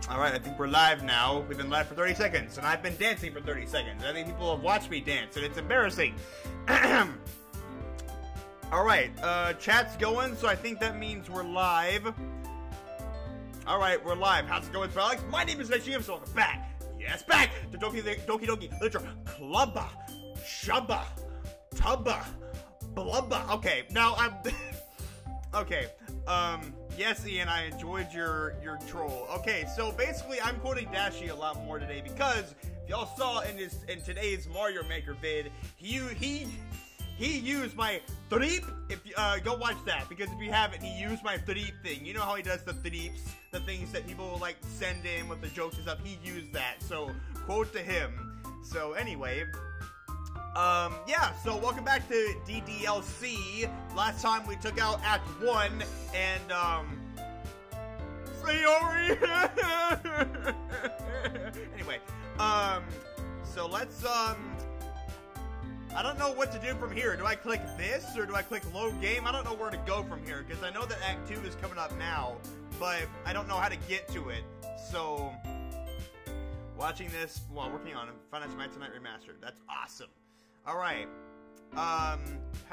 Alright, I think we're live now. We've been live for 30 seconds, and I've been dancing for 30 seconds. I think people have watched me dance, and it's embarrassing. Alright, chat's going, so I think that means we're live. Alright, we're live. How's it going, Alex? My name is TheNextGenius, so welcome back. Yes, back to Doki Doki Literature Clubba, Shubba, Tubba, Blubba. Okay, now I'm... okay, yes, Ian, I enjoyed your troll. Okay, so basically, I'm quoting Dashi a lot more today because if y'all saw in today's Mario Maker vid, he used my threep. If you go watch that, because if you haven't, he used my threep thing. You know how he does the threeps, the things that people like send in with the jokes and stuff. He used that. So quote to him. So anyway. Yeah, so welcome back to DDLC. Last time we took out Act 1, and, Yuri! Anyway, so let's, I don't know what to do from here. Do I click this, or do I click load game? I don't know where to go from here, because I know that Act 2 is coming up now, but I don't know how to get to it, so... Watching this while working on Final Fantasy Tonight Remastered. That's awesome. Alright, how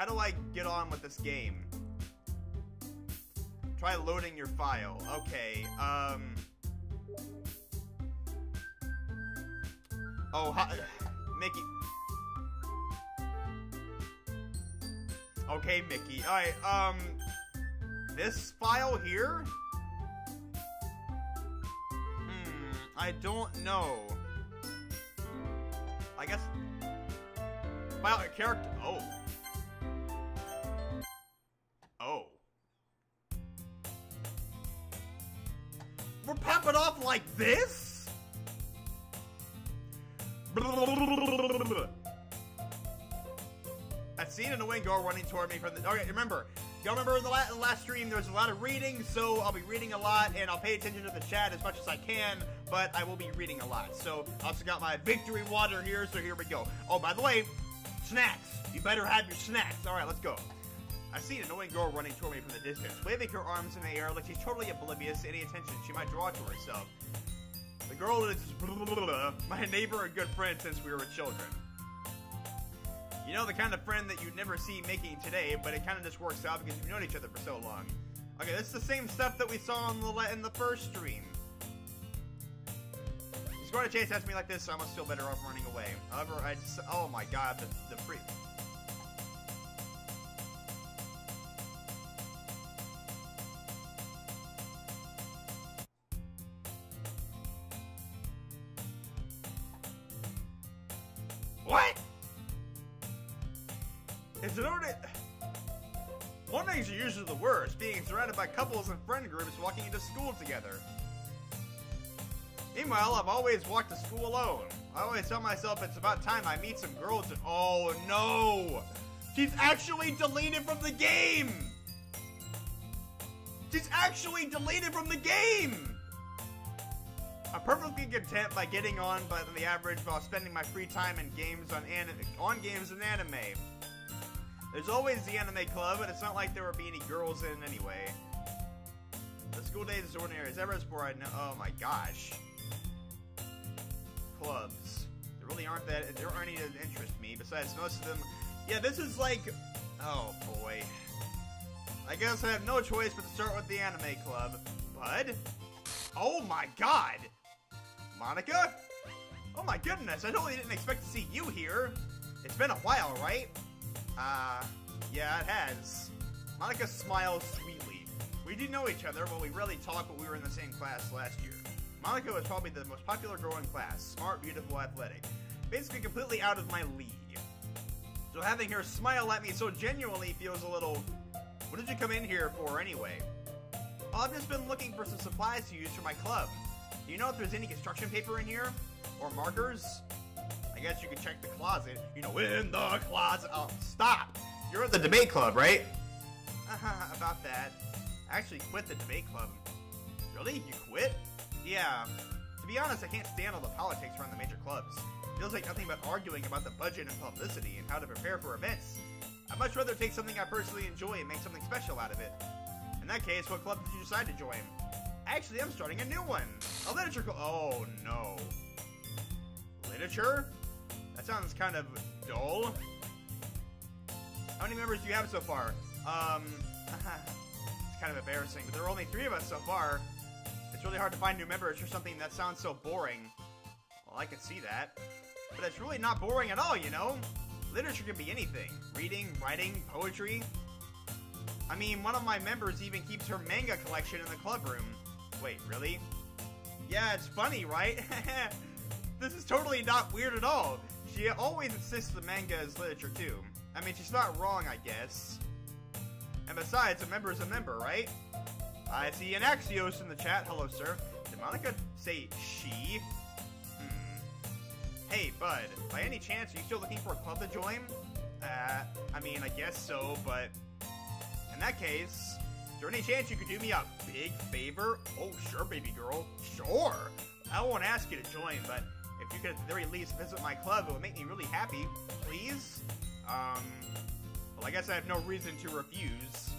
do I get on with this game? Try loading your file. Okay, oh, hi, Mickey. Okay, Mickey. Alright, this file here? I don't know. I guess... File character. Oh. Oh. We're popping off like this? I've seen an annoying girl running toward me from the... Okay, remember. Y'all remember in the last stream, there was a lot of reading, so I'll be reading a lot, and I'll pay attention to the chat as much as I can, but I will be reading a lot. So, I also got my victory water here, so here we go. Oh, by the way... Snacks! You better have your snacks! Alright, let's go. I see an annoying girl running toward me from the distance, waving her arms in the air like she's totally oblivious to any attention she might draw to herself. The girl is my neighbor and good friend since we were children. You know, the kind of friend that you'd never see making today, but it kind of just works out because you've known each other for so long. Okay, this is the same stuff that we saw in the first stream. He's going to chase after me like this, so I must feel better off running away. However, I just... Oh my god, the freak. What? Is it already... Mornings are usually the worst, being surrounded by couples and friend groups walking into school together. Meanwhile, I've always walked to school alone. I always tell myself it's about time I meet some girls and... Oh, no! She's actually deleted from the game! She's actually deleted from the game! I'm perfectly content by getting on by the average while spending my free time in games on games and anime. There's always the anime club, and it's not like there would be any girls in anyway. The school days is ordinary as ever, as before I know... Oh my gosh. Clubs. There really aren't that... There aren't any that interest me, besides most of them... Yeah, this is like... Oh boy. I guess I have no choice but to start with the anime club. Bud? Oh my god! Monika? Oh my goodness, I totally didn't expect to see you here. It's been a while, right? Yeah, it has. Monika smiles sweetly. We do know each other, but we rarely talk when we were in the same class last year. Monika was probably the most popular girl in class. Smart, beautiful, athletic. Basically completely out of my league. So having her smile at me so genuinely feels a little... What did you come in here for anyway? Oh, I've just been looking for some supplies to use for my club. Do you know if there's any construction paper in here? Or markers? I guess you could check the closet. You know, in the closet. Oh, stop! You're at the debate club, right? About that. I actually quit the debate club. Really? You quit? Yeah. To be honest, I can't stand all the politics around the major clubs. It feels like nothing but arguing about the budget and publicity and how to prepare for events. I'd much rather take something I personally enjoy and make something special out of it. In that case, what club did you decide to join? Actually, I'm starting a new one. A literature club. Oh, no. Literature? That sounds kind of dull. How many members do you have so far? It's kind of embarrassing, but there are only 3 of us so far. It's really hard to find new members for something that sounds so boring. Well, I can see that. But it's really not boring at all, you know? Literature can be anything. Reading, writing, poetry. I mean, one of my members even keeps her manga collection in the club room. Wait, really? Yeah, it's funny, right? This is totally not weird at all. She always insists the manga is literature, too. I mean, she's not wrong, I guess. And besides, a member is a member, right? I see an Axios in the chat. Hello, sir. Did Monika say she? Hey, bud. By any chance, are you still looking for a club to join? I mean, I guess so, but... in that case, is there any chance you could do me a big favor? Oh, sure, baby girl. Sure. I won't ask you to join, but if you could at the very least visit my club, it would make me really happy. Please? Well, I guess I have no reason to refuse.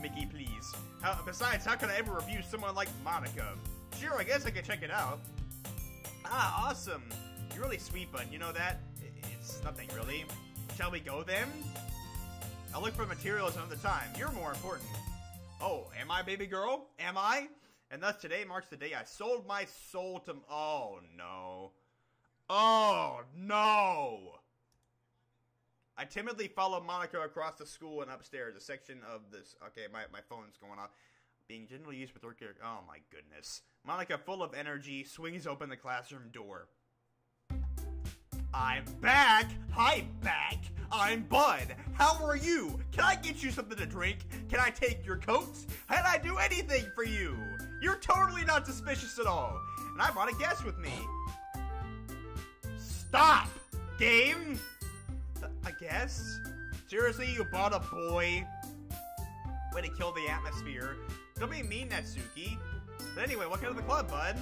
Mickey, please. Besides, how could I ever refuse someone like Monika? Sure, I guess I could check it out. Ah, awesome. You're really sweet, bud. You know that? It's nothing, really. Shall we go, then? I'll look for materials another time. You're more important. Oh, am I, baby girl? Am I? And thus today marks the day I sold my soul to... oh, no. Oh, no! I timidly follow Monika across the school and upstairs. A section of this... okay, my phone's going off. Being generally used with... oh, my goodness. Monika, full of energy, swings open the classroom door. I'm back! Hi, back! I'm Bud. How are you? Can I get you something to drink? Can I take your coats? Can I do anything for you? You're totally not suspicious at all. And I brought a guest with me. Stop! Game? I guess? Seriously, you bought a boy? Way to kill the atmosphere. Don't be mean, Natsuki. But anyway, welcome to the club, bud.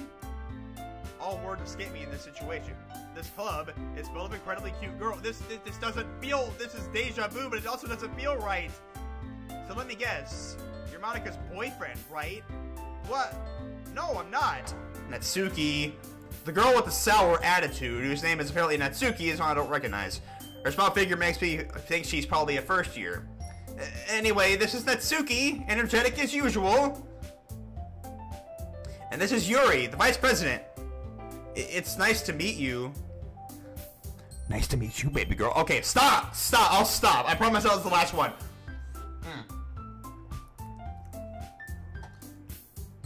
All words escape me in this situation. This club is full of incredibly cute girls. This doesn't feel... this is deja vu, but it also doesn't feel right. So let me guess. You're Monika's boyfriend, right? What? No, I'm not. Natsuki. The girl with the sour attitude, whose name is apparently Natsuki, is one I don't recognize. Her small figure makes me think she's probably a first year. Anyway, this is Natsuki, energetic as usual. And this is Yuri, the vice president. It's nice to meet you. Nice to meet you, baby girl. Okay, stop! Stop! I'll stop. I promise that was the last one.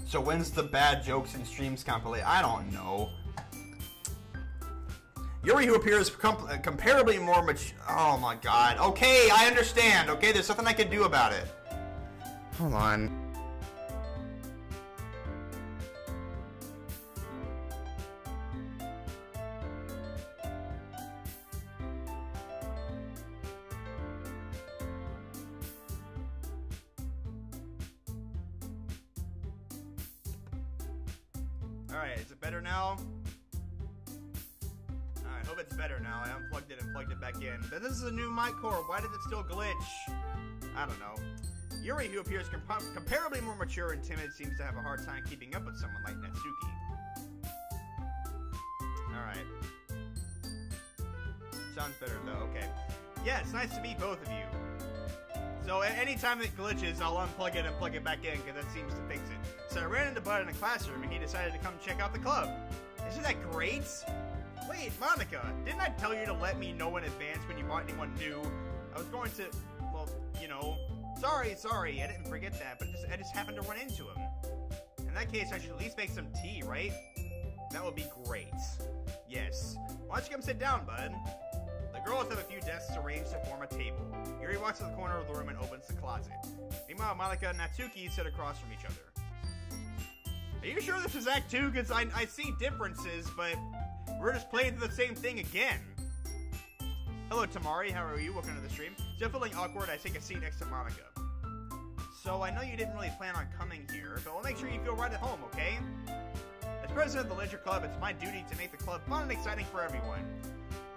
So when's the bad jokes and streams compilation? I don't know. Yuri, who appears comparably more mature... oh my god. Okay, I understand. Okay, there's nothing I can do about it. Hold on. Alright, is it better now? Alright, hope it's better now. I unplugged it and plugged it back in. But this is a new mic cord. Why did it still glitch? I don't know. Yuri, who appears comparably more mature and timid, seems to have a hard time keeping up with someone like Natsuki. Alright. Sounds better though, okay. Yeah, it's nice to meet both of you. So anytime it glitches, I'll unplug it and plug it back in, because that seems to fix it. So I ran into Bud in the classroom, and he decided to come check out the club. Isn't that great? Wait, Monika, didn't I tell you to let me know in advance when you bought anyone new? I was going to, well, you know, sorry, I didn't forget that, but I just happened to run into him. In that case, I should at least make some tea, right? That would be great. Yes. Why don't you come sit down, Bud? The girls have a few desks arranged to form a table. Yuri walks to the corner of the room and opens the closet. Meanwhile, Monika and Natsuki sit across from each other. Are you sure this is Act 2? Because I see differences, but we're just playing through the same thing again. Hello, Tamari. How are you? Welcome to the stream. Still feeling awkward, I take a seat next to Monika. So, I know you didn't really plan on coming here, but we'll make sure you feel right at home, okay? As president of the Leisure Club, it's my duty to make the club fun and exciting for everyone.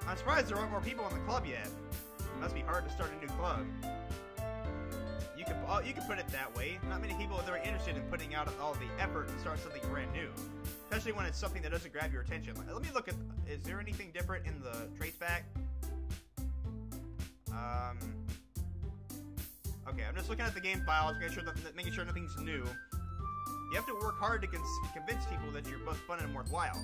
I'm surprised there aren't more people in the club yet. It must be hard to start a new club. You you can put it that way. Not many people are very interested in putting out all the effort to start something brand new, especially when it's something that doesn't grab your attention. Let me look at. Is there anything different in the trace pack? Okay, I'm just looking at the game files, making sure nothing's new. You have to work hard to convince people that you're both fun and worthwhile.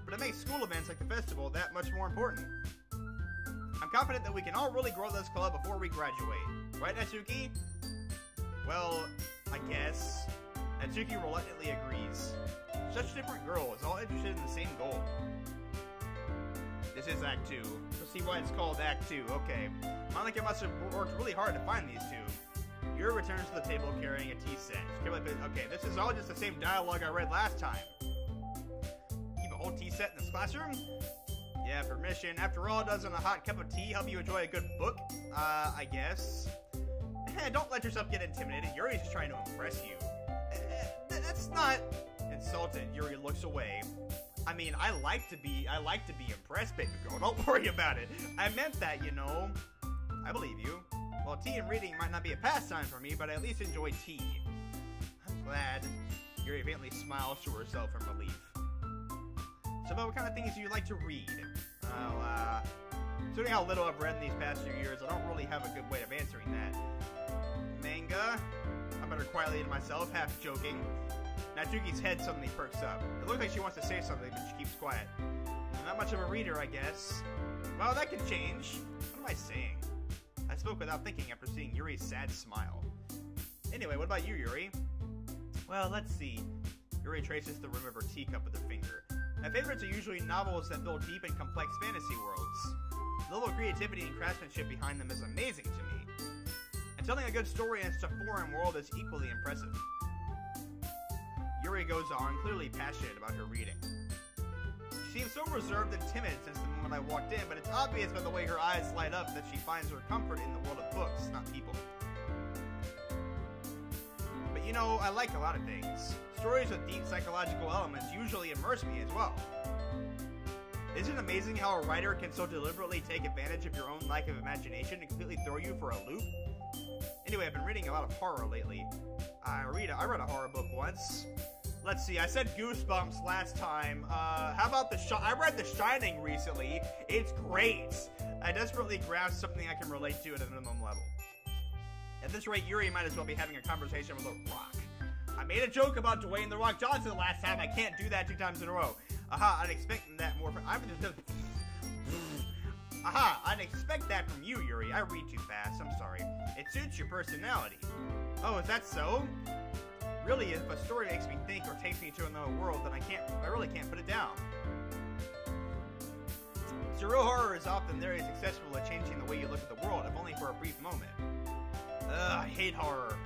But it makes school events like the festival that much more important. I'm confident that we can all really grow this club before we graduate. Right, Natsuki? Well, I guess. Natsuki reluctantly agrees. Such different girls, all interested in the same goal. This is Act 2. Let's see why it's called Act 2. Okay. Monika must have worked really hard to find these two. Yuri returns to the table carrying a tea set. Okay, this is all just the same dialogue I read last time. Keep a whole tea set in this classroom? Yeah, permission. After all, doesn't a hot cup of tea help you enjoy a good book? I guess. Don't let yourself get intimidated. Yuri's just trying to impress you. That's not... Insulted, Yuri looks away. I mean, I like to be impressed, baby girl. Don't worry about it. I meant that, you know. I believe you. Well, tea and reading might not be a pastime for me, but I at least enjoy tea. I'm glad. Yuri faintly smiles to herself in relief. So, what kind of things do you like to read? Well, considering how little I've read in these past few years, I don't really have a good way of answering that. Manga? I mutter quietly to myself, half joking. Natsuki's head suddenly perks up. It looks like she wants to say something, but she keeps quiet. Not much of a reader, I guess. Well, that can change. What am I saying? I spoke without thinking after seeing Yuri's sad smile. Anyway, what about you, Yuri? Well, let's see. Yuri traces the rim of her teacup with her finger. My favorites are usually novels that build deep and complex fantasy worlds. The level of creativity and craftsmanship behind them is amazing to me. And telling a good story in such a foreign world is equally impressive. Yuri goes on, clearly passionate about her reading. She seems so reserved and timid since the moment I walked in, but it's obvious by the way her eyes light up that she finds her comfort in the world of books, not people. But you know, I like a lot of things. Stories with deep psychological elements usually immerse me as well. Isn't it amazing how a writer can so deliberately take advantage of your own lack of imagination and completely throw you for a loop? Anyway, I've been reading a lot of horror lately. I read a horror book once. Let's see, I said Goosebumps last time. How about I read The Shining recently. It's great. I desperately grasp something I can relate to at a minimum level. At this rate, Yuri might as well be having a conversation with a rock. I made a joke about Dwayne "The Rock" Johnson last time. I can't do that 2 times in a row. Aha, I'd expect that more from... Aha, I'd expect that from you, Yuri. I read too fast, I'm sorry. It suits your personality. Oh, is that so? Really, if a story makes me think or takes me to another world, then I really can't put it down. Surreal horror is often very successful at changing the way you look at the world, if only for a brief moment. I hate horror.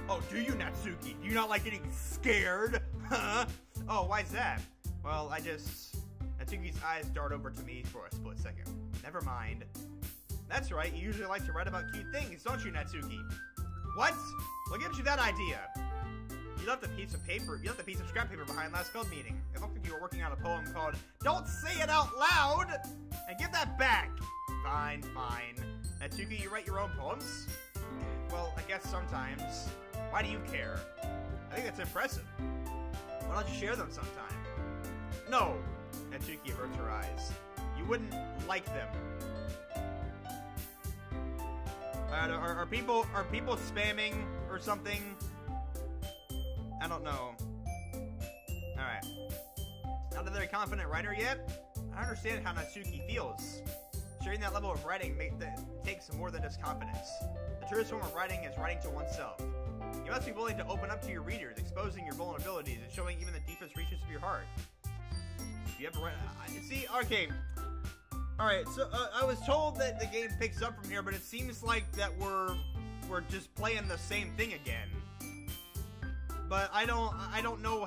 Oh, do you, Natsuki? Do you not like getting scared? Huh? Oh, why's that? Well, Natsuki's eyes dart over to me for a split second. Never mind. That's right, you usually like to write about cute things, don't you, Natsuki? What? What gives you that idea? You left a piece of scrap paper behind last club meeting. It looked like you were working on a poem called "Don't Say It Out Loud!" And give that back! Fine, fine. Natsuki, you write your own poems? Well, I guess sometimes. Why do you care? I think that's impressive. Why don't you share them sometime? No! Natsuki averts her eyes. You wouldn't like them. Are people spamming or something? I don't know. Alright. Not a very confident writer yet? I understand how Natsuki feels. Sharing that level of writing takes more than just confidence. The truest form of writing is writing to oneself. You must be willing to open up to your readers, exposing your vulnerabilities and showing even the deepest reaches of your heart. You ever read... See, okay. Alright, so I was told that the game picks up from here, but it seems like that we're just playing the same thing again. But I don't know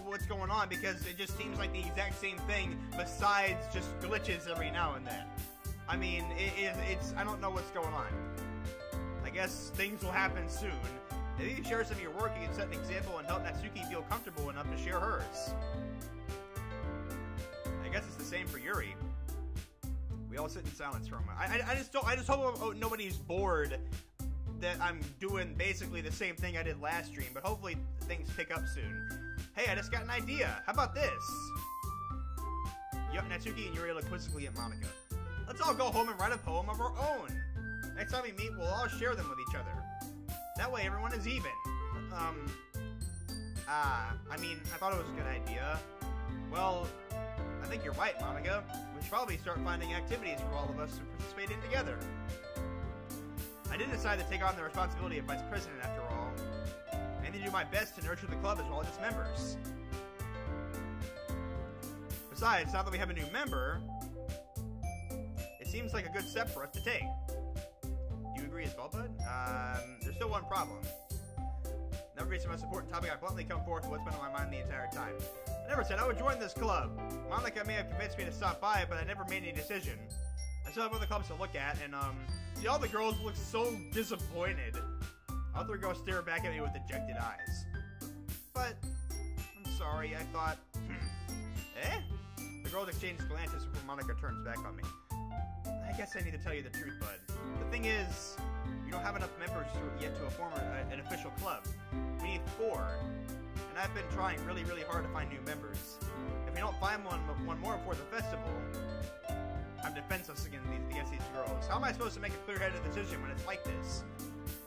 what's going on, because it just seems like the exact same thing besides just glitches every now and then. I mean, I don't know what's going on. I guess things will happen soon. If you share some of your work, you can set an example and help Natsuki feel comfortable enough to share hers. I guess it's the same for Yuri. We all sit in silence for a moment. I just hope nobody's bored that I'm doing basically the same thing I did last stream, but hopefully things pick up soon. Hey, I just got an idea. How about this? Yup, Natsuki and Yuri look quizzically at Monika. Let's all go home and write a poem of our own. Next time we meet, we'll all share them with each other. That way everyone is even. I mean, I thought it was a good idea. Well, I think you're right, Monika. We should probably start finding activities for all of us to participate in together. I did decide to take on the responsibility of vice president after all. I need to do my best to nurture the club as well as its members. Besides, now that we have a new member, it seems like a good step for us to take. Do you agree as well, bud? There's still one problem. Never reached the most important topic. I bluntly come forth with what's been on my mind the entire time. I never said I would join this club. Monika may have convinced me to stop by, but I never made any decision. I still have other clubs to look at, and see, all the girls look so disappointed. All three girls stare back at me with dejected eyes. But I'm sorry. I thought, eh? The girls exchange glances before Monika turns back on me. I guess I need to tell you the truth, bud. The thing is, you don't have enough members yet to form an official club. We need 4. And I've been trying really, really hard to find new members. If we don't find one more before the festival, I'm defenseless against these girls. How am I supposed to make a clear-headed decision when it's like this?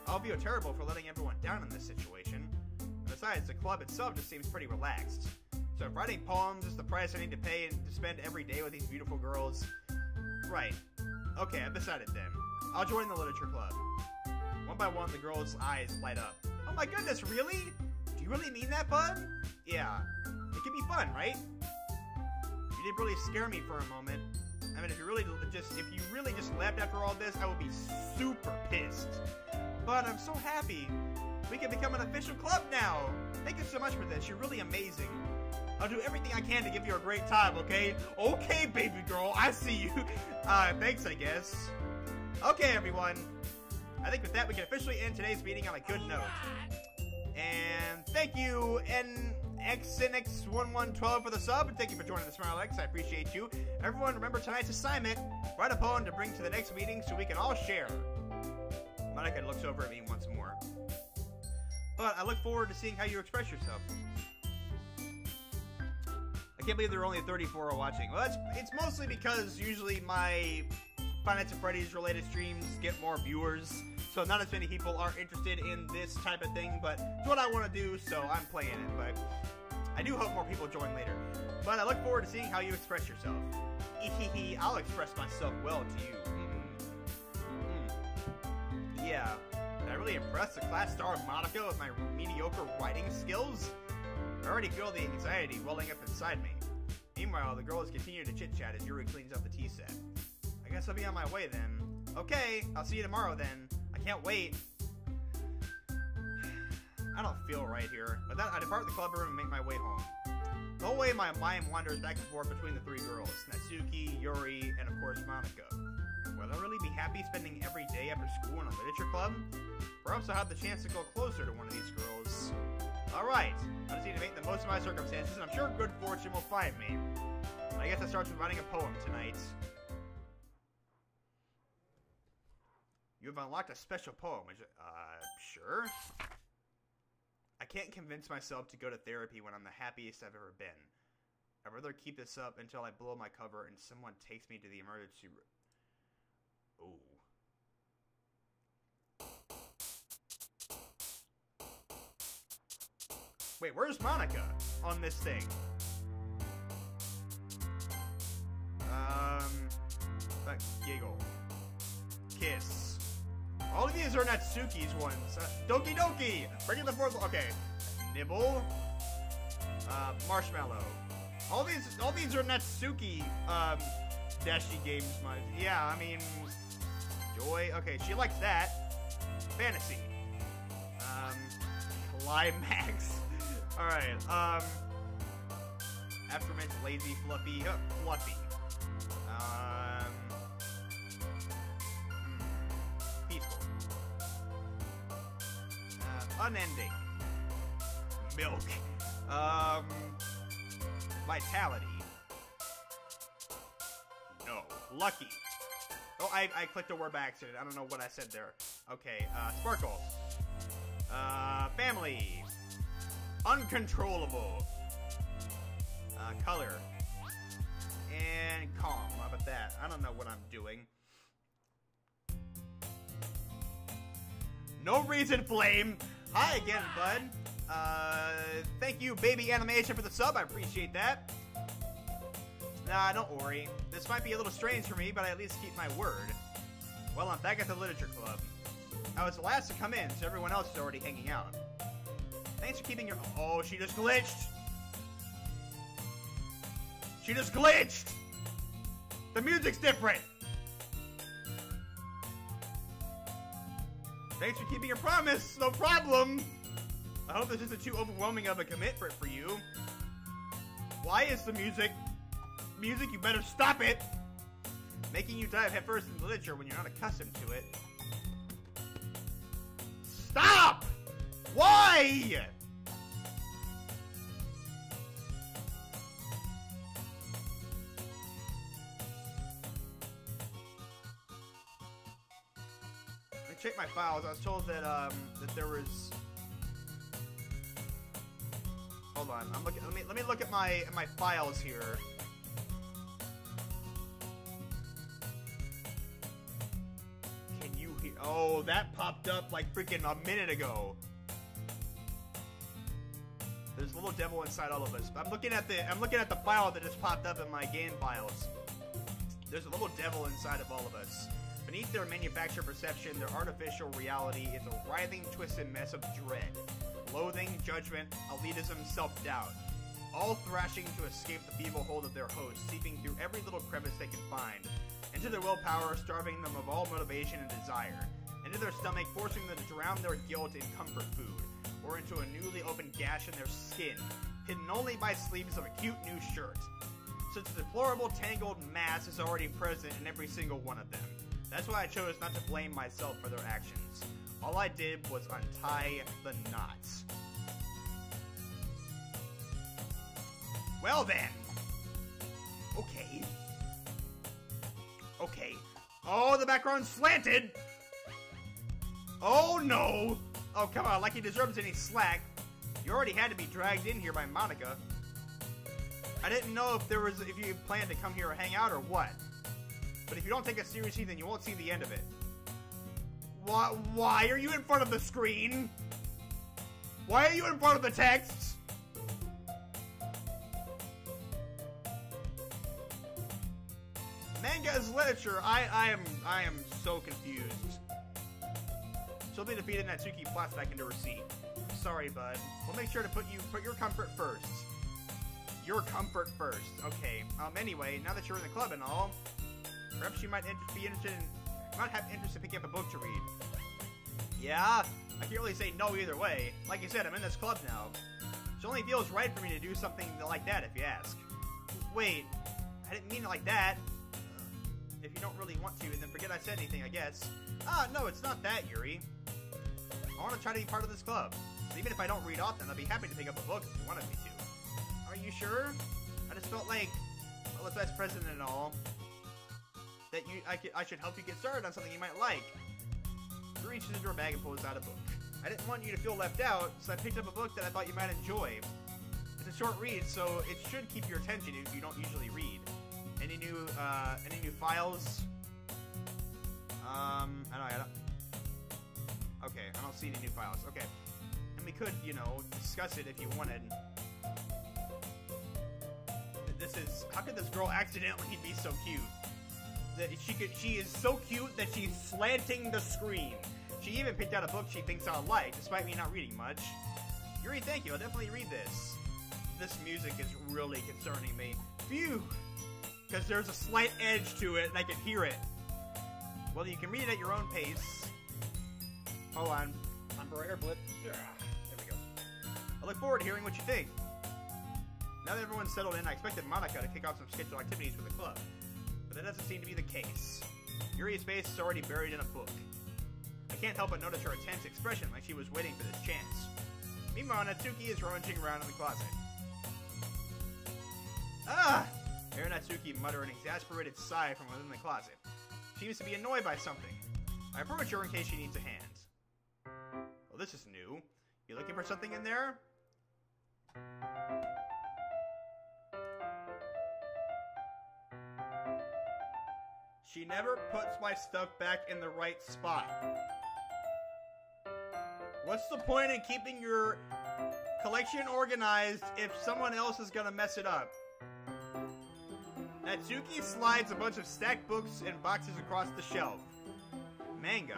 I'll feel terrible for letting everyone down in this situation. And besides, the club itself just seems pretty relaxed. So if writing poems is the price I need to pay and to spend every day with these beautiful girls... Right. Okay, I've decided then. I'll join the literature club. One by one, the girls' eyes light up. Oh my goodness, really? Do you really mean that, bud? Yeah. It can be fun, right? You did really scare me for a moment. I mean, if you really just left after all this, I would be super pissed. But I'm so happy. We can become an official club now. Thank you so much for this. You're really amazing. I'll do everything I can to give you a great time, okay? Okay, baby girl. I see you. Thanks, I guess. Okay, everyone. I think with that, we can officially end today's meeting on a good note. And thank you, NXNX1112 for the sub. And thank you for joining the SmileX. I appreciate you. Everyone, remember tonight's assignment. Write a poem to bring to the next meeting so we can all share. Monika looks over at me once more. But I look forward to seeing how you express yourself. I can't believe there are only 34 watching. Well, it's mostly because usually my Five Nights at Freddy's related streams get more viewers, so not as many people are interested in this type of thing, but it's what I want to do, so I'm playing it. But I do hope more people join later. But I look forward to seeing how you express yourself. I'll express myself well to you. Yeah. Did I really impress the class star Monika with my mediocre writing skills? I already feel the anxiety welling up inside me. Meanwhile, the girls continue to chit-chat as Yuri cleans up the tea set. I guess I'll be on my way then. Okay, I'll see you tomorrow then. I can't wait. I don't feel right here. But then I depart the club room and make my way home. The whole way my mind wanders back and forth between the 3 girls. Natsuki, Yuri, and of course Monika. Will I really be happy spending every day after school in a literature club? Perhaps I'll have the chance to go closer to one of these girls. Alright, I just need to make the most of my circumstances, and I'm sure good fortune will find me. I guess that starts with writing a poem tonight. You have unlocked a special poem. Sure? I can't convince myself to go to therapy when I'm the happiest I've ever been. I'd rather keep this up until I blow my cover and someone takes me to the emergency room. Ooh. Wait, where's Monika on this thing? Giggle. Kiss. All of these are Natsuki's ones. Doki Doki! Bring in the 4th. Okay. Nibble. Marshmallow. All these are Natsuki, Dashi games. Yeah, I mean... Joy. Okay, she likes that. Fantasy. Climax. Alright, Aftermath, lazy, fluffy, fluffy. Peaceful. Unending. Milk. Vitality. No. Lucky. Oh, I clicked a word by accident. I don't know what I said there. Okay, Sparkle. Family. Uncontrollable. Color. And calm. How about that? I don't know what I'm doing. No reason, Flame. Hi again, bud. Thank you, Baby Animation, for the sub. I appreciate that. Nah, don't worry. This might be a little strange for me, but I at least keep my word. Well, I'm back at the Literature Club. I was the last to come in, so everyone else is already hanging out. Thanks for keeping your... Oh, she just glitched! She just glitched! The music's different! Thanks for keeping your promise, no problem! I hope this isn't too overwhelming of a commitment for you. Why is the music, you better stop it! Making you dive headfirst into literature when you're not accustomed to it. Stop! Why? Let me check my files. I was told that that there was... Hold on. I'm looking. Let me look at my files here. Can you hear? Oh, that popped up like freaking a minute ago. There's a little devil inside all of us. I'm looking at the file that just popped up in my game files. There's a little devil inside of all of us. Beneath their manufactured perception, their artificial reality is a writhing, twisted mess of dread, loathing, judgment, elitism, self-doubt, all thrashing to escape the feeble hold of their host, seeping through every little crevice they can find, into their willpower, starving them of all motivation and desire, into their stomach, forcing them to drown their guilt in comfort food, or into a newly opened gash in their skin, hidden only by sleeves of a cute new shirt. Such a deplorable, tangled mass is already present in every single one of them. That's why I chose not to blame myself for their actions. All I did was untie the knots. Well then. Okay. Okay. Oh, the background's slanted! Oh no! Oh, come on, like he deserves any slack. You already had to be dragged in here by Monika. I didn't know if you planned to come here or hang out or what. But if you don't take us seriously, then you won't see the end of it. Why are you in front of the screen? Why are you in front of the text? Manga is literature. I am so confused. She'll be defeated, Natsuki plots back into her seat. Sorry, bud. We'll make sure to put your comfort first. Your comfort first. Okay. Anyway, now that you're in the club and all, perhaps you might be interested in... might have interest in picking up a book to read. Yeah? I can't really say no either way. Like you said, I'm in this club now. It only feels right for me to do something like that if you ask. Wait, I didn't mean it like that. If you don't really want to, then forget I said anything, I guess. No, it's not that, Yuri. I want to try to be part of this club. So even if I don't read often, I'd be happy to pick up a book if you wanted me to. Are you sure? I just felt like, well, if that's president and all, that I should help you get started on something you might like. He reaches into her bag and pulls out a book. I didn't want you to feel left out, so I picked up a book that I thought you might enjoy. It's a short read, so it should keep your attention if you don't usually read. Any new files? Okay, I don't see any new files. Okay. And we could, you know, discuss it if you wanted. How could this girl accidentally be so cute? That she is so cute that she's slanting the screen. She even picked out a book she thinks I'll like, despite me not reading much. Yuri, thank you. I'll definitely read this. This music is really concerning me. Phew! Because there's a slight edge to it, and I can hear it. Well, you can read it at your own pace. Hold on. Temporary blip. There we go. I look forward to hearing what you think. Now that everyone's settled in, I expected Monika to kick off some scheduled activities for the club. But that doesn't seem to be the case. Yuri's face is already buried in a book. I can't help but notice her tense expression like she was waiting for this chance. Meanwhile, Natsuki is rummaging around in the closet. Ah! I hear Natsuki mutter an exasperated sigh from within the closet. She seems to be annoyed by something. I I approach her in case she needs a hand. Well, this is new. You looking for something in there? She never puts my stuff back in the right spot. What's the point in keeping your collection organized if someone else is gonna mess it up? Natsuki slides a bunch of stacked books and boxes across the shelf. Manga?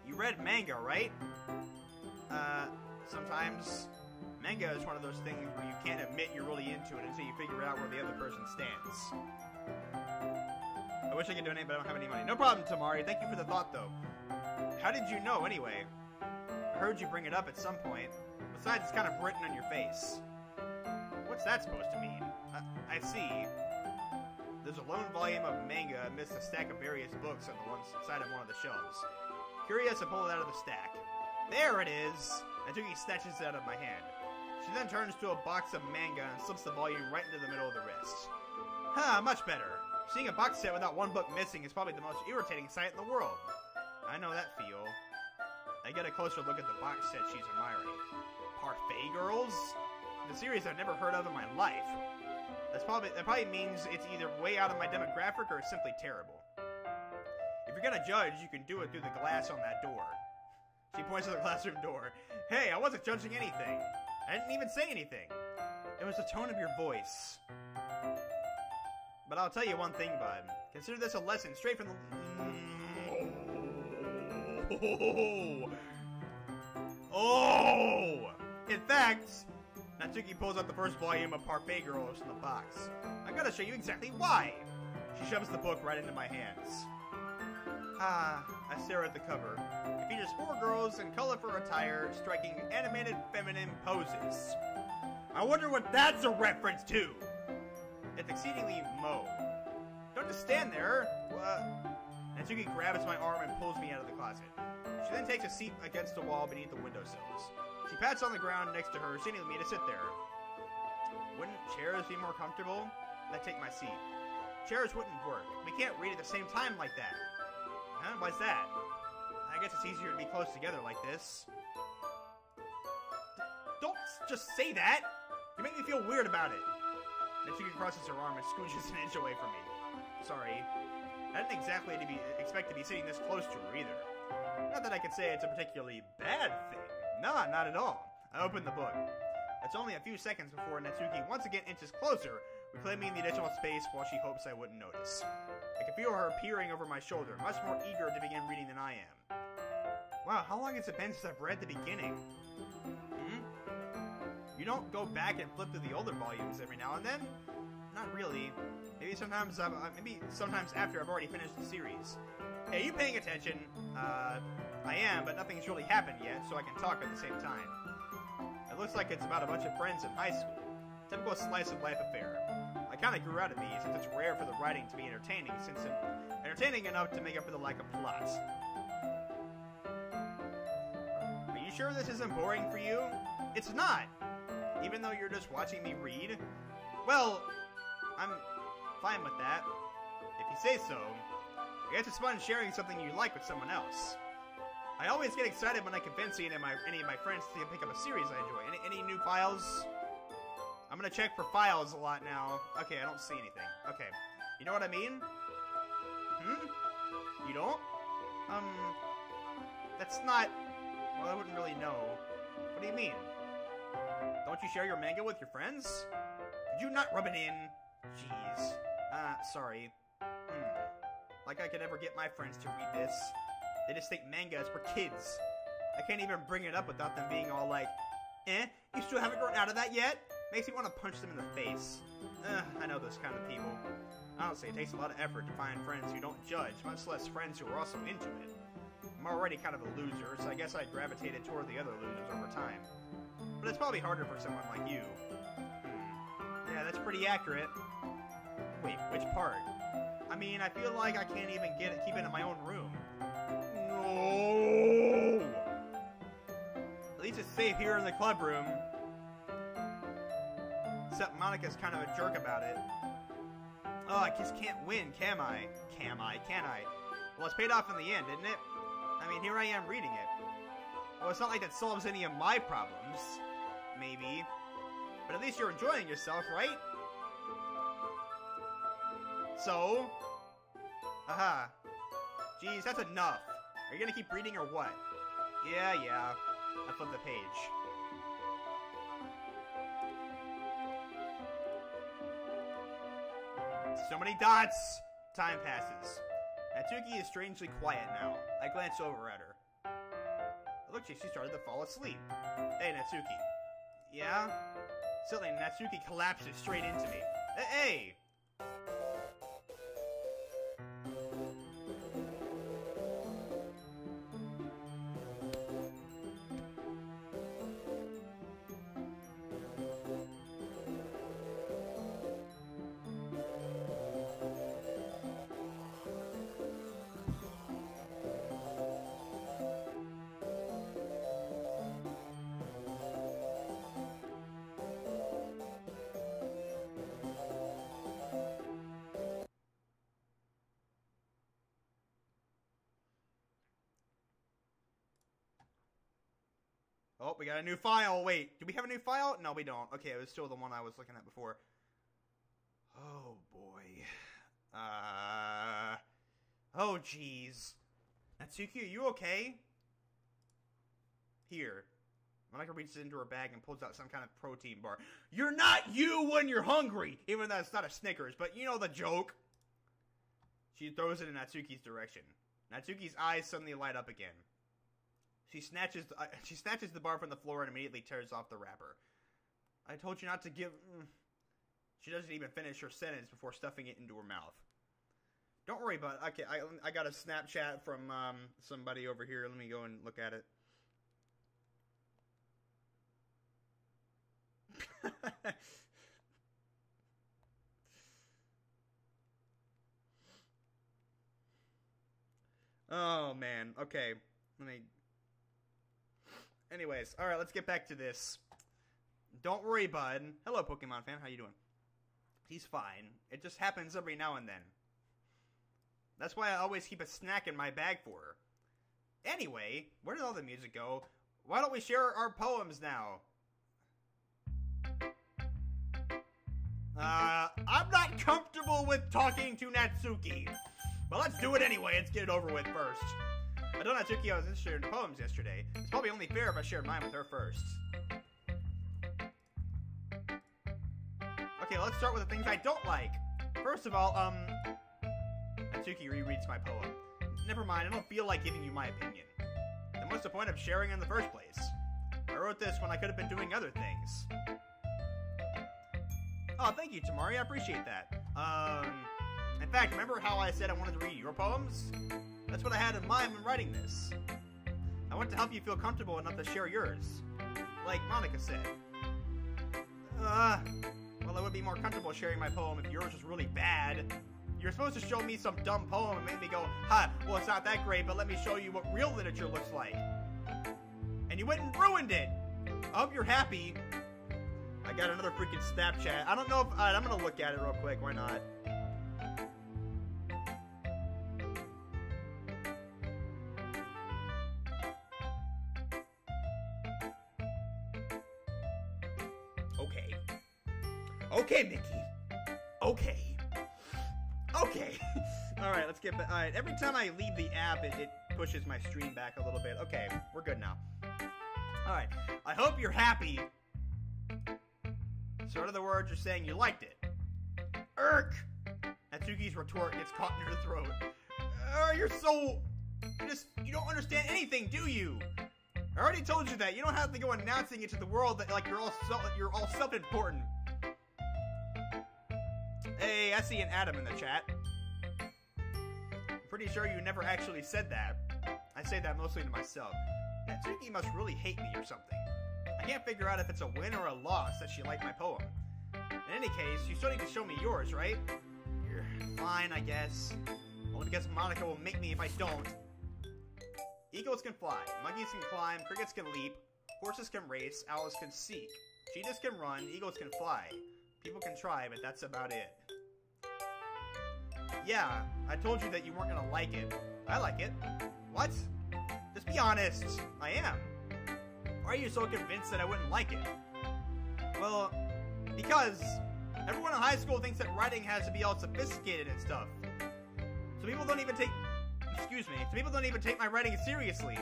You read manga, right? Sometimes. Manga is one of those things where you can't admit you're really into it until you figure out where the other person stands. I wish I could donate, but I don't have any money. No problem, Tamari. Thank you for the thought, though. How did you know, anyway? I heard you bring it up at some point. Besides, it's kind of written on your face. What's that supposed to mean? I see. There's a lone volume of manga amidst a stack of various books on the one side of one of the shelves. Curious, I pull it out of the stack. There it is! Natsuki snatches it out of my hand. She then turns to a box of manga and slips the volume right into the middle of the wrist. Huh, much better. Seeing a box set without one book missing is probably the most irritating sight in the world. I know that feel. I get a closer look at the box set she's admiring. Parfait Girls? The series I've never heard of in my life. That probably means it's either way out of my demographic or simply terrible. If you're gonna judge, you can do it through the glass on that door. She points to the classroom door. Hey, I wasn't judging anything. I didn't even say anything. It was the tone of your voice. But I'll tell you one thing, bud. Consider this a lesson straight from the... Oh! In fact, Natsuki pulls out the first volume of Parfait Girls from the box. I'm gonna show you exactly why. She shoves the book right into my hands. I stare at the cover. It features 4 girls in colorful attire striking animated feminine poses. I wonder what that's a reference to! It's exceedingly Mo. Don't just stand there! Natsuki grabs my arm and pulls me out of the closet. She then takes a seat against the wall beneath the windowsills. She pats on the ground next to her, signaling me to sit there. Wouldn't chairs be more comfortable? I take my seat. Chairs wouldn't work. We can't read at the same time like that. Huh? Why's that? I guess it's easier to be close together like this. Don't just say that! You make me feel weird about it. Natsuki crosses her arm and scooches an inch away from me. Sorry. I didn't exactly expect to be sitting this close to her either. Not that I could say it's a particularly bad thing. No, not at all. I open the book. It's only a few seconds before Natsuki once again inches closer, reclaiming the additional space while she hopes I wouldn't notice. I can feel her peering over my shoulder, much more eager to begin reading than I am. Wow, how long has it been since I've read the beginning? You don't go back and flip through the older volumes every now and then? Not really. Maybe sometimes after I've already finished the series. Hey, you paying attention? I am, but nothing's really happened yet, so I can talk at the same time. It looks like it's about a bunch of friends in high school. Typical slice of life affair. I kinda grew out of these, since it's rare for the writing to be entertaining, entertaining enough to make up for the lack of plot. Are you sure this isn't boring for you? It's not! Even though you're just watching me read? Well, I'm fine with that. If you say so. I guess it's fun sharing something you like with someone else. I always get excited when I convince any of my friends to pick up a series I enjoy. Any new files? I'm gonna check for files a lot now. Okay, I don't see anything. Okay. You know what I mean? You don't? That's not... Well, I wouldn't really know. What do you mean? Don't you share your manga with your friends? Could you not rub it in? Jeez. Sorry. Like I could ever get my friends to read this. They just think manga is for kids. I can't even bring it up without them being all like, you still haven't grown out of that yet? Makes me want to punch them in the face. I know those kind of people. Honestly, it takes a lot of effort to find friends who don't judge, much less friends who are also into it. I'm already kind of a loser, so I guess I gravitated toward the other losers over time. But it's probably harder for someone like you. Yeah, that's pretty accurate. Wait, which part? I mean, I feel like I can't even keep it in my own room. No! At least it's safe here in the club room. Except Monika's kind of a jerk about it. Oh, I just can't win, can I? Can I? Well, it's paid off in the end, isn't it? I mean, here I am reading it. Well, it's not like that solves any of my problems. Maybe. But at least you're enjoying yourself, right? So? Aha. Geez, that's enough. Are you gonna keep reading or what? Yeah. I flipped the page. So many dots! Time passes. Natsuki is strangely quiet now. I glance over at her. It looks like she started to fall asleep. Hey, Natsuki. Yeah? Suddenly, Natsuki collapses straight into me. Hey! Oh, we got a new file. Wait, do we have a new file? No, we don't. Okay, it was still the one I was looking at before. Oh, boy. Oh, jeez. Natsuki, are you okay? Here. Monika reaches into her bag and pulls out some kind of protein bar. You're not you when you're hungry! Even though it's not a Snickers, but you know the joke. She throws it in Natsuki's direction. Natsuki's eyes suddenly light up again. She snatches the bar from the floor and immediately tears off the wrapper. I told you not to give... She doesn't even finish her sentence before stuffing it into her mouth. Don't worry about it. Okay, I got a Snapchat from somebody over here. Let me go and look at it. Oh, man. Okay. Let me... Anyways, alright, let's get back to this. Don't worry, bud. Hello, Pokemon fan. How you doing? He's fine. It just happens every now and then. That's why I always keep a snack in my bag for her. Anyway, where did all the music go? Why don't we share our poems now? I'm not comfortable with talking to Natsuki. But let's do it anyway. Let's get it over with first. I told Natsuki I was interested in poems yesterday. It's probably only fair if I shared mine with her first. Okay, let's start with the things I don't like. First of all, Natsuki rereads my poem. Never mind, I don't feel like giving you my opinion. Then what's the point of sharing in the first place? I wrote this when I could have been doing other things. Oh, thank you, Tamari, I appreciate that. In fact, remember how I said I wanted to read your poems? That's what I had in mind when writing this. I want to help you feel comfortable enough to share yours. Like Monika said. Well, I would be more comfortable sharing my poem if yours was really bad. You're supposed to show me some dumb poem and make me go, ha, well, it's not that great, but let me show you what real literature looks like. And you went and ruined it. I hope you're happy. I got another freaking Snapchat. I don't know if... Alright, I'm gonna look at it real quick. Why not? Okay. Okay, Mickey. Okay. Okay. Alright, let's get back. Alright, every time I leave the app, it pushes my stream back a little bit. Okay, we're good now. Alright, I hope you're happy. So what are the words you're saying you liked it? Irk! Natsuki's retort gets caught in her throat. You're so... You don't understand anything, do you? I already told you that. You don't have to go announcing it to the world that like you're all self-important. Hey, I see an Adam in the chat. I'm pretty sure you never actually said that. I say that mostly to myself. Natsuki must really hate me or something. I can't figure out if it's a win or a loss that she liked my poem. In any case, you still need to show me yours, right? You're fine, I guess. Only because Monika will make me if I don't. Eagles can fly, monkeys can climb, crickets can leap, horses can race, owls can seek, cheetahs can run, eagles can fly. People can try, but that's about it. Yeah, I told you that you weren't gonna like it. I like it. What? Just be honest. I am. Why are you so convinced that I wouldn't like it? Well, because everyone in high school thinks that writing has to be all sophisticated and stuff. So people don't even take... Excuse me. So people don't even take my writing seriously.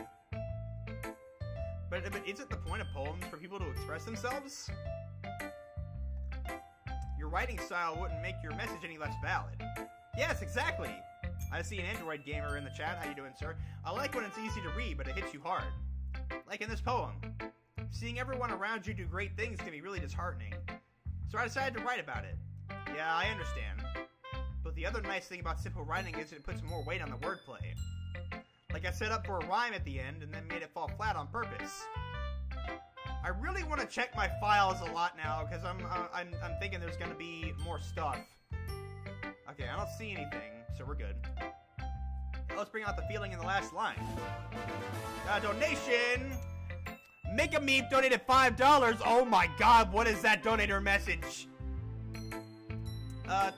But isn't the point of poems for people to express themselves? Your writing style wouldn't make your message any less valid. Yes, exactly. I see an Android gamer in the chat. How you doing, sir? I like when it's easy to read, but it hits you hard. Like in this poem. Seeing everyone around you do great things can be really disheartening. So I decided to write about it. Yeah, I understand. But the other nice thing about simple writing is it puts more weight on the wordplay. Like I set up for a rhyme at the end and then made it fall flat on purpose. I really want to check my files a lot now because I'm thinking there's going to be more stuff. Okay, I don't see anything, so we're good. Let's bring out the feeling in the last line. Donation! Make a Meep donated $5. Oh my god, what is that donator message?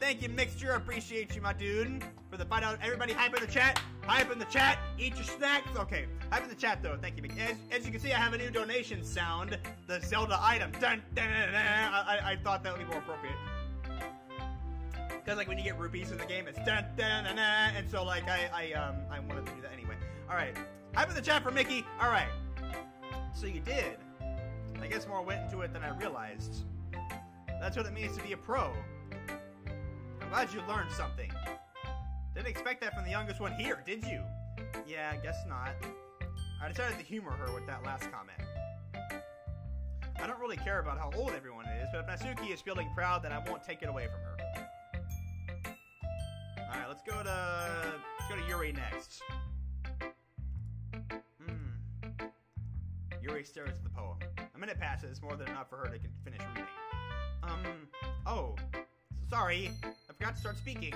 Thank you, Mixture. Appreciate you, my dude. For the $5. Everybody hype in the chat. Hype in the chat. Eat your snacks. Okay, hype in the chat, though. Thank you. As you can see, I have a new donation sound. The Zelda item. Dun, dun, dun, dun. I thought that would be more appropriate. Because, like, when you get rupees in the game, it's dun, dun, dun, dun. And so, like, I wanted to do that anyway. Alright. Hype in the chat for Mickey. Alright. So you did. I guess more went into it than I realized. That's what it means to be a pro. I'm glad you learned something. Didn't expect that from the youngest one here, did you? Yeah, I guess not. I decided to humor her with that last comment. I don't really care about how old everyone is, but if Natsuki is feeling proud, then I won't take it away from her. Alright, let's go to Yuri next. Yuri stares at the poem. A minute passes, more than enough for her to finish reading. Oh, sorry, I forgot to start speaking.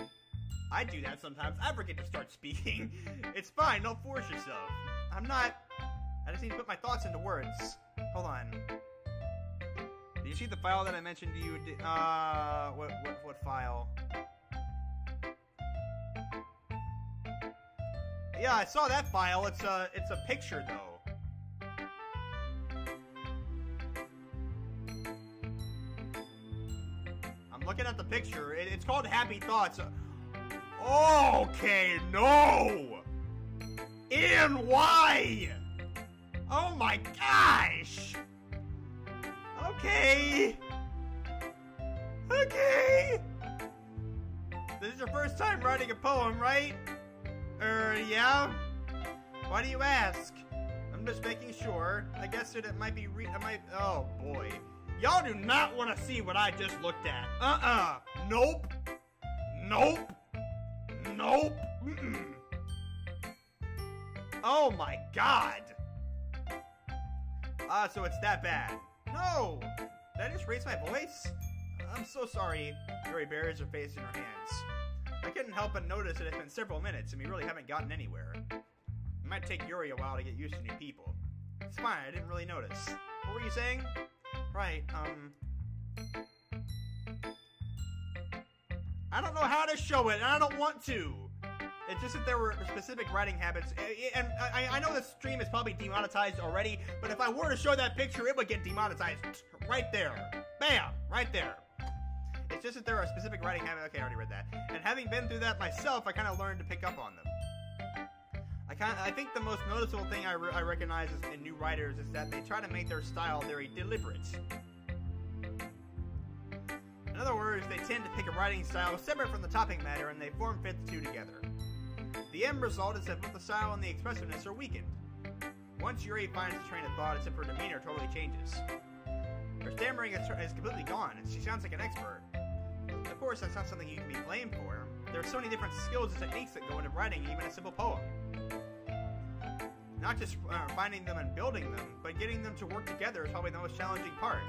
I do that sometimes. I forget to start speaking. It's fine, don't force yourself. I just need to put my thoughts into words. Hold on. Did you see the file that I mentioned to you? What file? Yeah, I saw that file. It's a picture, though. Looking at the picture, it's called Happy Thoughts. Okay, no! And why? Oh my gosh! Okay. Okay. This is your first time writing a poem, right? Yeah? Why do you ask? I'm just making sure. I guess it might be oh boy. Y'all do not want to see what I just looked at. Nope. Nope. Nope. Mm-mm. Oh my god. So it's that bad. No. Did I just raise my voice? I'm so sorry. Yuri buries her face in her hands. I couldn't help but notice that it's been several minutes and we really haven't gotten anywhere. It might take Yuri a while to get used to new people. It's fine, I didn't really notice. What were you saying? Right, I don't know how to show it, and I don't want to. It's just that there were specific writing habits, and I know this stream is probably demonetized already, but if I were to show that picture, it would get demonetized right there. Bam! Right there. It's just that there are specific writing habits. Okay, I already read that. And having been through that myself, I kind of learned to pick up on them. I think the most noticeable thing I recognize in new writers is that they try to make their style very deliberate. In other words, they tend to pick a writing style separate from the topic matter and they fit the two together. The end result is that both the style and the expressiveness are weakened. Once Yuri finds the train of thought, as if her demeanor totally changes. Her stammering is completely gone and she sounds like an expert. Of course, that's not something you can be blamed for. There are so many different skills and techniques that go into writing even a simple poem. Not just finding them and building them, but getting them to work together is probably the most challenging part.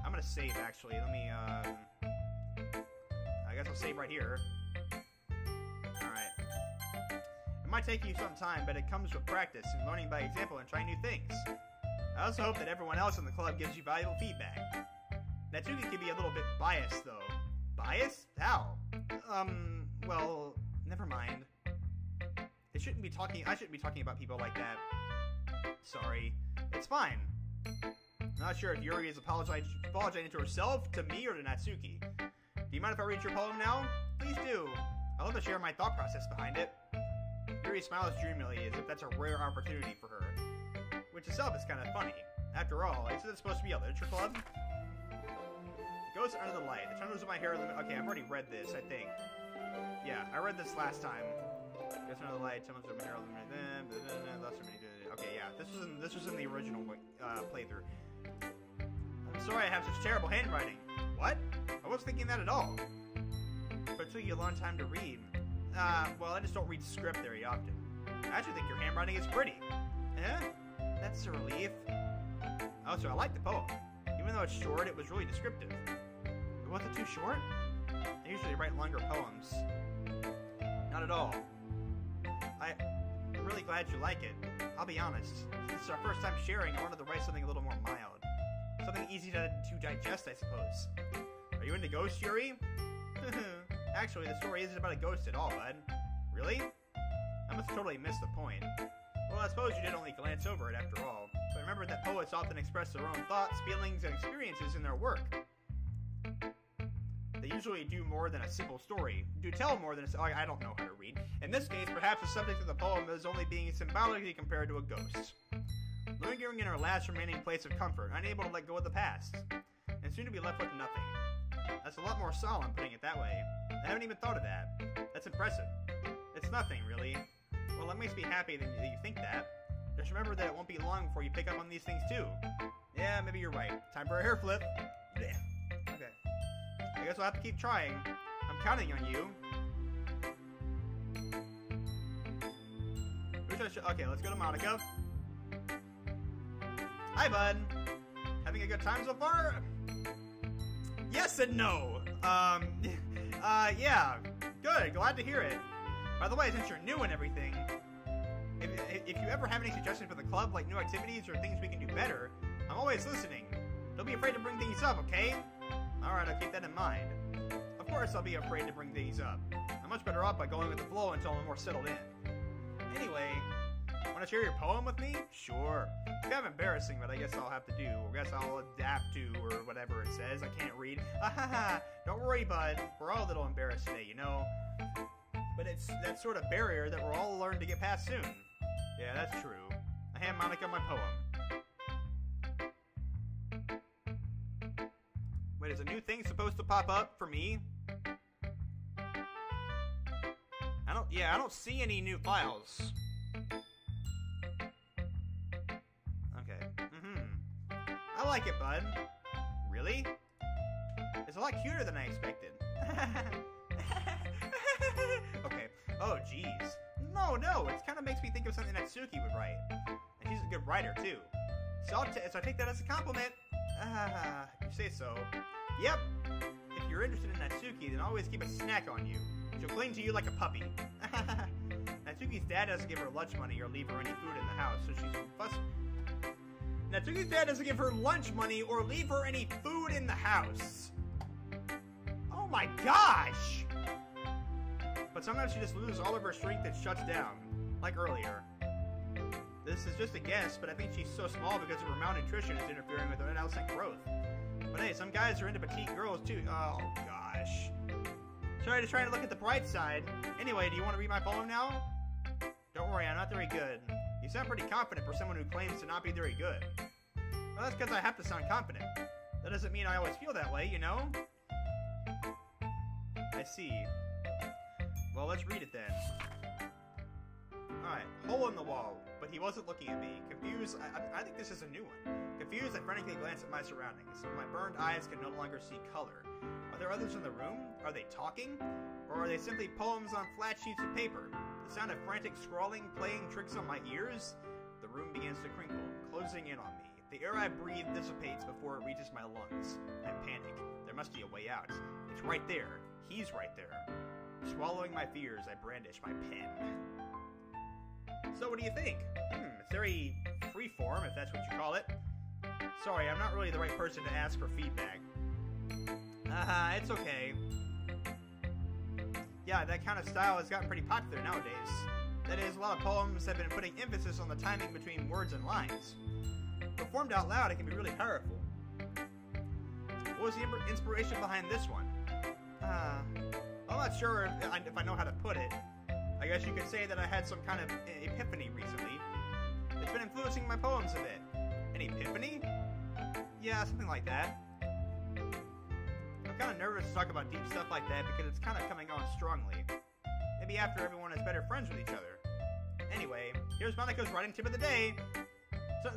I'm gonna save, actually. Let me, I guess I'll save right here. Alright. It might take you some time, but it comes with practice and learning by example and trying new things. I also hope that everyone else in the club gives you valuable feedback. Natsuki can be a little bit biased, though. Biased? How? well, never mind. I shouldn't be talking about people like that. Sorry. It's fine. I'm not sure if Yuri is apologizing to herself, to me, or to Natsuki. Do you mind if I read your poem now? Please do. I'd love to share my thought process behind it. Yuri smiles dreamily as if that's a rare opportunity for her. Which itself is kind of funny. After all, isn't it supposed to be a literature club? Ghosts Under the Light. The tremors of my hair... Okay, I've already read this, I think. Yeah, I read this last time. Ghosts Under the Light, tremors of my hair... Okay, yeah. This was in the original playthrough. I'm sorry I have such terrible handwriting. What? I wasn't thinking that at all. But it took you a long time to read. Well, I just don't read script very often. I actually think your handwriting is pretty. Eh? That's a relief. Also, I like the poem. Even though it's short, it was really descriptive. But wasn't it too short? I usually write longer poems. Not at all. I'm really glad you like it. I'll be honest. Since it's our first time sharing, I wanted to write something a little more mild. Something easy to digest, I suppose. Are you into ghosts, Yuri? Actually, the story isn't about a ghost at all, bud. Really? I must have totally missed the point. Well, I suppose you did only glance over it after all. But remember that poets often express their own thoughts, feelings, and experiences in their work. They usually do more than a simple story. Do tell more than a... I don't know how to read. In this case, perhaps the subject of the poem is only being symbolically compared to a ghost. Lingering in our last remaining place of comfort, unable to let go of the past. And soon to be left with nothing. That's a lot more solemn, putting it that way. I haven't even thought of that. That's impressive. It's nothing, really. Well, it makes me happy that you think that. Just remember that it won't be long before you pick up on these things, too. Yeah, maybe you're right. Time for a hair flip. Okay. I guess I'll have to keep trying. I'm counting on you. Okay, let's go to Monika. Hi, bud. Having a good time so far? Yes and no. Yeah. Good. Glad to hear it. By the way, since you're new and everything, if you ever have any suggestions for the club, like new activities or things we can do better, I'm always listening. Don't be afraid to bring things up, okay? Alright, I'll keep that in mind. Of course I'll be afraid to bring things up. I'm much better off by going with the flow until I'm more settled in. Anyway, want to share your poem with me? Sure. It's kind of embarrassing, but I guess I'll have to do. I guess I'll adapt to, or whatever it says. I can't read. Don't worry, bud. We're all a little embarrassed today, you know? But it's that sort of barrier that we'll all learn to get past soon. Yeah, that's true. I hand Monika my poem. Wait, is a new thing supposed to pop up for me? I don't see any new files. Okay. I like it, bud. Really? It's a lot cuter than I expected. Okay. Oh, jeez. No, it kind of makes me think of something that Suki would write. And she's a good writer, too. So I take that as a compliment. You say so. Yep. If you're interested in Natsuki, then always keep a snack on you. She'll cling to you like a puppy. Natsuki's dad doesn't give her lunch money or leave her any food in the house, so she's fussy. Natsuki's dad doesn't give her lunch money or leave her any food in the house. Oh my gosh! But sometimes she just loses all of her strength and shuts down, like earlier. This is just a guess, but I think she's so small because of her malnutrition is interfering with her adolescent growth. But hey, some guys are into petite girls too. Oh gosh. Sorry to try to look at the bright side. Anyway, do you want to read my poem now? Don't worry, I'm not very good. You sound pretty confident for someone who claims to not be very good. Well, that's because I have to sound confident. That doesn't mean I always feel that way, you know? I see. Well, let's read it then. Alright, hole in the wall, but he wasn't looking at me. Confused, I think this is a new one. Confused, I frantically glanced at my surroundings. My burned eyes could no longer see color. Are there others in the room? Are they talking? Or are they simply poems on flat sheets of paper? The sound of frantic scrawling playing tricks on my ears? The room begins to crinkle, closing in on me. The air I breathe dissipates before it reaches my lungs. I panic. There must be a way out. It's right there. He's right there. Swallowing my fears, I brandish my pen. So what do you think? It's very freeform, if that's what you call it. Sorry, I'm not really the right person to ask for feedback. It's okay. Yeah, that kind of style has gotten pretty popular nowadays. That is, a lot of poems have been putting emphasis on the timing between words and lines. Performed out loud, it can be really powerful. What was the inspiration behind this one? I'm not sure if I know how to put it. I guess you could say that I had some kind of epiphany recently. It's been influencing my poems a bit. An epiphany? Yeah, something like that. I'm kind of nervous to talk about deep stuff like that because it's kind of coming on strongly. Maybe after everyone is better friends with each other. Anyway, here's Monika's writing tip of the day.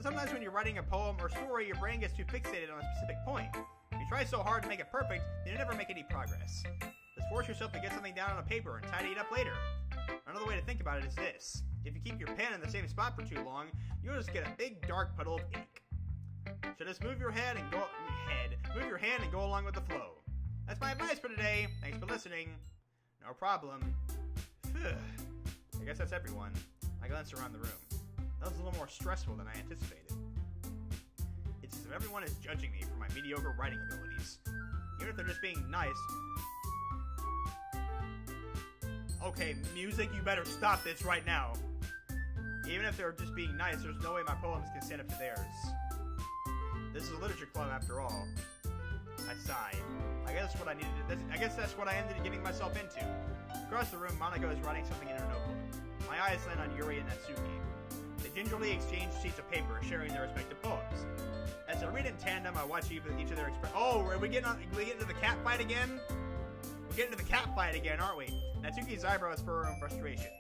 Sometimes when you're writing a poem or story, your brain gets too fixated on a specific point. If you try so hard to make it perfect, then you never make any progress. Just force yourself to get something down on a paper and tidy it up later. Another way to think about it is this. If you keep your pen in the same spot for too long, you'll just get a big dark puddle of ink. So just move your hand and go along with the flow. That's my advice for today. Thanks for listening. No problem. I guess that's everyone. I glanced around the room. That was a little more stressful than I anticipated. It's as if everyone is judging me for my mediocre writing abilities. Even if they're just being nice. Okay, music, you better stop this right now. Even if they're just being nice, there's no way my poems can stand up to theirs. This is a literature club after all. I sighed. I guess that's what I ended up getting myself into. Across the room, Monika is writing something in her notebook. My eyes land on Yuri and Natsuki. They gingerly exchange sheets of paper, sharing their respective poems. As I read in tandem, I watch each of their express. Oh, are we getting into the cat fight again? We're getting into the cat fight again, aren't we? Natsuki's eyebrows furrow in frustration.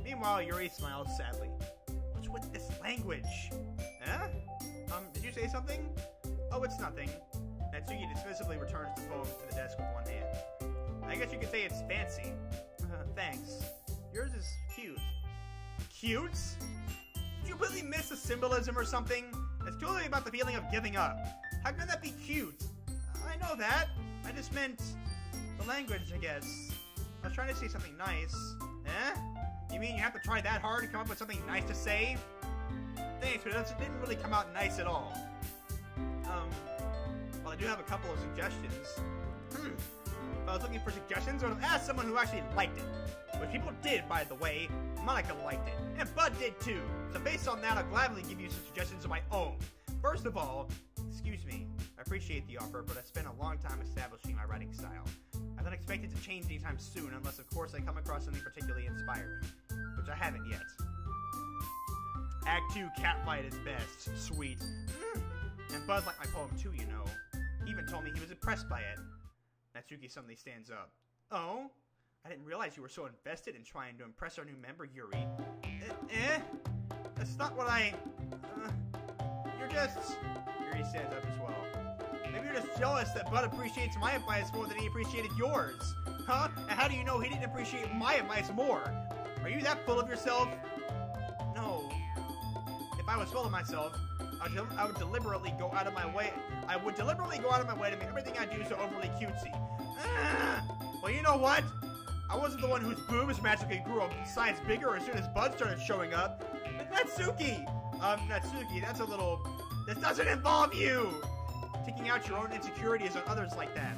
Meanwhile, Yuri smiles sadly. What's with this language? Huh? Did you say something? Oh, it's nothing. Natsuki dismissively returns the poem to the desk with one hand. I guess you could say it's fancy. Thanks. Yours is cute. Cute? Did you really miss the symbolism or something? It's totally about the feeling of giving up. How can that be cute? I know that. I just meant the language, I guess. I was trying to say something nice. Eh? You mean you have to try that hard to come up with something nice to say? Thanks, but it didn't really come out nice at all. Well, I do have a couple of suggestions. If I was looking for suggestions, I would have asked someone who actually liked it. Which people did, by the way. Monika liked it. And Bud did too. So based on that, I'll gladly give you some suggestions of my own. First of all, excuse me, I appreciate the offer, but I spent a long time establishing my writing style. I don't expect it to change anytime soon, unless of course I come across something particularly inspiring. Which I haven't yet. Act 2 catfight is best. Sweet. And Bud liked my poem too, you know. He even told me he was impressed by it. Natsuki suddenly stands up. Oh? I didn't realize you were so invested in trying to impress our new member, Yuri. That's not what I... You're just... Yuri stands up as well. Maybe you're just jealous that Bud appreciates my advice more than he appreciated yours. Huh? And how do you know he didn't appreciate my advice more? Are you that full of yourself? No. If I was full of myself, I would deliberately go out of my way. I would deliberately go out of my way to make everything I do so overly cutesy. Well, you know what? I wasn't the one whose boobs magically grew a size bigger as soon as Bud started showing up. Natsuki! Natsuki, that's a little... This doesn't involve you! Taking out your own insecurities on others like that.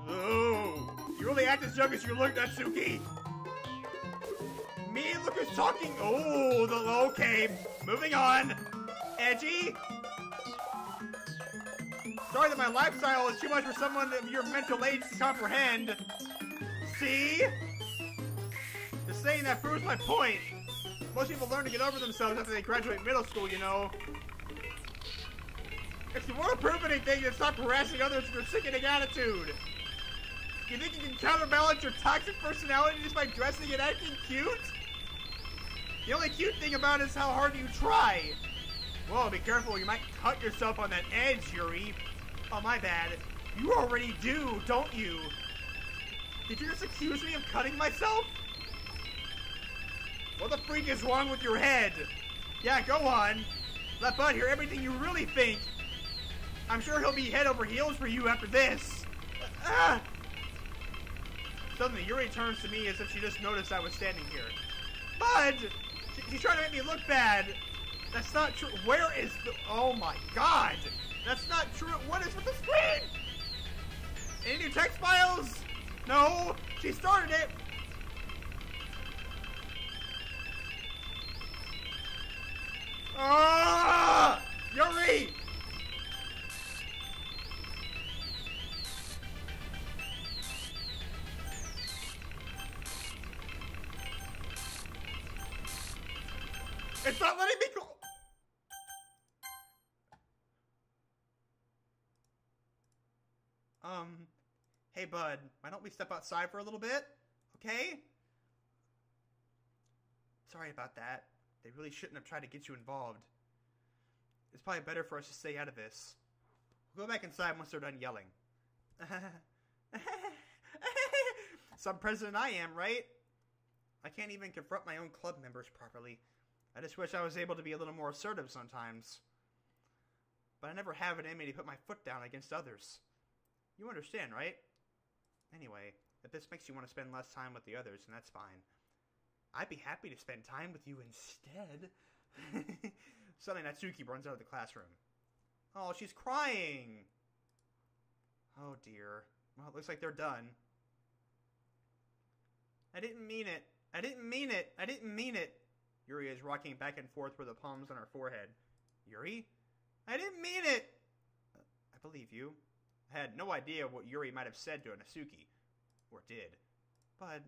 Oh. You really act as young as you look, Natsuki! Me, look who's talking! Oh, okay. Moving on. Edgy? Sorry that my lifestyle is too much for someone of your mental age to comprehend. See? Just saying that proves my point. Most people learn to get over themselves after they graduate middle school, you know. If you want to prove anything, then stop harassing others with your sickening attitude. You think you can counterbalance your toxic personality just by dressing and acting cute? The only cute thing about it is how hard you try. Whoa, be careful, you might cut yourself on that edge, Yuri. Oh, my bad. You already do, don't you? Did you just accuse me of cutting myself? What the freak is wrong with your head? Yeah, go on. Let Bud hear everything you really think. I'm sure he'll be head over heels for you after this. Suddenly, Yuri turns to me as if she just noticed I was standing here. Bud! She's trying to make me look bad. That's not true. Where is the... Oh my god! That's not true. What is with the screen? Any new text files? No! She started it! Ah! Yuri! It's not letting me go! Hey bud, why don't we step outside for a little bit? Okay? Sorry about that. They really shouldn't have tried to get you involved. It's probably better for us to stay out of this. We'll go back inside once they're done yelling. Some president I am, right? I can't even confront my own club members properly. I just wish I was able to be a little more assertive sometimes. But I never have it in me to put my foot down against others. You understand, right? Anyway, if this makes you want to spend less time with the others, then that's fine. I'd be happy to spend time with you instead. Suddenly Natsuki runs out of the classroom. Oh, she's crying. Oh dear. Well, it looks like they're done. I didn't mean it. I didn't mean it. I didn't mean it. Yuri is rocking back and forth with the palms on her forehead. Yuri? I didn't mean it. I believe you. I had no idea what Yuri might have said to Natsuki. Or did. Bud,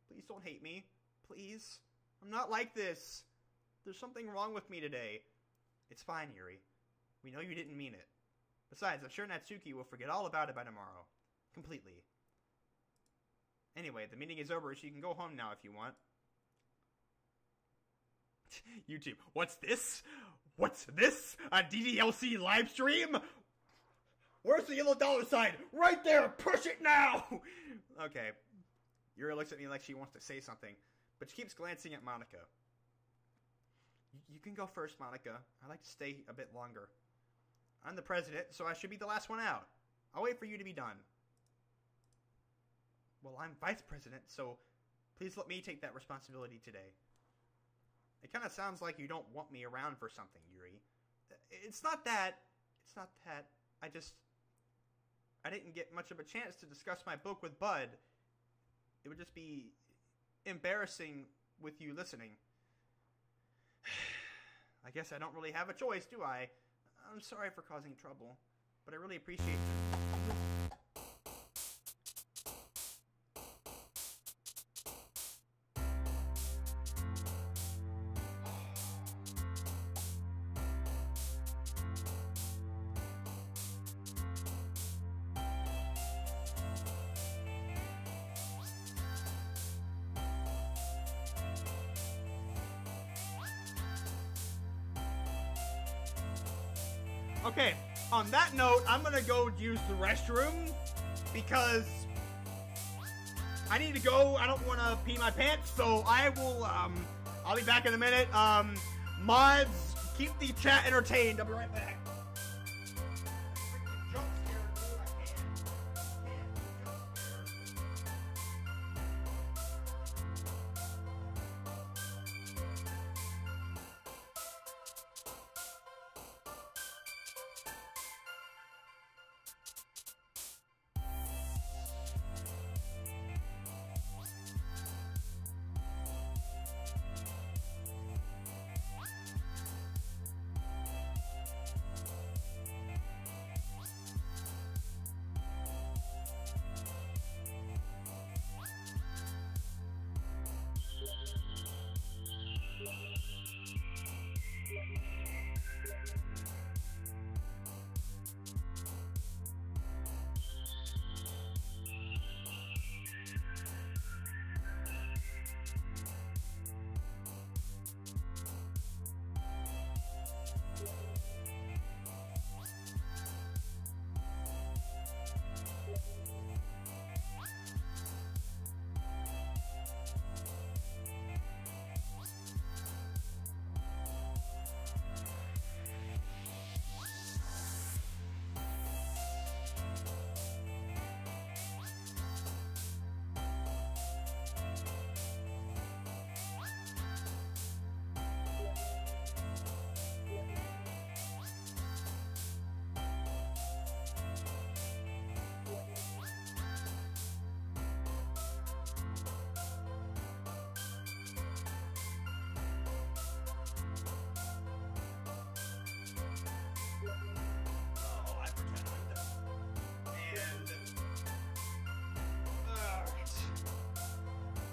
please don't hate me. Please. I'm not like this. There's something wrong with me today. It's fine, Yuri. We know you didn't mean it. Besides, I'm sure Natsuki will forget all about it by tomorrow. Completely. Anyway, the meeting is over, so you can go home now if you want. YouTube, what's this? What's this? A DDLC live stream? Where's the yellow dollar sign? Right there! Push it now! Okay. Yuri looks at me like she wants to say something, but she keeps glancing at Monika. You can go first, Monika. I'd like to stay a bit longer. I'm the president, so I should be the last one out. I'll wait for you to be done. Well, I'm vice president, so please let me take that responsibility today. It kind of sounds like you don't want me around for something, Yuri. It's not that. It's not that. I didn't get much of a chance to discuss my book with Bud. It would just be embarrassing with you listening. I guess I don't really have a choice, do I? I'm sorry for causing trouble, but I really appreciate it. Okay, on that note, I'm gonna go use the restroom because I need to go. I don't want to pee my pants, so I will, I'll be back in a minute. Mods, keep the chat entertained. I'll be right back.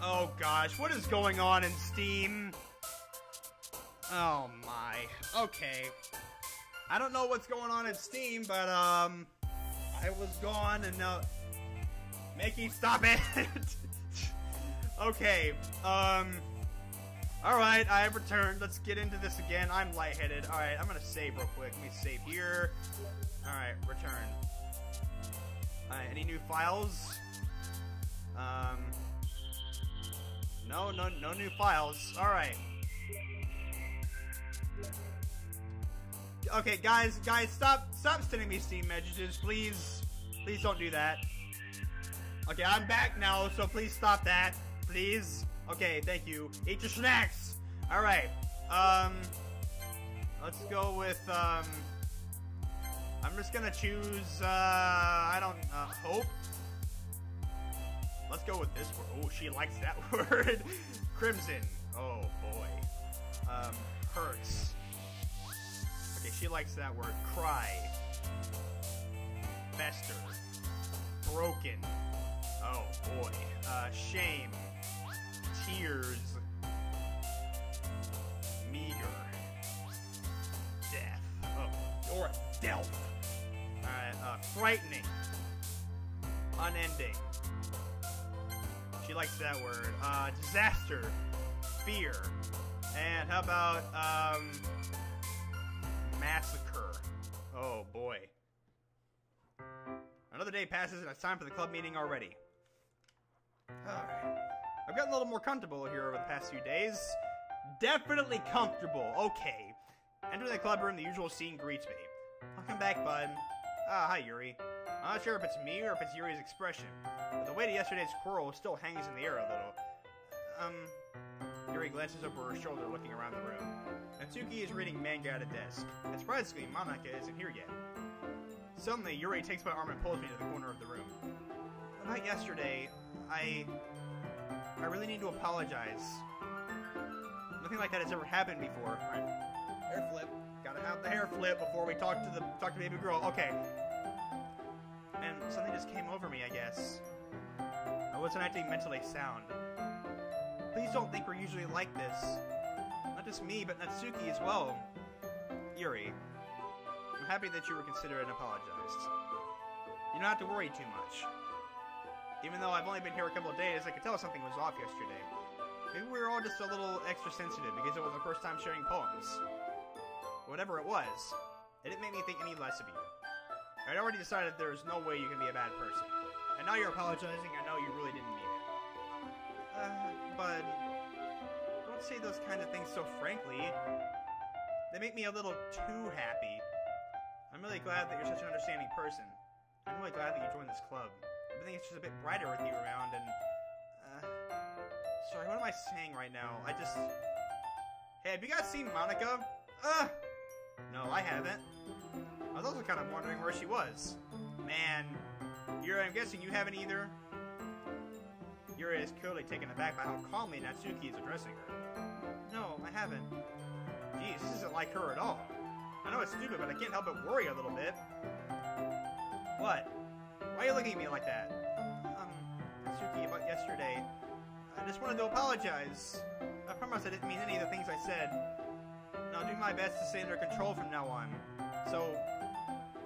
Oh gosh, what is going on in Steam? Oh my. Okay. I don't know what's going on in Steam, but I was gone and Mickey, stop it! Okay, alright, I have returned. Let's get into this again. I'm lightheaded. Alright, I'm gonna save real quick. Let me save here. Alright, return. Alright, any new files? No new files. Alright. Okay, guys, stop sending me Steam messages, please. Please don't do that. Okay, I'm back now, so please stop that. Please. Okay, thank you. Eat your snacks. Alright. Let's go with, I'm just gonna choose, hope. Let's go with this word. Oh, she likes that word. Crimson. Oh, boy. Hurts. Okay, she likes that word. Cry. Fester. Broken. Oh, boy. Shame. Tears. Meager. Death. Oh, or delf. Alright, frightening. Unending. She likes that word. Disaster. Fear. And how about, massacre. Oh, boy. Another day passes and it's time for the club meeting already. Alright. I've gotten a little more comfortable here over the past few days. Definitely comfortable. Okay. Entering the club room, the usual scene greets me. Welcome back, bud. Hi, Yuri. I'm not sure if it's me or if it's Yuri's expression, but the weight of yesterday's quarrel still hangs in the air a little. Yuri glances over her shoulder, looking around the room. Natsuki is reading manga at a desk, and surprisingly, Monika isn't here yet. Suddenly, Yuri takes my arm and pulls me to the corner of the room. About yesterday, I really need to apologize. Nothing like that has ever happened before. Alright, hair flip. Gotta have the hair flip before we talk to baby girl. Okay. And something just came over me, I guess. I wasn't acting mentally sound. Please don't think we're usually like this. Not just me, but Natsuki as well. Yuri, I'm happy that you were considerate and apologized. You don't have to worry too much. Even though I've only been here a couple of days, I could tell something was off yesterday. Maybe we were all just a little extra sensitive because it was our first time sharing poems. Whatever it was, it didn't make me think any less of you. I'd already decided there's no way you can be a bad person. And now you're apologizing, I know you really didn't mean it. But don't say those kind of things so frankly. They make me a little too happy. I'm really glad that you're such an understanding person. I'm really glad that you joined this club. Everything is just a bit brighter with you around and... Sorry, what am I saying right now? Hey, have you guys seen Monika? No, I haven't. I was also kind of wondering where she was. Man, Yuri, I'm guessing you haven't either? Yuri is clearly taken aback by how calmly Natsuki is addressing her. No, I haven't. Geez, this isn't like her at all. I know it's stupid, but I can't help but worry a little bit. What? Why are you looking at me like that? Natsuki, about yesterday. I just wanted to apologize. I promise I didn't mean any of the things I said. And I'll do my best to stay under control from now on. So,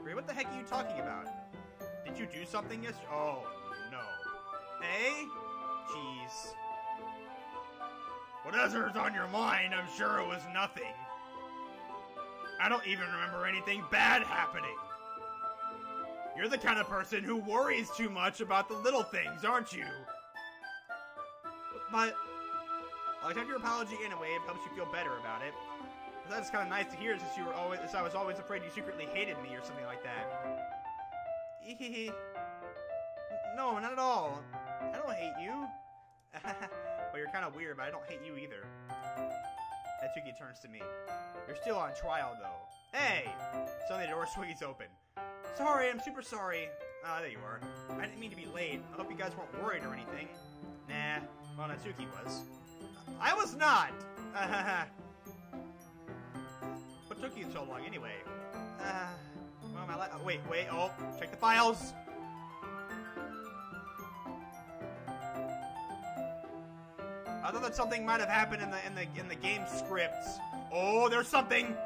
Ray, what the heck are you talking about? Did you do something yesterday? Oh, no. Eh? Jeez. Whatever's on your mind, I'm sure it was nothing. I don't even remember anything bad happening. You're the kind of person who worries too much about the little things, aren't you? But I'll accept your apology anyway if it helps you feel better about it. That's kind of nice to hear since I was always afraid you secretly hated me or something like that. No, not at all. I don't hate you. Well, you're kind of weird, but I don't hate you either. Natsuki turns to me. You're still on trial, though. Hey! Suddenly the door swings open. Sorry, I'm super sorry. Ah, there you are. I didn't mean to be late. I hope you guys weren't worried or anything. Nah. Well, Natsuki was. I was not! What took you so long, anyway? Well, wait, oh, check the files! I thought that something might have happened in the game scripts. Oh, there's something!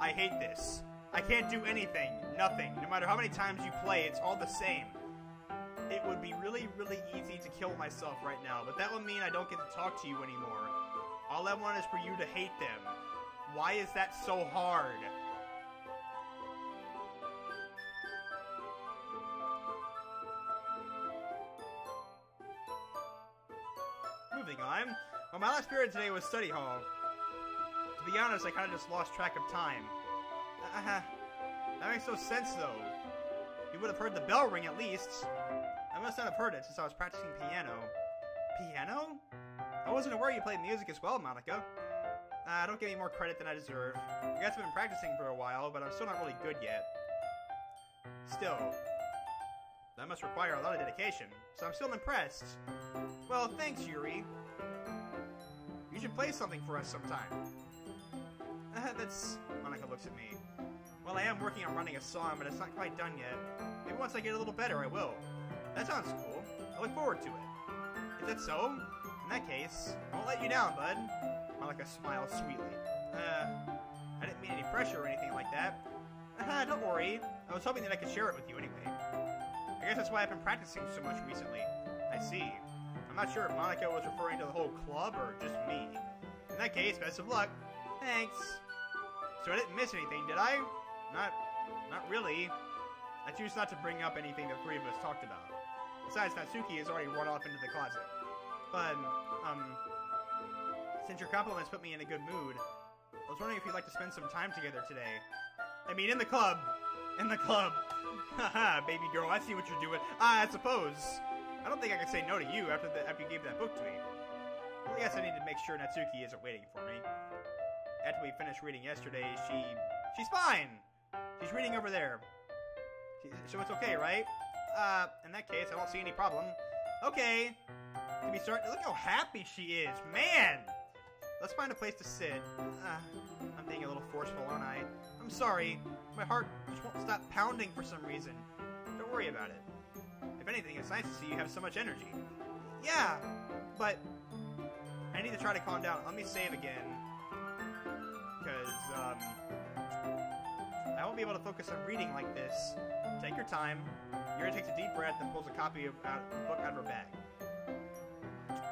I hate this. I can't do anything. Nothing. No matter how many times you play, it's all the same. It would be really, really easy to kill myself right now, but that would mean I don't get to talk to you anymore. All I want is for you to hate them. Why is that so hard? Moving on. Well, my last period today was study hall. To be honest, I kind of just lost track of time. That makes no sense, though. You would have heard the bell ring, at least. I must not have heard it since I was practicing piano. Piano? I wasn't aware you played music as well, Monika. Don't give me more credit than I deserve. You guys have been practicing for a while, but I'm still not really good yet. Still, that must require a lot of dedication, so I'm still impressed. Well, thanks, Yuri. You should play something for us sometime. Monika looks at me. Well, I am working on running a song, but it's not quite done yet. Maybe once I get a little better, I will. That sounds cool. I look forward to it. Is that so? In that case, I won't let you down, bud. Monika smiles sweetly. I didn't mean any pressure or anything like that. Don't worry. I was hoping that I could share it with you anyway. I guess that's why I've been practicing so much recently. I see. I'm not sure if Monika was referring to the whole club or just me. In that case, best of luck. Thanks. So I didn't miss anything, did I? Not really. I choose not to bring up anything the three of us talked about. Besides, Natsuki has already run off into the closet. But, since your compliments put me in a good mood, I was wondering if you'd like to spend some time together today. I mean, in the club. In the club. Haha, baby girl, I see what you're doing. I suppose. I don't think I could say no to you after you gave that book to me. I guess I need to make sure Natsuki isn't waiting for me. After we finished reading yesterday, she's fine! She's reading over there. So it's okay, right? In that case, I don't see any problem. Okay. Can we start? Look how happy she is. Man! Let's find a place to sit. I'm being a little forceful, aren't I? I'm sorry. My heart just won't stop pounding for some reason. Don't worry about it. If anything, it's nice to see you have so much energy. Yeah, but I need to try to calm down. Let me save again. Because, I won't be able to focus on reading like this. Take your time. Yuri takes a deep breath and pulls a copy of the book out of her bag.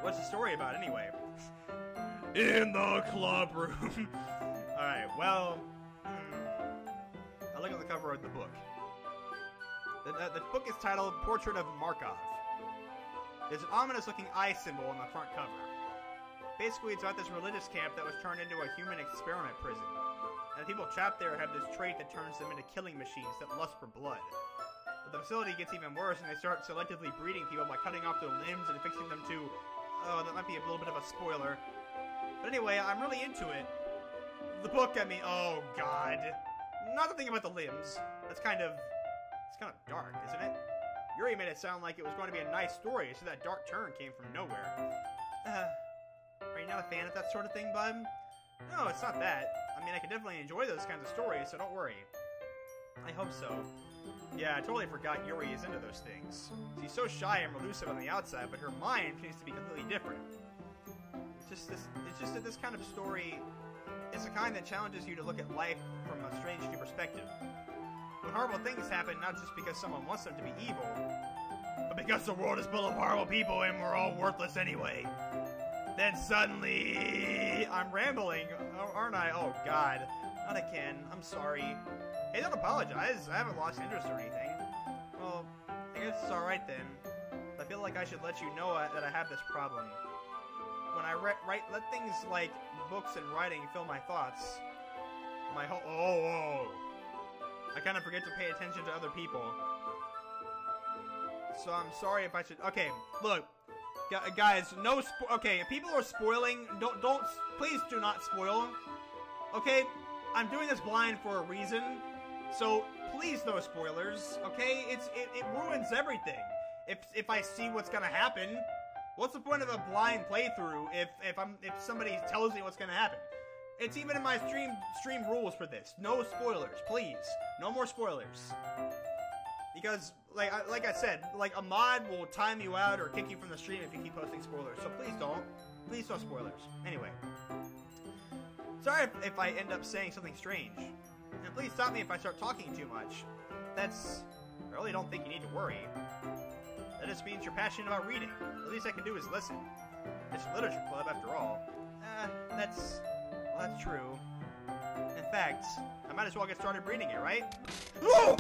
What's the story about, anyway? In the club room. Alright, well, I'll look at the cover of the book. The book is titled Portrait of Markov. There's an ominous-looking eye symbol on the front cover. Basically, it's about this religious camp that was turned into a human experiment prison. And the people trapped there have this trait that turns them into killing machines that lust for blood. But the facility gets even worse, and they start selectively breeding people by cutting off their limbs and affixing them to... Oh, that might be a little bit of a spoiler. But anyway, I'm really into it. The book, I mean, oh god. Not the thing about the limbs. That's kind of... It's kind of dark, isn't it? Yuri made it sound like it was going to be a nice story, so that dark turn came from nowhere. Are you not a fan of that sort of thing, bud? No, it's not that. I mean, I can definitely enjoy those kinds of stories, so don't worry. I hope so. Yeah, I totally forgot Yuri is into those things. She's so shy and elusive on the outside, but her mind seems to be completely different. It's just that this kind of story is the kind that challenges you to look at life from a strange new perspective. When horrible things happen, not just because someone wants them to be evil, but because the world is full of horrible people and we're all worthless anyway. Then suddenly... I'm rambling, aren't I? Oh god. Not again. I'm sorry. Hey, don't apologize. I haven't lost interest or anything. Well, I guess it's alright then. I feel like I should let you know that I have this problem. When I let things like books and writing fill my thoughts, my whole... I kind of forget to pay attention to other people. So I'm sorry if I should... Okay, look. Guys, no okay, if people are spoiling, please do not spoil. Okay? I'm doing this blind for a reason. So, please no spoilers, okay? It ruins everything. If I see what's gonna happen, what's the point of a blind playthrough if somebody tells me what's gonna happen? It's even in my stream rules for this. No spoilers, please. No more spoilers. because, like I said, like a mod will time you out or kick you from the stream if you keep posting spoilers. So please don't. Please no spoilers. Anyway. Sorry if I end up saying something strange. And please stop me if I start talking too much. I really don't think you need to worry. That just means you're passionate about reading. The least I can do is listen. It's a literature club, after all. That's true. In fact, I might as well get started reading it, right? Oh!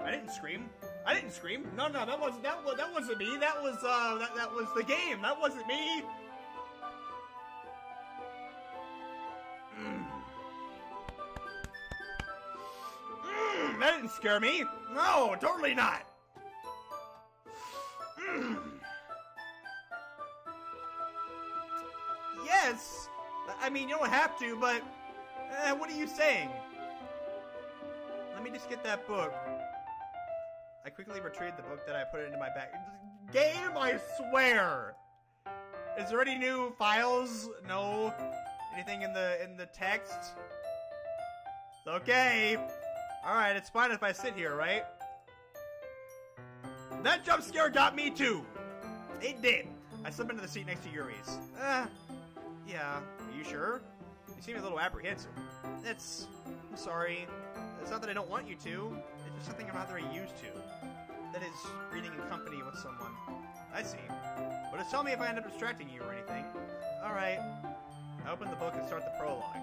I didn't scream. I didn't scream. No, that wasn't me. That was the game. That wasn't me. That didn't scare me. No, totally not. Yes. I mean, you don't have to, but what are you saying? Let me just get that book. I quickly retrieved the book that I put into my bag. Game, I swear. Is there any new files? No. Anything in the text? Okay. Alright, it's fine if I sit here, right? That jump scare got me too. It did. I slipped into the seat next to Yuri's. Yeah. Are you sure? You seem a little apprehensive. I'm sorry. It's not that I don't want you to. It's just something I'm not very used to. That is, reading in company with someone. I see. But just tell me if I end up distracting you or anything. Alright. I open the book and start the prologue.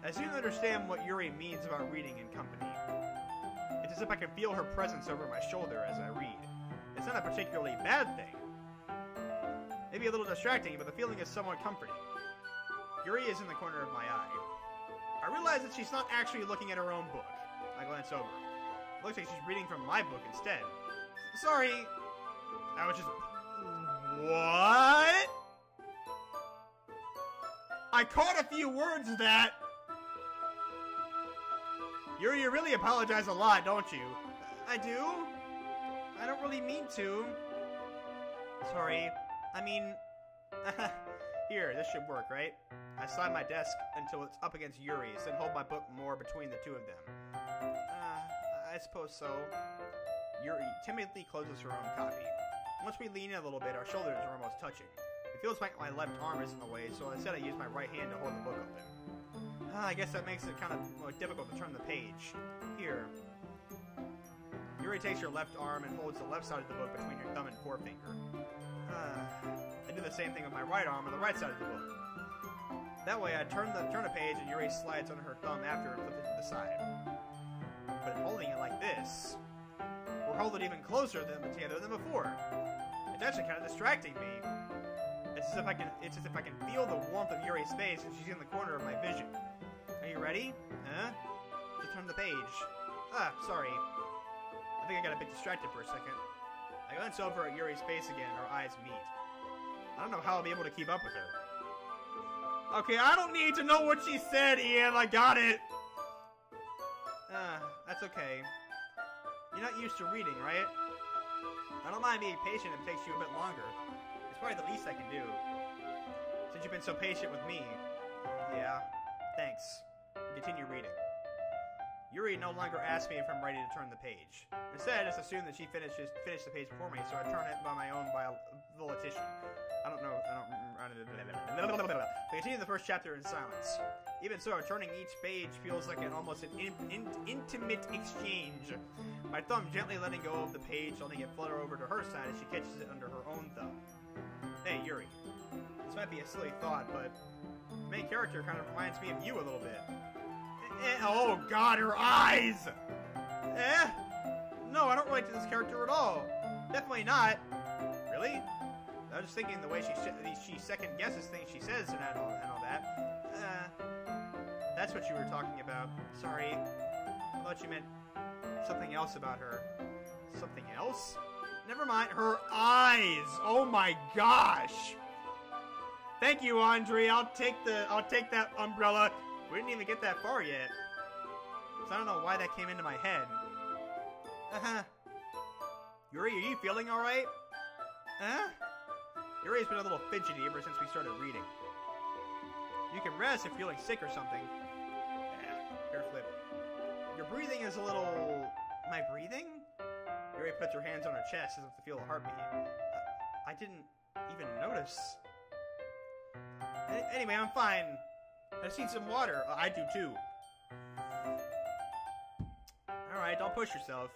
I soon understand what Yuri means about reading in company. It's as if I can feel her presence over my shoulder as I read. It's not a particularly bad thing. Maybe a little distracting, but the feeling is somewhat comforting. Yuri is in the corner of my eye. I realize that she's not actually looking at her own book. I glance over. It looks like she's reading from my book instead. Sorry. I was just... What? I caught a few words of that. Yuri, you really apologize a lot, don't you? I do? I don't really mean to. Sorry. I mean... Here, this should work, right? I slide my desk until it's up against Yuri's, then hold my book more between the two of them. I suppose so. Yuri timidly closes her own copy. Once we lean in a little bit, our shoulders are almost touching. It feels like my left arm is in the way, so instead I use my right hand to hold the book open. I guess that makes it kind of more difficult to turn the page. Here. Yuri takes your left arm and holds the left side of the book between your thumb and forefinger. I do the same thing with my right arm on the right side of the book. That way I turn the page and Yuri slides on her thumb after and flips it to the side. But in holding it like this, we're holding even closer together than before. It's actually kind of distracting me. It's as if I can feel the warmth of Yuri's face and she's in the corner of my vision. Are you ready? To turn the page. Sorry. I think I got a bit distracted for a second. I glance over at Yuri's face again and our eyes meet. I don't know how I'll be able to keep up with her. Okay, I don't need to know what she said, Ian. I got it. That's okay. You're not used to reading, right? I don't mind being patient if it takes you a bit longer. It's probably the least I can do. Since you've been so patient with me. Yeah, thanks. Continue reading. Yuri no longer asks me if I'm ready to turn the page. Instead, I just assume that she finished the page before me, so I turn it by my own volition. I don't know. We continue the first chapter in silence. Even so, turning each page feels like almost an intimate exchange. My thumb gently letting go of the page, letting it flutter over to her side as she catches it under her own thumb. Hey, Yuri. This might be a silly thought, but the main character kind of reminds me of you a little bit. Oh God, her eyes! No, I don't relate to this character at all. Definitely not. Really? I was just thinking the way she second guesses things she says and all that. That's what you were talking about. Sorry. I thought you meant something else about her. Something else? Never mind. Her eyes! Oh my gosh! Thank you, Andre. I'll take that umbrella. We didn't even get that far yet. So I don't know why that came into my head. Yuri, are you feeling alright? Yuri's been a little fidgety ever since we started reading. You can rest if you're feeling sick or something. Hair flip. Your breathing is a little... Am I breathing? Yuri puts her hands on her chest as if to feel a heartbeat. I didn't even notice. Anyway, I'm fine. I just need some water. I do too. Alright, don't push yourself.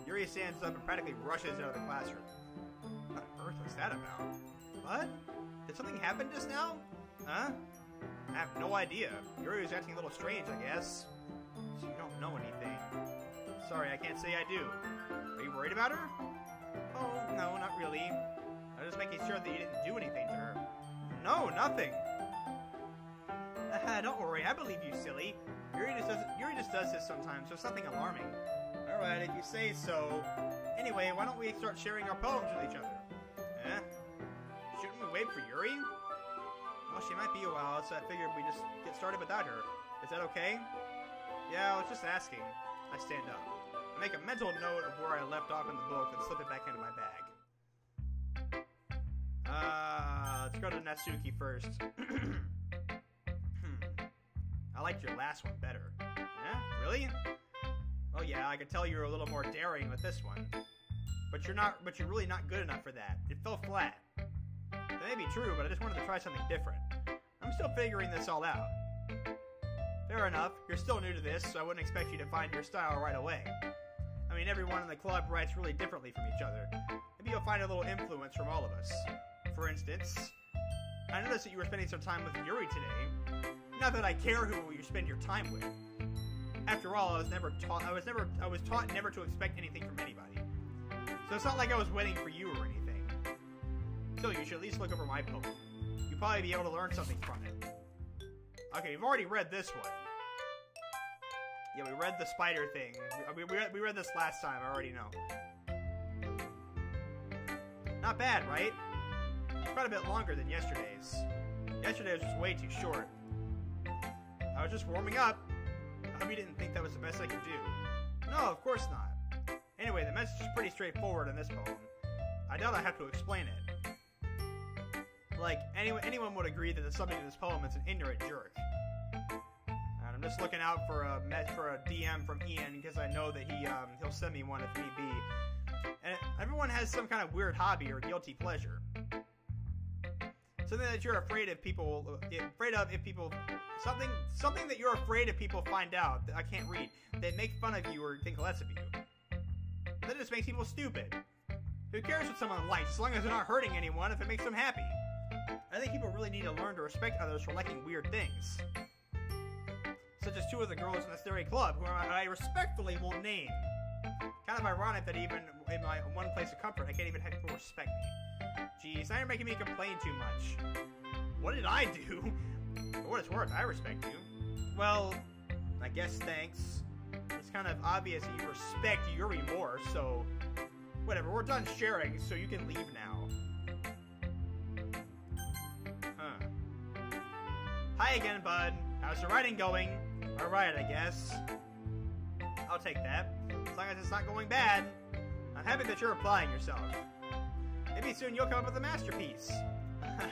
Yuri stands up and practically rushes out of the classroom. What on earth was that about? What? Did something happen just now? Huh? I have no idea. Yuri was acting a little strange, I guess. So you don't know anything. Sorry, I can't say I do. Are you worried about her? Oh, no, not really. I'm just making sure that you didn't do anything to her. No, nothing. Don't worry, I believe you, silly. Yuri just does this sometimes, so it's nothing alarming. Alright, if you say so. Anyway, why don't we start sharing our poems with each other? Shouldn't we wait for Yuri? Well, she might be a while, so I figured we just get started without her. Is that okay? Yeah, I was just asking. I stand up. I make a mental note of where I left off in the book and slip it back into my bag. Let's go to Natsuki first. I liked your last one better. Yeah? Really? Oh yeah, I could tell you were a little more daring with this one. But you're really not good enough for that. It fell flat. That may be true, but I just wanted to try something different. I'm still figuring this all out. Fair enough, you're still new to this, so I wouldn't expect you to find your style right away. I mean, everyone in the club writes really differently from each other. Maybe you'll find a little influence from all of us. For instance, I noticed that you were spending some time with Yuri today. Not that I care who you spend your time with. After all, I was taught never to expect anything from anybody. So it's not like I was waiting for you or anything. Still, you should at least look over my poem. You'll probably be able to learn something from it. Okay, we've already read this one. Yeah, we read the spider thing. We read this last time, I already know. Not bad, right? Quite a bit longer than yesterday's. Yesterday was just way too short. I was just warming up. I hope you didn't think that was the best I could do. No, of course not. Anyway, the message is pretty straightforward in this poem. I doubt I have to explain it. Like, anyone would agree that the subject of this poem is an ignorant jerk. And I'm just looking out for a DM from Ian because I know that he'll send me one if need be. And everyone has some kind of weird hobby or guilty pleasure. Something that you're afraid of something that you're afraid if people find out that I can't read. They make fun of you or think less of you. That just makes people stupid. Who cares what someone likes as long as they're not hurting anyone if it makes them happy? I think people really need to learn to respect others for liking weird things. Such as two of the girls in the Stereo Club, who I respectfully won't name. Kind of ironic that even in my one place of comfort, I can't even have people respect me. Jeez, now you're making me complain too much. What did I do? For what it's worth, I respect you. Well, I guess thanks. It's kind of obvious that you respect Yuri more, so... Whatever, we're done sharing, so you can leave now. Huh. Hi again, bud. How's the writing going? Alright, I guess. I'll take that. As long as it's not going bad. I'm happy that you're applying yourself. Maybe soon you'll come up with a masterpiece.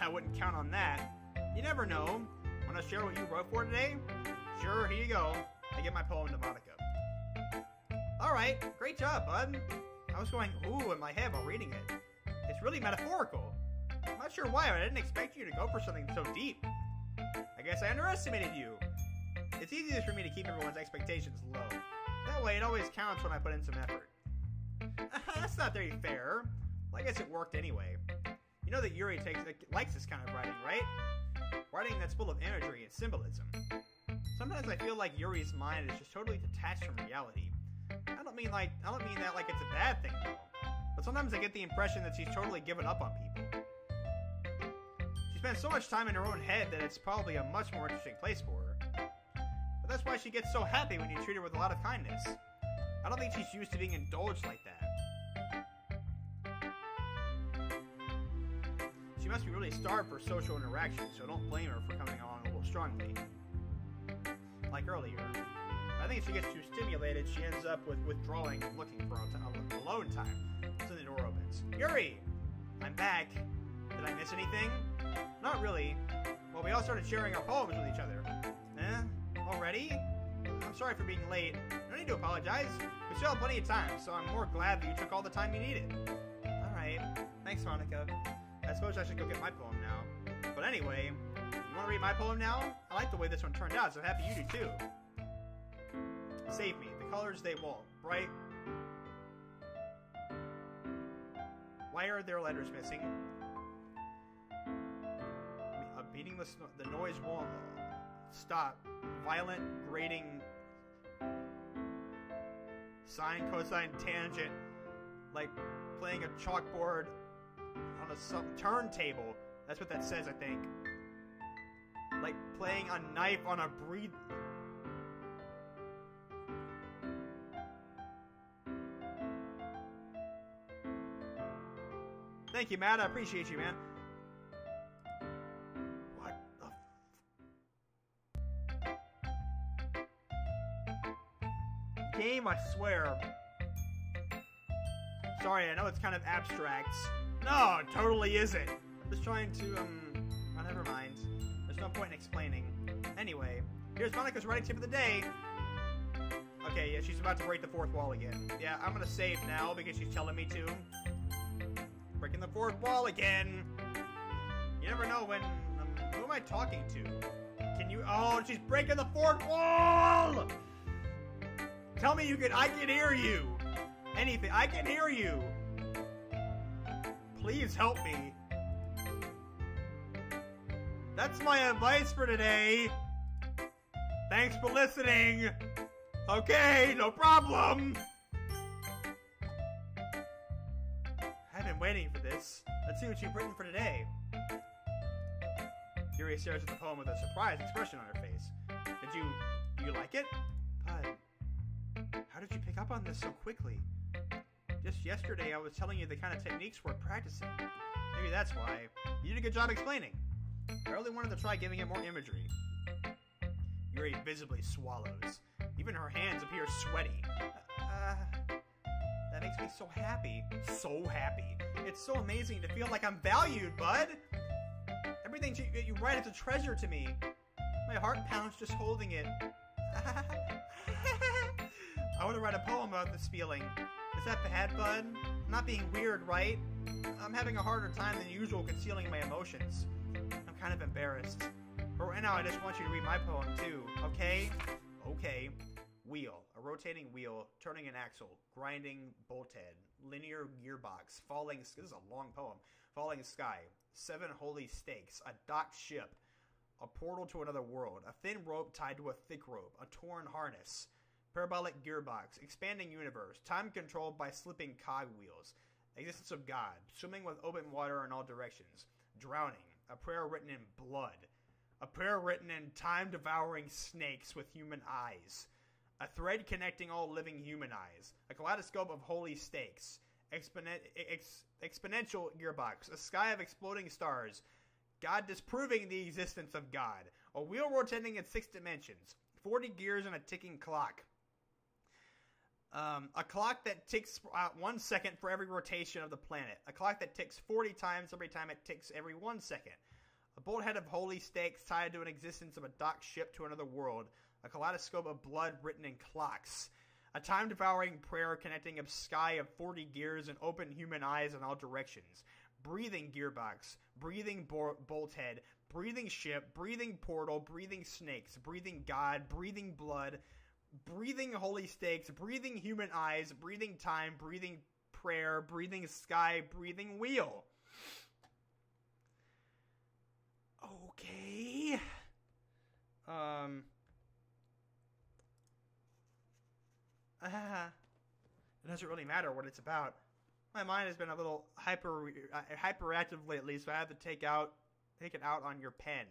I wouldn't count on that. You never know. Want to share what you wrote for today? Sure, here you go. I give my poem to Monika. Alright, great job, bud. I was going, ooh, in my head while reading it. It's really metaphorical. I'm not sure why, but I didn't expect you to go for something so deep. I guess I underestimated you. It's easiest for me to keep everyone's expectations low. That way, it always counts when I put in some effort. That's not very fair. Well, I guess it worked anyway. You know that Yuri likes this kind of writing, right? Writing that's full of imagery and symbolism. Sometimes I feel like Yuri's mind is just totally detached from reality. I don't mean that like it's a bad thing, though. But sometimes I get the impression that she's totally given up on people. She spends so much time in her own head that it's probably a much more interesting place for her. But that's why she gets so happy when you treat her with a lot of kindness. I don't think she's used to being indulged like that. She must be really starved for social interaction, so don't blame her for coming along a little strongly. Like earlier. I think if she gets too stimulated, she ends up with withdrawing and looking for alone time. So the door opens. Yuri! I'm back. Did I miss anything? Not really. Well, we all started sharing our poems with each other. Already? I'm sorry for being late. No need to apologize. We still have plenty of time, so I'm more glad that you took all the time you needed. Alright. Thanks, Monika. I suppose I should go get my poem now. But anyway, you want to read my poem now? I like the way this one turned out, so happy you do too. Save me. The colors they wall. Bright. Why are there letters missing? Beating the noise won't stop. Violent, grating, sine, cosine, tangent, like playing a chalkboard on a turntable. That's what that says, I think. Like playing a knife on a breed. Thank you, Matt. I appreciate you, man. Game, I swear. Sorry, I know it's kind of abstract. No, it totally isn't. I'm just trying to, oh, never mind. There's no point in explaining. Anyway, here's Monika's writing tip of the day. Okay, yeah, she's about to break the fourth wall again. Yeah, I'm gonna save now because she's telling me to. Breaking the fourth wall again. You never know when, who am I talking to? Can you, oh, she's breaking the fourth wall! Tell me you can, I can hear you. Anything, I can hear you. Please help me. That's my advice for today. Thanks for listening. Okay, no problem. I've been waiting for this. Let's see what you've written for today. Yuri stares at the poem with a surprised expression on her face. Do you like it? How did you pick up on this so quickly? Just yesterday I was telling you the kind of techniques we're practicing. Maybe that's why. You did a good job explaining. I really wanted to try giving it more imagery. Yuri visibly swallows. Even her hands appear sweaty. That makes me so happy. So happy. It's so amazing to feel like I'm valued, bud. Everything you write is a treasure to me. My heart pounds just holding it. I want to write a poem about this feeling. Is that bad, bud? I'm not being weird, right? I'm having a harder time than usual concealing my emotions. I'm kind of embarrassed. But right now I just want you to read my poem too, okay? Okay. Wheel. A rotating wheel, turning an axle, grinding bolt head, linear gearbox, falling... This is a long poem. Falling sky, 7 holy stakes, a docked ship, a portal to another world, a thin rope tied to a thick rope, a torn harness, parabolic gearbox, expanding universe, time controlled by slipping cogwheels, existence of God, swimming with open water in all directions, drowning, a prayer written in blood, a prayer written in time-devouring snakes with human eyes, a thread connecting all living human eyes, a kaleidoscope of holy stakes, exponential gearbox, a sky of exploding stars, God disproving the existence of God, a wheel rotating in 6 dimensions, 40 gears and a ticking clock. A clock that ticks 1 second for every rotation of the planet. A clock that ticks 40 times every time it ticks every 1 second. A bolthead of holy stakes tied to an existence of a docked ship to another world. A kaleidoscope of blood written in clocks. A time-devouring prayer connecting a sky of 40 gears and open human eyes in all directions. Breathing gearbox. Breathing bolthead. Breathing ship. Breathing portal. Breathing snakes. Breathing God. Breathing blood. Breathing holy stakes, breathing human eyes, breathing time, breathing prayer, breathing sky, breathing wheel. Okay. It doesn't really matter what it's about. My mind has been a little hyperactive lately, so I have to take it out on your pen.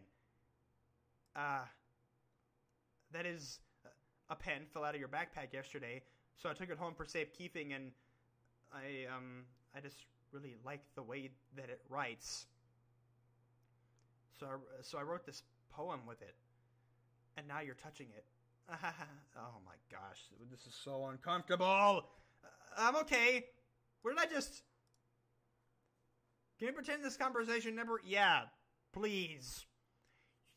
That is... A pen fell out of your backpack yesterday, so I took it home for safekeeping, and I just really like the way that it writes. So I wrote this poem with it, and now you're touching it. Oh my gosh, this is so uncomfortable. I'm okay. What did I just... Can we pretend this conversation never... Yeah, please.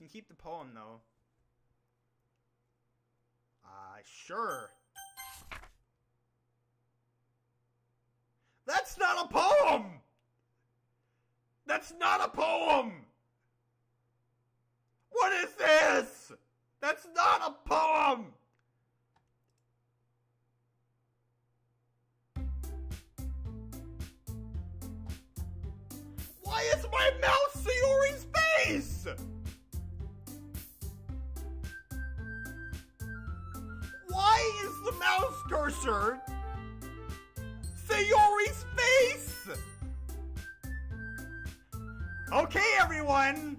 can keep the poem, though. Sure. That's not a poem! That's not a poem! What is this? That's not a poem! Why is my mouse Yuri's face? Why is the mouse cursor Sayori's face? Okay, everyone.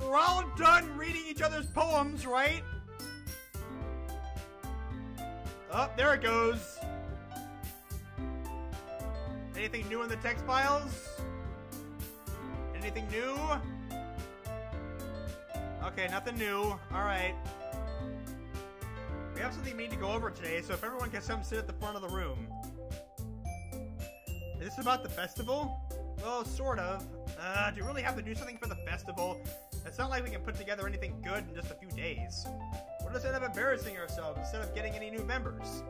We're all done reading each other's poems, right? Oh, there it goes. Anything new in the text files? Anything new? Okay, nothing new. Alright. We have something we need to go over today, so if everyone can come sit at the front of the room. Is this about the festival? Well, sort of. Do you really have to do something for the festival? It's not like we can put together anything good in just a few days. We'll just end up embarrassing ourselves instead of getting any new members.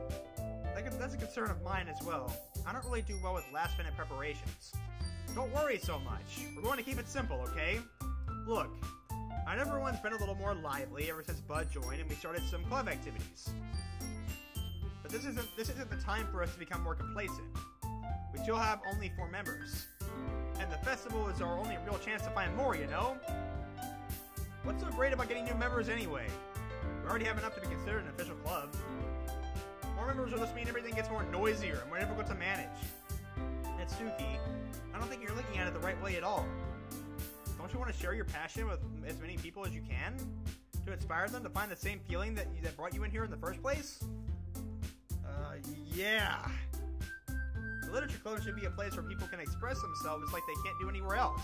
That's a concern of mine as well. I don't really do well with last-minute preparations. Don't worry so much. We're going to keep it simple, okay? Look, I know everyone's been a little more lively ever since Bud joined and we started some club activities. But this isn't the time for us to become more complacent. We still have only 4 members. And the festival is our only real chance to find more, you know? What's so great about getting new members anyway? We already have enough to be considered an official club. More members will just mean everything gets more noisier and more difficult to manage. Natsuki, I don't think you're looking at it the right way at all. Don't you want to share your passion with as many people as you can? To inspire them to find the same feeling that brought you in here in the first place? Yeah. The literature club should be a place where people can express themselves like they can't do anywhere else.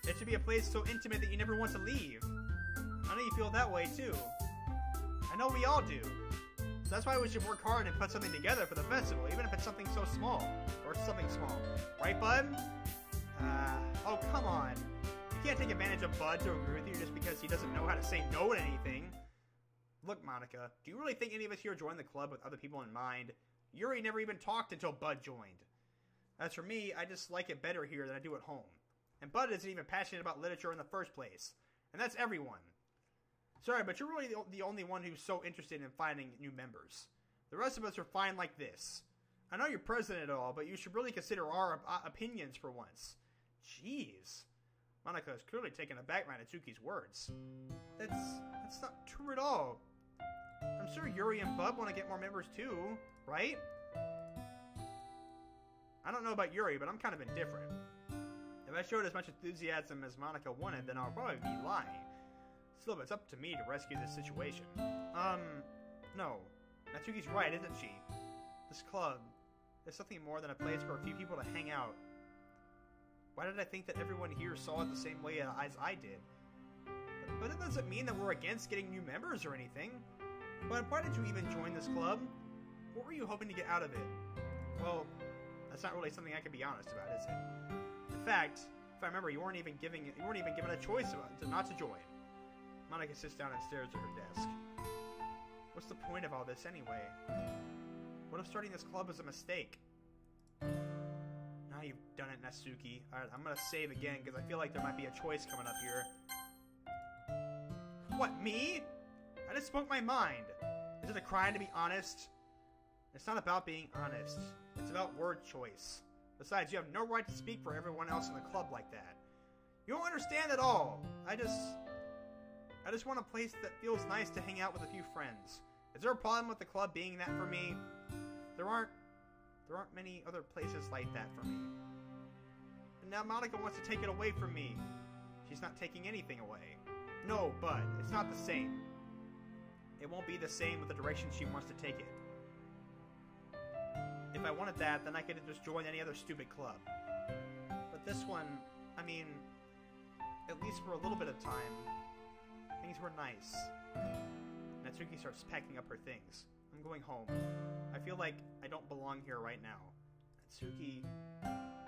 It should be a place so intimate that you never want to leave. I know you feel that way too. I know we all do. So that's why we should work hard and put something together for the festival, even if it's something so small. Or something small. Right, Bud? Oh, come on. You can't take advantage of Bud to agree with you just because he doesn't know how to say no to anything. Look, Monika, do you really think any of us here joined the club with other people in mind? Yuri never even talked until Bud joined. As for me, I just like it better here than I do at home. And Bud isn't even passionate about literature in the first place. And that's everyone. Sorry, but you're really the only one who's so interested in finding new members. The rest of us are fine like this. I know you're president and all, but you should really consider our opinions for once. Jeez. Monika is clearly taken aback by Natsuki's words. That's not true at all. I'm sure Yuri and Bud want to get more members too, right? I don't know about Yuri, but I'm kind of indifferent. If I showed as much enthusiasm as Monika wanted, then I'll probably be lying. Still, it's up to me to rescue this situation. No. Natsuki's right, isn't she? This club is something more than a place for a few people to hang out. Why did I think that everyone here saw it the same way as I did? But it doesn't mean that we're against getting new members or anything. But why did you even join this club? What were you hoping to get out of it? Well, that's not really something I can be honest about, is it? In fact, if I remember, you weren't even given a choice not to join. Monika sits down and stares at her desk. What's the point of all this anyway? What if starting this club was a mistake? Now you've done it, Natsuki. Alright, I'm gonna save again because I feel like there might be a choice coming up here. What, me? I just spoke my mind. Is it a crime to be honest? It's not about being honest. It's about word choice. Besides, you have no right to speak for everyone else in the club like that. You don't understand at all. I just want a place that feels nice to hang out with a few friends. Is there a problem with the club being that for me? There aren't many other places like that for me. And now Monika wants to take it away from me. She's not taking anything away. No, but it's not the same. It won't be the same with the direction she wants to take it. If I wanted that, then I could have just joined any other stupid club. But this one, I mean, at least for a little bit of time, things were nice. Natsuki starts packing up her things. I'm going home. I feel like I don't belong here right now. Natsuki...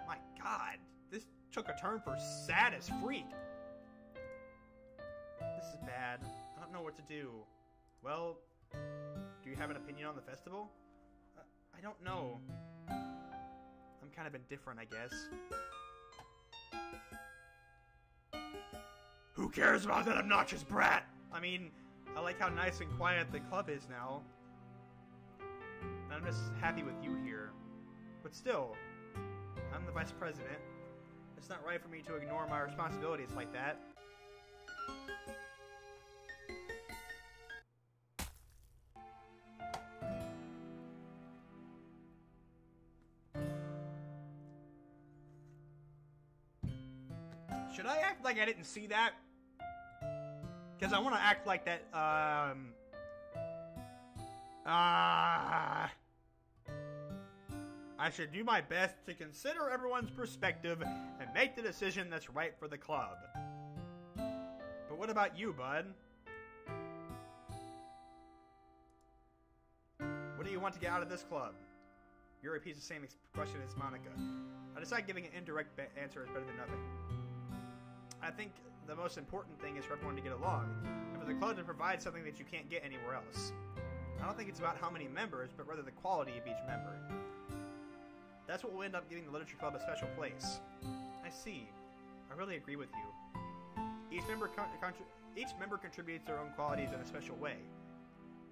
My god! This took a turn for sad as freak. This is bad. I don't know what to do. Well, do you have an opinion on the festival? I don't know. I'm kind of indifferent, I guess. Who cares about that obnoxious brat? I mean, I like how nice and quiet the club is now. And I'm just happy with you here. But still, I'm the vice president. It's not right for me to ignore my responsibilities like that. Should I act like I didn't see that? Because I want to act like that, I should do my best to consider everyone's perspective and make the decision that's right for the club. But what about you, bud? What do you want to get out of this club? Yuri repeats the same question as Monika. I decide giving an indirect answer is better than nothing. I think the most important thing is for everyone to get along, and for the club to provide something that you can't get anywhere else. I don't think it's about how many members, but rather the quality of each member. That's what will end up giving the Literature Club a special place. I see. I really agree with you. Each member contributes their own qualities in a special way.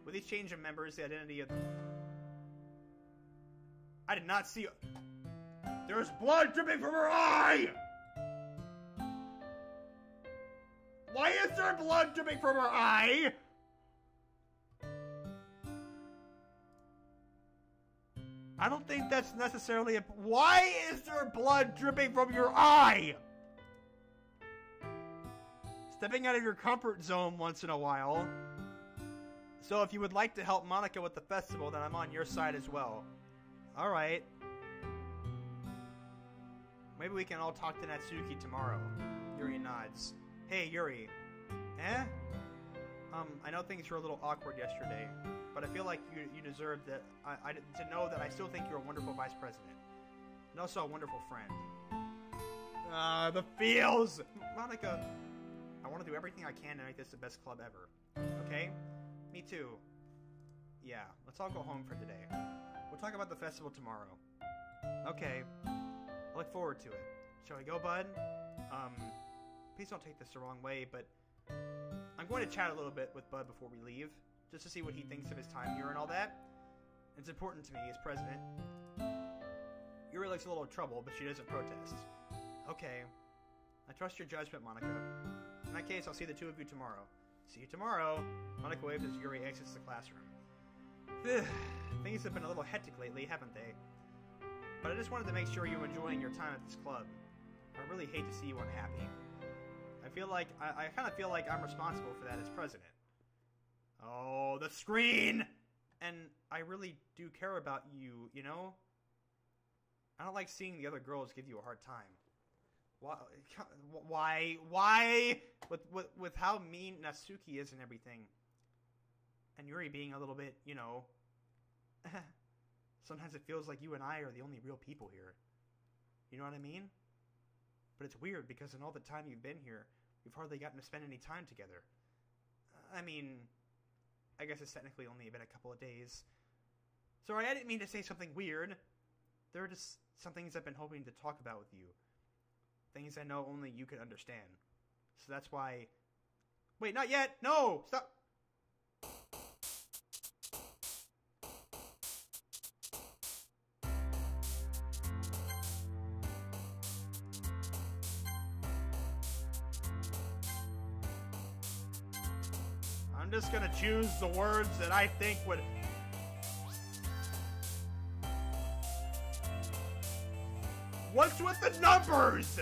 With each change of members, the identity of the... I did not see... There's blood dripping from her eye! Why is there blood dripping from her eye? I don't think that's necessarily a... Why is there blood dripping from your eye? Stepping out of your comfort zone once in a while. So if you would like to help Monika with the festival, then I'm on your side as well. Alright. Maybe we can all talk to Natsuki tomorrow. Yuri nods. Hey, Yuri. Eh? I know things were a little awkward yesterday, but I feel like you deserve that. To know that I still think you're a wonderful vice president, and also a wonderful friend. The feels! Monika, I want to do everything I can to make this the best club ever. Okay? Me too. Yeah, let's all go home for today. We'll talk about the festival tomorrow. Okay. I look forward to it. Shall we go, bud? Please don't take this the wrong way, but I'm going to chat a little bit with Bud before we leave, just to see what he thinks of his time here and all that. It's important to me as president. Yuri looks a little trouble, but she doesn't protest. Okay. I trust your judgment, Monika. In that case, I'll see the two of you tomorrow. See you tomorrow. Monika waves as Yuri exits the classroom. Things have been a little hectic lately, haven't they? But I just wanted to make sure you're enjoying your time at this club. I really hate to see you unhappy. I kind of feel like I'm responsible for that as president. Oh, the screen! And I really do care about you, you know? I don't like seeing the other girls give you a hard time. Why? With how mean Natsuki is and everything. And Yuri being a little bit, you know... Sometimes it feels like you and I are the only real people here. You know what I mean? But it's weird because in all the time you've been here, we've hardly gotten to spend any time together. I mean, I guess it's technically only been a couple of days. Sorry, I didn't mean to say something weird. There are just some things I've been hoping to talk about with you. Things I know only you could understand. So that's why... Wait, not yet! No! Stop! I'm just gonna choose the words that I think would... What's with the numbers?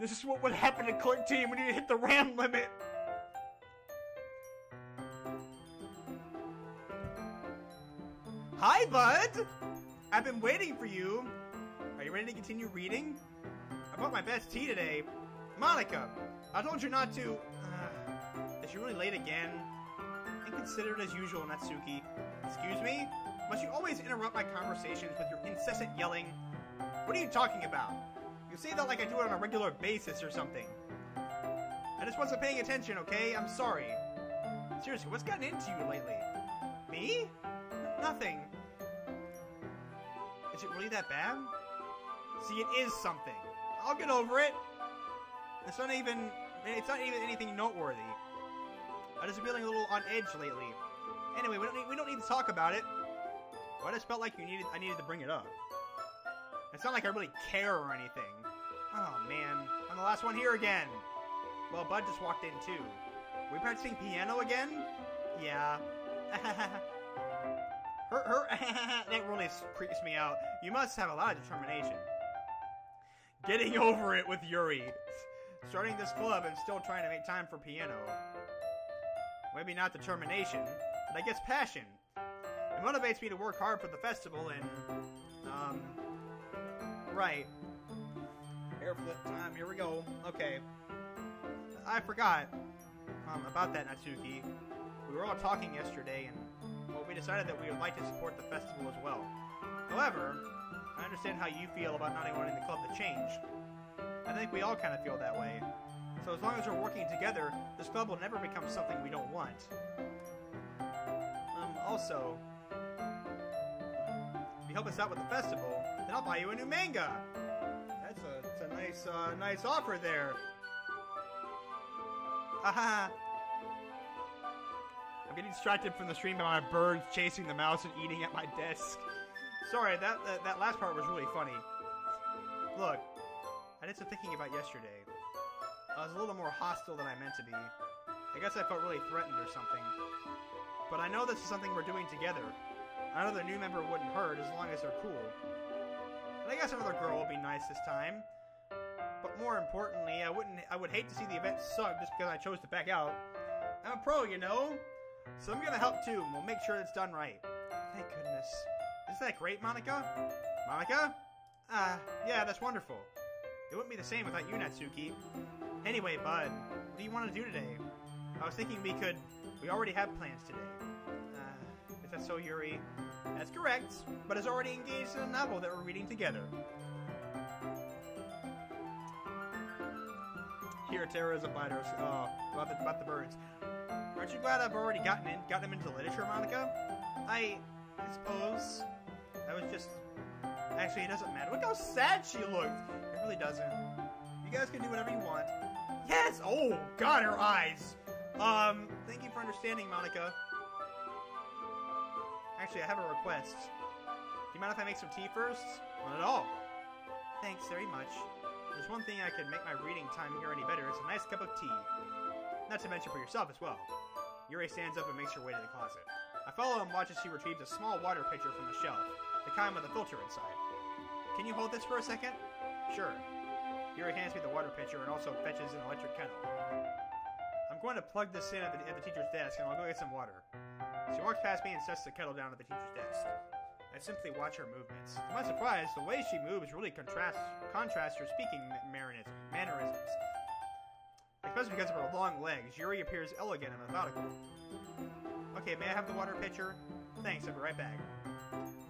This is what would happen to Clerk Team when you hit the RAM limit. Hi, bud! I've been waiting for you. Are you ready to continue reading? I bought my best tea today. Monika, I told you not to... is she really late again? Inconsiderate as usual, Natsuki. Excuse me? Must you always interrupt my conversations with your incessant yelling? What are you talking about? You say that like I do it on a regular basis or something. I just wasn't paying attention, okay? I'm sorry. Seriously, what's gotten into you lately? Me? Nothing. Is it really that bad? See, it is something. I'll get over it. It's not even anything noteworthy. I just been feeling a little on edge lately. Anyway, we don't need to talk about it. Well, I just felt like I needed to bring it up. It's not like I really care or anything. Oh man, I'm the last one here again. Well, Bud just walked in too. Are we practicing piano again? Yeah. That really creeps me out. You must have a lot of determination. Getting over it with Yuri. Starting this club and still trying to make time for piano. Maybe not determination, but I guess passion. It motivates me to work hard for the festival and, right. Air flip time, here we go. Okay. I forgot, about that, Natsuki. We were all talking yesterday and, well, we decided that we would like to support the festival as well. However, I understand how you feel about not wanting the club to change. I think we all kind of feel that way. So as long as we're working together, this club will never become something we don't want. Also, if you help us out with the festival, then I'll buy you a new manga. That's a nice offer there. Haha. I'm getting distracted from the stream by my birds chasing the mouse and eating at my desk. Sorry, that last part was really funny. Look, I did some thinking about yesterday. I was a little more hostile than I meant to be. I guess I felt really threatened or something. But I know this is something we're doing together. Another new member wouldn't hurt as long as they're cool. And I guess another girl will be nice this time. But more importantly, I would hate to see the event suck just because I chose to back out. I'm a pro, you know? So I'm gonna help too, and we'll make sure it's done right. Thank goodness. Isn't that great, Monika? Monika? Yeah, that's wonderful. It wouldn't be the same without you, Natsuki. Anyway, Bud, what do you want to do today? I was thinking we already have plans today. Is that so, Yuri? That's correct, but is already engaged in a novel that we're reading together. Here, Terror is a fighter. Oh, about the birds. Aren't you glad I've already gotten him into literature, Monika? I suppose. I was just... Actually, it doesn't matter. Look how sad she looks. It really doesn't. You guys can do whatever you want. Yes! Oh, God, her eyes. Thank you for understanding, Monika. Actually, I have a request. Do you mind if I make some tea first? Not at all. Thanks very much. There's one thing I could make my reading time here any better. It's a nice cup of tea. Not to mention for yourself as well. Yuri stands up and makes her way to the closet. I follow and watch as she retrieves a small water pitcher from the shelf, the kind with a filter inside. Can you hold this for a second? Sure. Yuri hands me the water pitcher and also fetches an electric kettle. I'm going to plug this in at the teacher's desk and I'll go get some water. She walks past me and sets the kettle down at the teacher's desk. I simply watch her movements. To my surprise, the way she moves really contrasts her speaking mannerisms. Especially because of her long legs, Yuri appears elegant and methodical. Okay, may I have the water pitcher? Thanks, I'll be right back.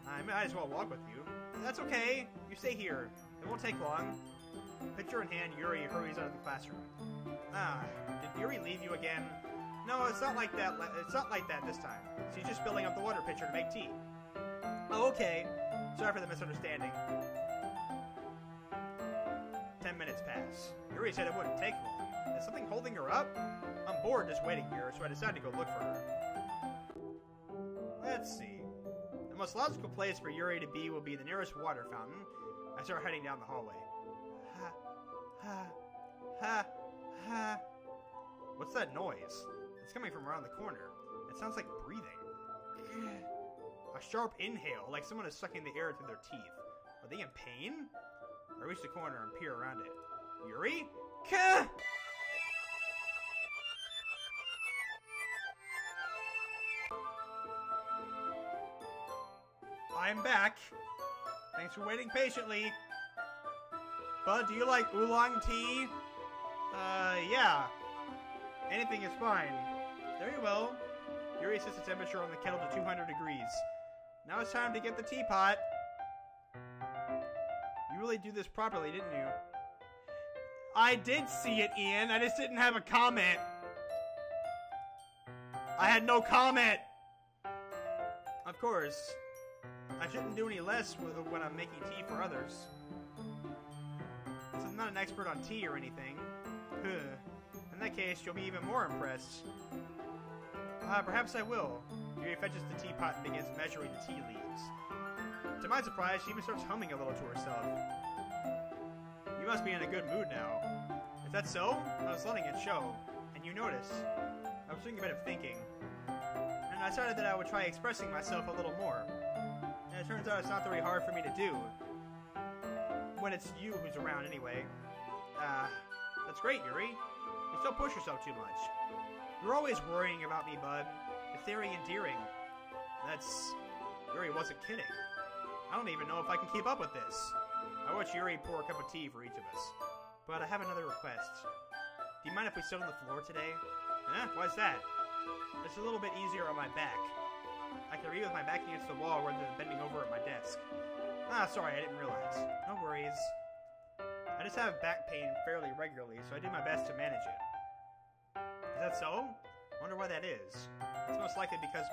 I might as well walk with you. That's okay. You stay here. It won't take long. Pitcher in hand, Yuri hurries out of the classroom. Did Yuri leave you again? No, it's not like that. It's not like that this time. She's just filling up the water pitcher to make tea. Oh, okay. Sorry for the misunderstanding. 10 minutes pass. Yuri said it wouldn't take long. Is something holding her up? I'm bored just waiting here, so I decided to go look for her. Let's see. The most logical place for Yuri to be will be the nearest water fountain. I start heading down the hallway. What's that noise? It's coming from around the corner. It sounds like breathing. A sharp inhale, like someone is sucking the air through their teeth. Are they in pain? I reach the corner and peer around it. Yuri? Kuh! I'm back. Thanks for waiting patiently. Bud, do you like oolong tea? Yeah. Anything is fine. Very well. Yuri sets the temperature on the kettle to 200 degrees. Now it's time to get the teapot. You really do this properly, didn't you? I did see it, Ian. I just didn't have a comment. I had no comment. Of course. I shouldn't do any less when I'm making tea for others. Since I'm not an expert on tea or anything. In that case, you'll be even more impressed. Perhaps I will. Yuri fetches the teapot and begins measuring the tea leaves. To my surprise, she even starts humming a little to herself. You must be in a good mood now. Is that so? I was letting it show. And you noticed. I was doing a bit of thinking. And I decided that I would try expressing myself a little more. And it turns out it's not very hard for me to do. When it's you who's around anyway. That's great, Yuri. You still push yourself too much. You're always worrying about me, bud. It's very endearing. Yuri wasn't kidding. I don't even know if I can keep up with this. I watch Yuri pour a cup of tea for each of us. But I have another request. Do you mind if we sit on the floor today? Why's that? It's a little bit easier on my back. I can read with my back against the wall rather than bending over at my desk. Sorry, I didn't realize. No worries. I just have back pain fairly regularly, so I do my best to manage it. Is that so? I wonder why that is. It's most likely because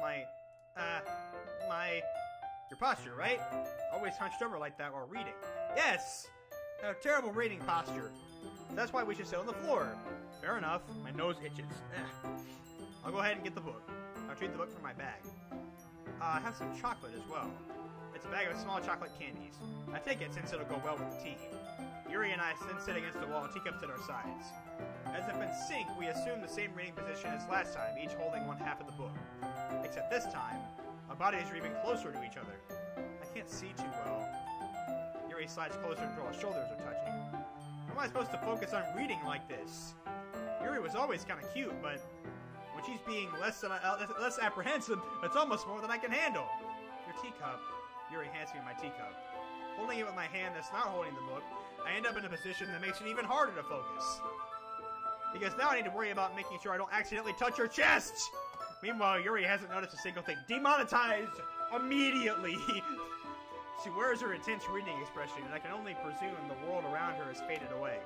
your posture, right? Always hunched over like that while reading. Yes! A terrible reading posture. That's why we should sit on the floor. Fair enough. My nose itches. I'll go ahead and get the book. I'll retrieve the book from my bag. I have some chocolate as well. It's a bag of small chocolate candies. I take it since it'll go well with the tea. Yuri and I then sit against the wall, teacups at our sides. As if in sync, we assume the same reading position as last time, each holding one half of the book. Except this time, our bodies are even closer to each other. I can't see too well. Yuri slides closer until our shoulders are touching. How am I supposed to focus on reading like this? Yuri was always kind of cute, but when she's being less apprehensive, it's almost more than I can handle. Your teacup. Yuri hands me my teacup. Holding it with my hand that's not holding the book, I end up in a position that makes it even harder to focus. Because now I need to worry about making sure I don't accidentally touch her chest! Meanwhile, Yuri hasn't noticed a single thing. Demonetized! Immediately! She wears her intense reading expression, and I can only presume the world around her has faded away.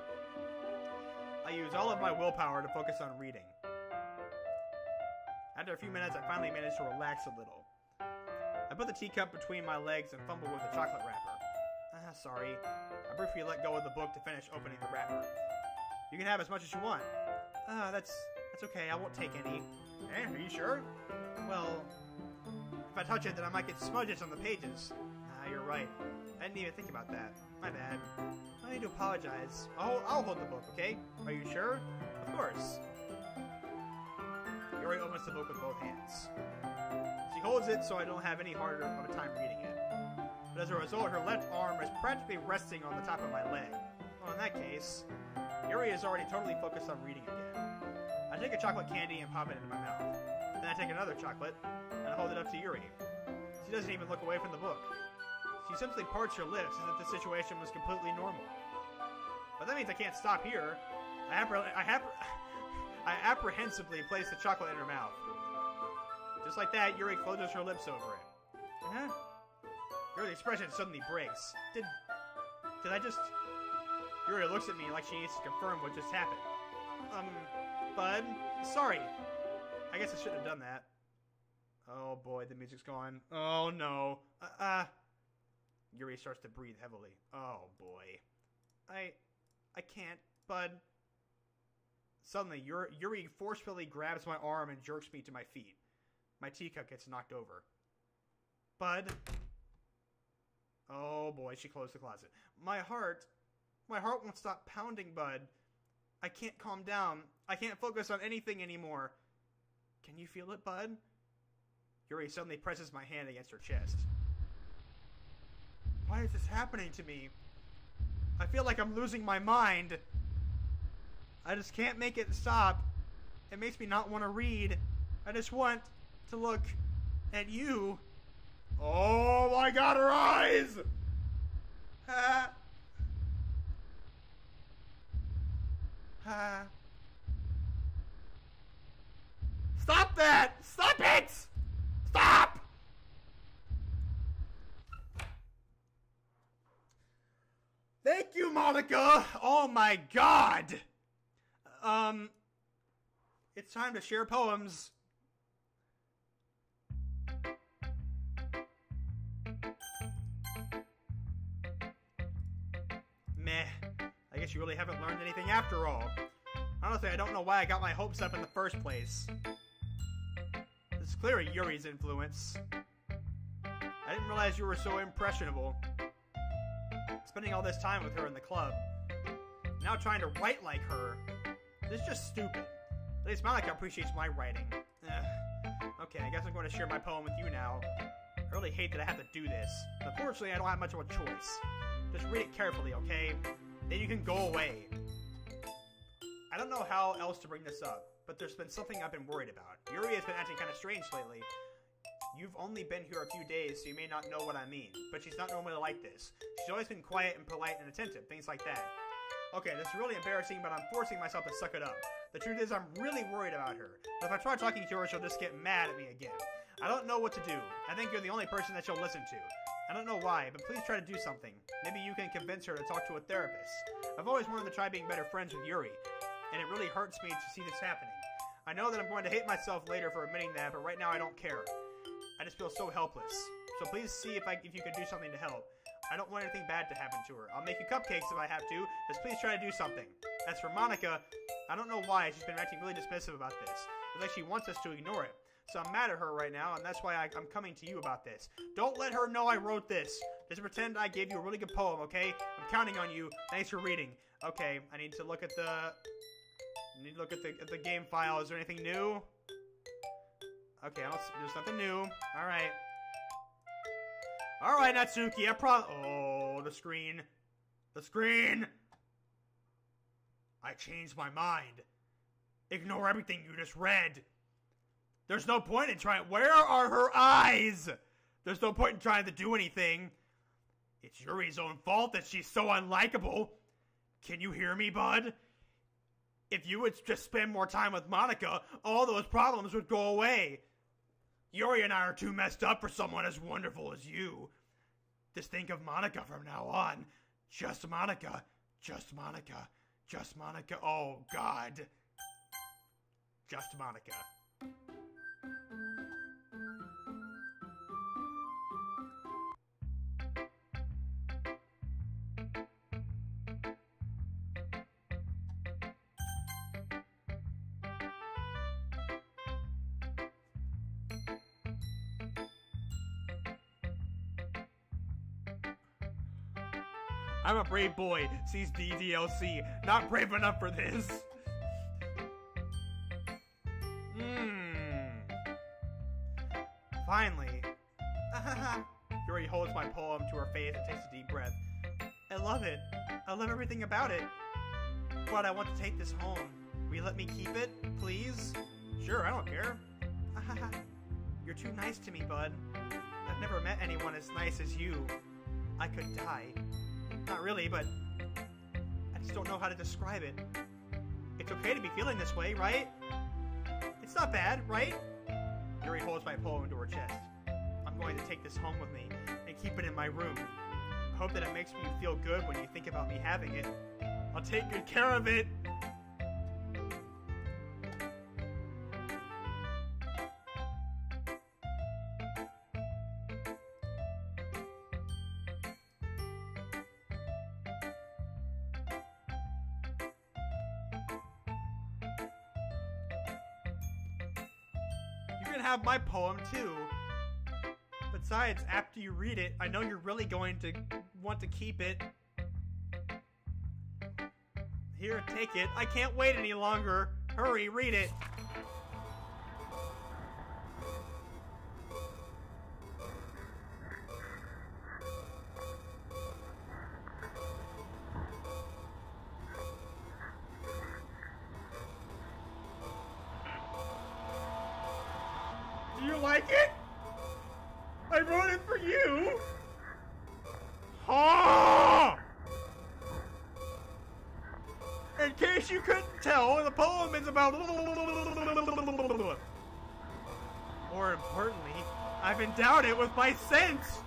I use all of my willpower to focus on reading. After a few minutes, I finally manage to relax a little. I put the teacup between my legs and fumble with the chocolate wrapper. Sorry. I briefly let go of the book to finish opening the wrapper. You can have as much as you want. That's okay. I won't take any. Are you sure? Well, if I touch it, then I might get smudges on the pages. You're right. I didn't even think about that. My bad. I need to apologize. I'll hold the book, okay? Are you sure? Of course. Yuri opens the book with both hands. She holds it so I don't have any harder of a time reading it. But as a result, her left arm is practically resting on the top of my leg. Well, in that case, Yuri is already totally focused on reading again. I take a chocolate candy and pop it into my mouth. Then I take another chocolate, and I hold it up to Yuri. She doesn't even look away from the book. She simply parts her lips as if the situation was completely normal. But that means I can't stop here. I apprehensively place the chocolate in her mouth. Just like that, Yuri closes her lips over it. Yuri's expression suddenly breaks. Did I just... Yuri looks at me like she needs to confirm what just happened. Bud? Sorry. I guess I shouldn't have done that. Oh boy, the music's gone. Oh no. Yuri starts to breathe heavily. Oh boy. I can't, Bud. Suddenly, Yuri forcefully grabs my arm and jerks me to my feet. My teacup gets knocked over. Bud. Oh boy, she closed the closet. My heart won't stop pounding, Bud. I can't calm down. I can't focus on anything anymore. Can you feel it, Bud? Yuri suddenly presses my hand against her chest. Why is this happening to me? I feel like I'm losing my mind. I just can't make it stop. It makes me not want to read. I just want to look at you. Oh my god, her eyes! Ha. Ha. Stop that! Stop it! Stop! Thank you, Monika! Oh my god! It's time to share poems. Meh. I guess you really haven't learned anything after all. Honestly, I don't know why I got my hopes up in the first place. This is clearly Yuri's influence. I didn't realize you were so impressionable. Spending all this time with her in the club. Now trying to write like her. This is just stupid. At least Monika appreciates my writing. Okay, I guess I'm going to share my poem with you now. I really hate that I have to do this. Unfortunately, I don't have much of a choice. Just read it carefully, okay? Then you can go away. I don't know how else to bring this up, but there's been something I've been worried about. Yuri has been acting kind of strange lately. You've only been here a few days, so you may not know what I mean, but she's not normally like this. She's always been quiet and polite and attentive, things like that. Okay, this is really embarrassing, but I'm forcing myself to suck it up. The truth is, I'm really worried about her. But if I try talking to her, she'll just get mad at me again. I don't know what to do. I think you're the only person that she'll listen to. I don't know why, but please try to do something. Maybe you can convince her to talk to a therapist. I've always wanted to try being better friends with Yuri, and it really hurts me to see this happening. I know that I'm going to hate myself later for admitting that, but right now I don't care. I just feel so helpless. So please see if you can do something to help. I don't want anything bad to happen to her. I'll make you cupcakes if I have to. Just please try to do something. As for Monika, I don't know why she's been acting really dismissive about this. It's like she wants us to ignore it. So I'm mad at her right now, and that's why I'm coming to you about this. Don't let her know I wrote this. Just pretend I gave you a really good poem, okay? I'm counting on you. Thanks for reading. Okay, I need to look at the game file. Is there anything new? Okay, there's nothing new. All right. All right, Natsuki. Oh, the screen. The screen. I changed my mind. Ignore everything you just read. There's no point in trying. Where are her eyes? There's no point in trying to do anything. It's Yuri's own fault that she's so unlikable. Can you hear me, bud? If you would just spend more time with Monika, all those problems would go away. Yuri and I are too messed up for someone as wonderful as you. Just think of Monika from now on. Just Monika. Just Monika. Just Monika. Oh, God. Just Monika. I'm a brave boy, sees DDLC. Not brave enough for this. Finally. Yuri holds my poem to her face and takes a deep breath. I love it. I love everything about it. But I want to take this home. Will you let me keep it, please? Sure, I don't care. You're too nice to me, bud. I've never met anyone as nice as you. I could die. Not really, but I just don't know how to describe it. It's okay to be feeling this way, right? It's not bad, right? Yuri holds my poem to her chest. I'm going to take this home with me and keep it in my room. I hope that it makes you feel good when you think about me having it. I'll take good care of it. You can have my poem too. Besides, after you read it, I know you're really going to want to keep it. Here, take it. I can't wait any longer. Hurry, read it. like it? I wrote it for you! Oh! In case you couldn't tell, the poem is about... More importantly, I've endowed it with my sense!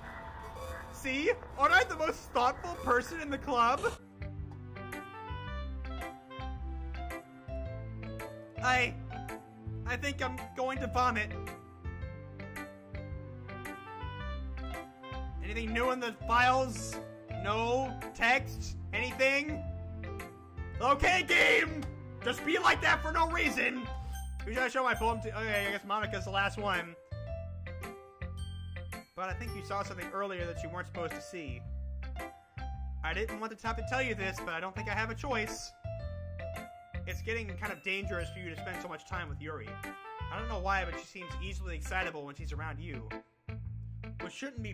See? Aren't I the most thoughtful person in the club? I think I'm going to vomit. Anything new in the files? No? Text? Anything? Okay, game! Just be like that for no reason! Who should I show my poem to? Okay, I guess Monika's the last one. But I think you saw something earlier that you weren't supposed to see. I didn't want to have to tell you this, but I don't think I have a choice. It's getting kind of dangerous for you to spend so much time with Yuri. I don't know why, but she seems easily excitable when she's around you. Which shouldn't be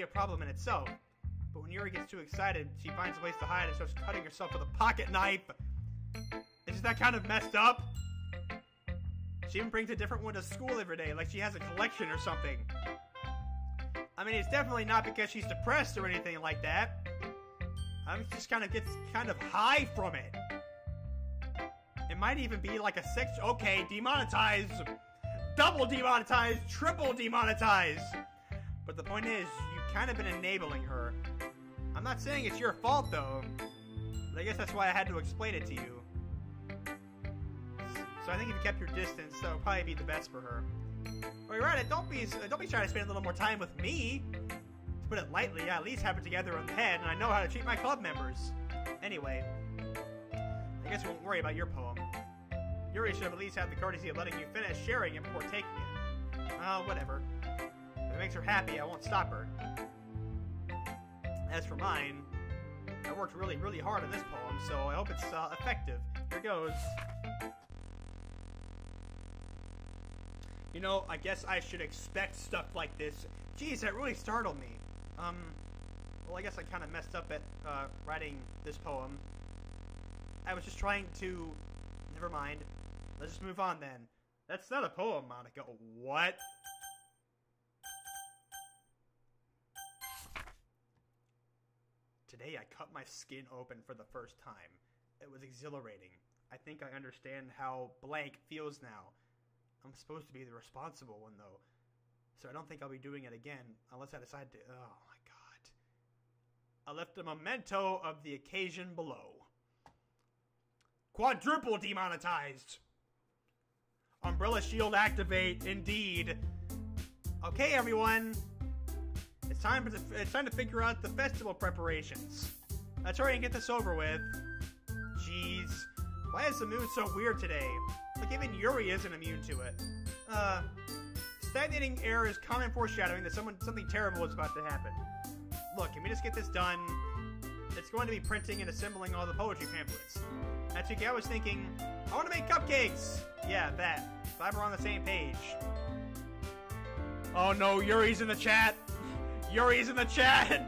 a problem in itself. But when Yuri gets too excited, she finds ways to hide and starts cutting herself with a pocket knife. Isn't that kind of messed up? She even brings a different one to school every day, like she has a collection or something. I mean, it's definitely not because she's depressed or anything like that. I mean, she just kind of gets kind of high from it. It might even be like a sex... Okay, demonetized. Double demonetized. Triple demonetized. But the point is, you've kind of been enabling her. I'm not saying it's your fault, though. But I guess that's why I had to explain it to you. So I think if you kept your distance, that would probably be the best for her. Well, you're right. Don't be trying to spend a little more time with me. To put it lightly, I at least have it together in the head, and I know how to treat my club members. Anyway, I guess we won't worry about your poem. Yuri should have at least had the courtesy of letting you finish sharing it before taking it. Whatever. If it makes her happy, I won't stop her. As for mine, I worked really, really hard on this poem, so I hope it's effective. Here goes. You know, I guess I should expect stuff like this. Jeez, that really startled me. Well, I guess I kind of messed up at writing this poem. I was just trying to... Never mind. Let's just move on then. That's not a poem, Monika. What? Today I cut my skin open for the first time. It was exhilarating. I think I understand how blank feels now. I'm supposed to be the responsible one, though. So I don't think I'll be doing it again, unless I decide to... Oh, my God. I left a memento of the occasion below. Quadruple demonetized! Umbrella shield activate, indeed. Okay, everyone. It's time to figure out the festival preparations. Let's hurry and get this over with. Jeez. Why is the mood so weird today? Like even Yuri isn't immune to it. Stagnating air is common foreshadowing that something terrible is about to happen. Look, can we just get this done? It's going to be printing and assembling all the poetry pamphlets. Actually, I was thinking, I want to make cupcakes! Yeah, that. Glad we're on the same page. Oh no, Yuri's in the chat! Yuri's in the chat!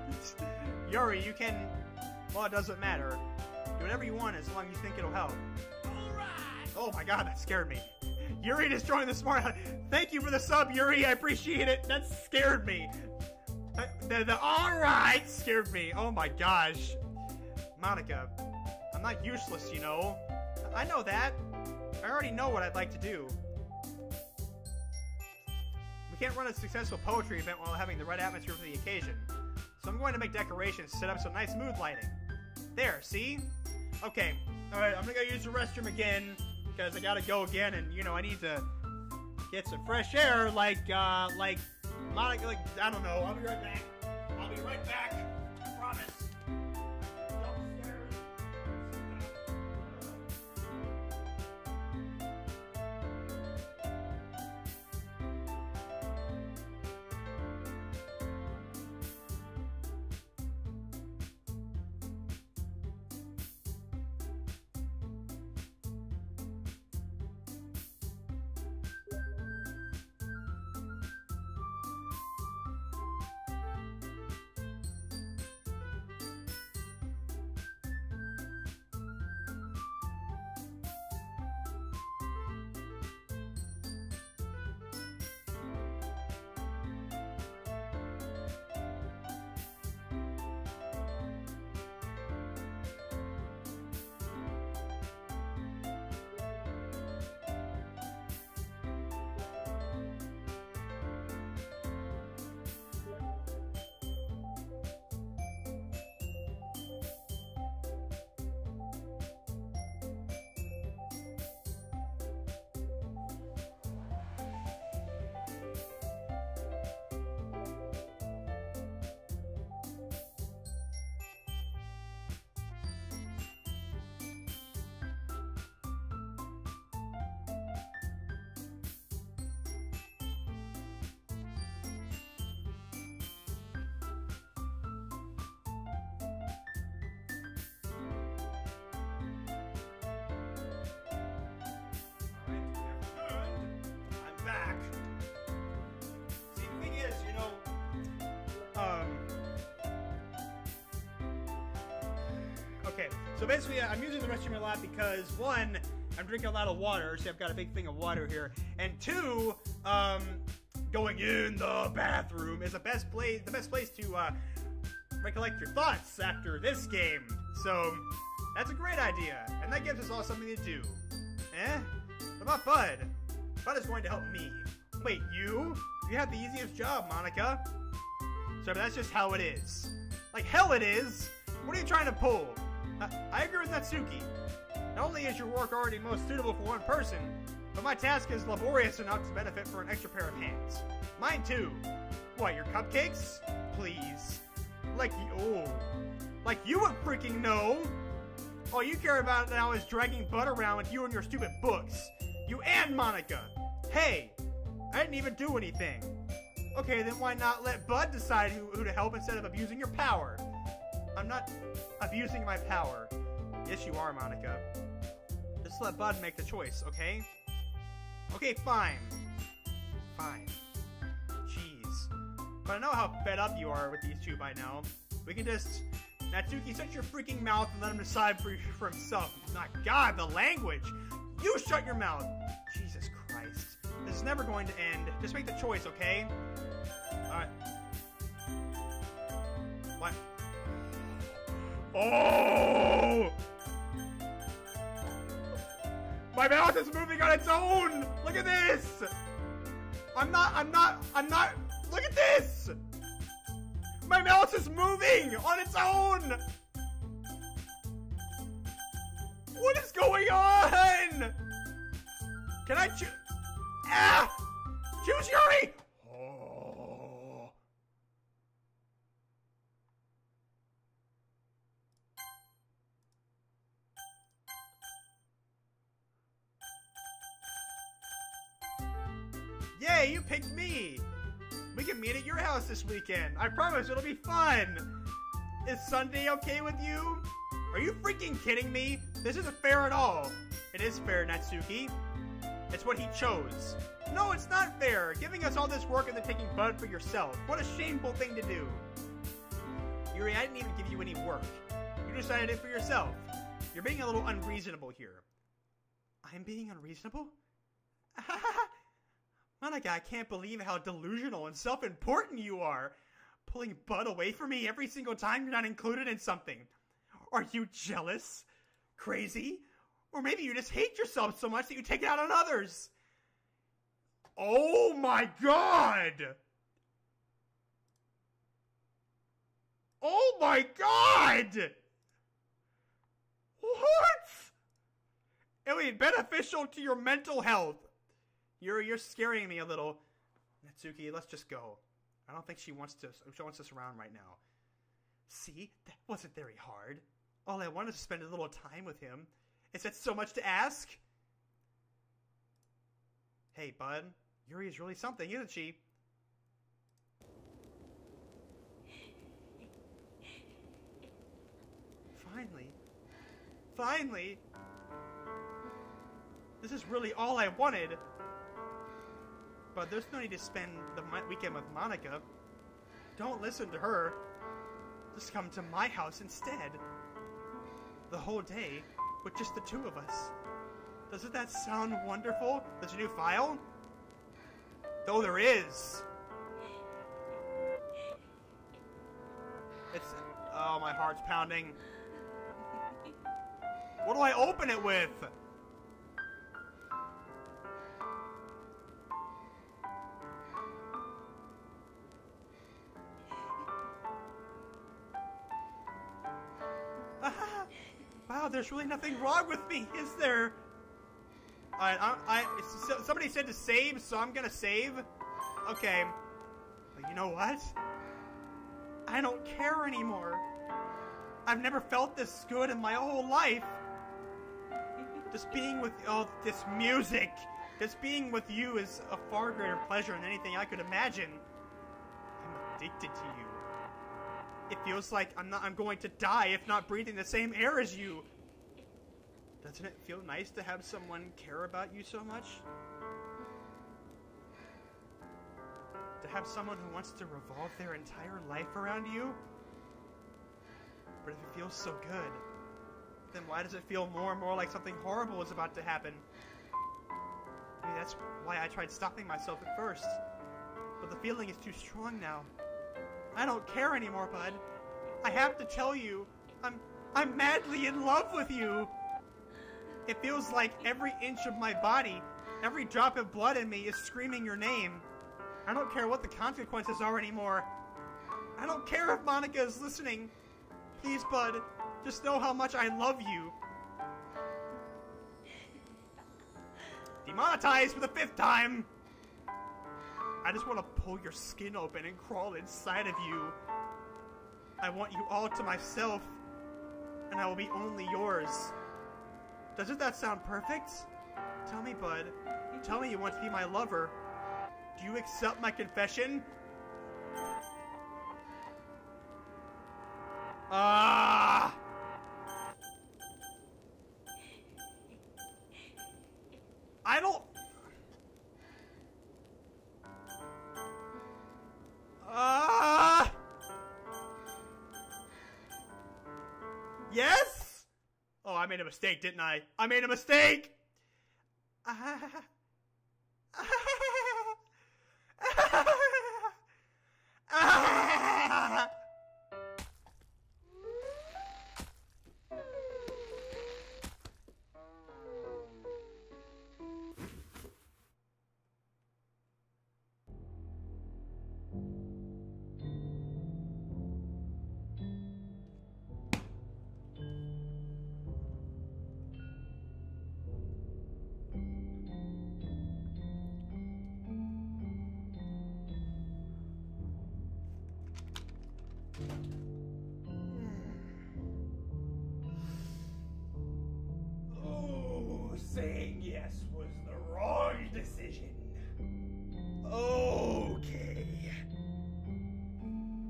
Yuri, you can... Well, it doesn't matter. Do whatever you want as long as you think it'll help. Oh my god, that scared me. Yuri just joined the smart... Thank you for the sub, Yuri. I appreciate it. That scared me. The alright scared me. Oh my gosh. Monika, I'm not useless, you know. I know that. I already know what I'd like to do. We can't run a successful poetry event while having the right atmosphere for the occasion. So I'm going to make decorations, set up some nice mood lighting. There, see? Okay. Alright, I'm gonna go use the restroom again. Because I gotta go again, and you know I need to get some fresh air, like Monika, like I don't know. I'll be right back. I'll be right back. I promise. Downstairs. Okay, so basically I'm using the restroom a lot because, one, I'm drinking a lot of water, so I've got a big thing of water here, and two, going in the bathroom is the best place to recollect your thoughts after this game. So that's a great idea, and that gives us all something to do. What about Bud? Bud is going to help me. Wait, you? You have the easiest job, Monika. So that's just how it is. Like hell it is! What are you trying to pull? I agree with Natsuki. Not only is your work already most suitable for one person, but my task is laborious enough to benefit for an extra pair of hands. Mine too. What, your cupcakes? Please. Like you would freaking know! All you care about now is dragging Bud around with you and your stupid books. You and Monika! Hey! I didn't even do anything. Okay, then why not let Bud decide who to help instead of abusing your power? I'm not abusing my power. Yes, you are, Monika. Just let Bud make the choice, okay? Okay, fine. Fine. Jeez. But I know how fed up you are with these two by now. We can just... Natsuki, shut your freaking mouth and let him decide for himself. My God, the language! You shut your mouth! Jesus Christ. This is never going to end. Just make the choice, okay? Alright. What? Oh! My mouth is moving on its own! Look at this! I'm not, look at this! My mouth is moving on its own! What is going on? Can I choose? Ah! Choose Yuri! Oh. Yay, you picked me! We can meet at your house this weekend. I promise it'll be fun. Is Sunday okay with you? Are you freaking kidding me? This isn't fair at all. It is fair, Natsuki. It's what he chose. No, it's not fair. Giving us all this work and then taking Bud for yourself. What a shameful thing to do. Yuri, I didn't even give you any work. You decided it for yourself. You're being a little unreasonable here. I'm being unreasonable? Monika, I can't believe how delusional and self-important you are. Pulling Bud away from me every single time you're not included in something. Are you jealous? Crazy? Or maybe you just hate yourself so much that you take it out on others. Oh my God! Oh my God! What? It'll be beneficial to your mental health. You're scaring me a little. Natsuki, let's just go. I don't think she wants us around right now. See? That wasn't very hard. All I wanted to spend a little time with him. Is that so much to ask? Hey, Bud. Yuri is really something, isn't she? Finally. Finally! This is really all I wanted. But there's no need to spend the weekend with Monika. Don't listen to her. Just come to my house instead. The whole day, with just the two of us. Doesn't that sound wonderful? There's a new file? Though there is. It's... Oh, my heart's pounding. What do I open it with? Wow, there's really nothing wrong with me, is there? Alright, somebody said to save, so I'm gonna save. Okay. But you know what? I don't care anymore. I've never felt this good in my whole life. Just being with, this music. Just being with you is a far greater pleasure than anything I could imagine. I'm addicted to you. It feels like I'm going to die if not breathing the same air as you. Doesn't it feel nice to have someone care about you so much? To have someone who wants to revolve their entire life around you? But if it feels so good, then why does it feel more and more like something horrible is about to happen? Maybe that's why I tried stopping myself at first. But the feeling is too strong now. I don't care anymore, bud. I have to tell you, I'm madly in love with you. It feels like every inch of my body, every drop of blood in me is screaming your name. I don't care what the consequences are anymore. I don't care if Monika is listening. Please, bud, just know how much I love you. Demonetized for the 5th time! I just want to pull your skin open and crawl inside of you. I want you all to myself, and I will be only yours. Doesn't that sound perfect? Tell me, bud. Tell me you want to be my lover. Do you accept my confession? Ah! I don't... Yes? Oh, I made a mistake, didn't I? I made a mistake! Oh, saying yes was the wrong decision. Okay.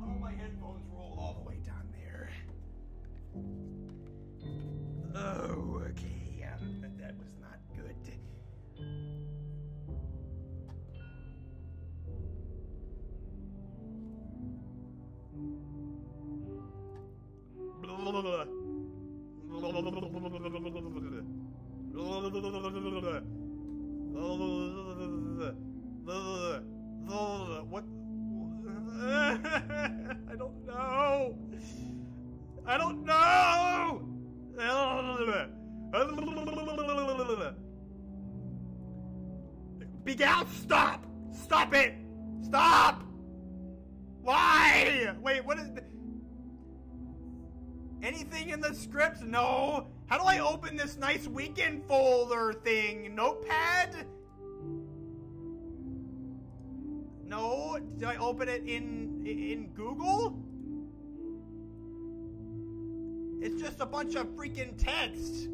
Oh, my headphones roll all the way down there. Oh, okay. That was not good. What? I don't know. I don't know. Big Al, stop! Stop it! Stop! Why? Wait, what is... Anything in the script? No. How do I open this nice weekend folder thing? Notepad? No. Did I open it in Google? It's just a bunch of freaking text.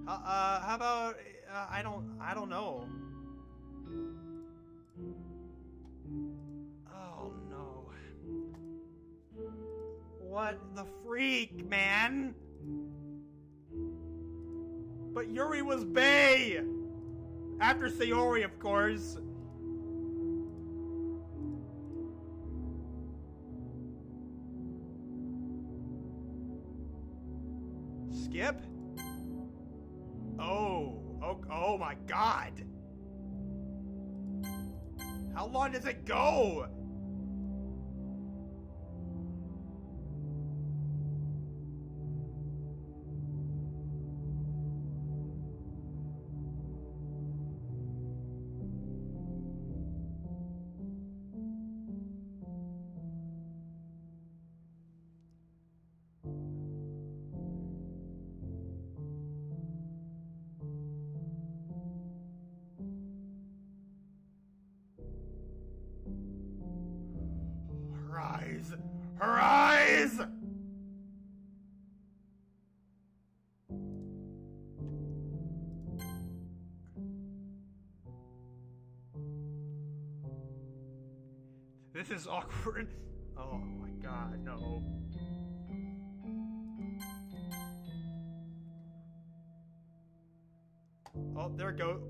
How about I don't know. Oh no. What the freak, man? But Yuri was bae! After Sayori, of course. Skip? Oh my god! How long does it go? Her eyes! This is awkward. Oh my god, no. Oh, there we go.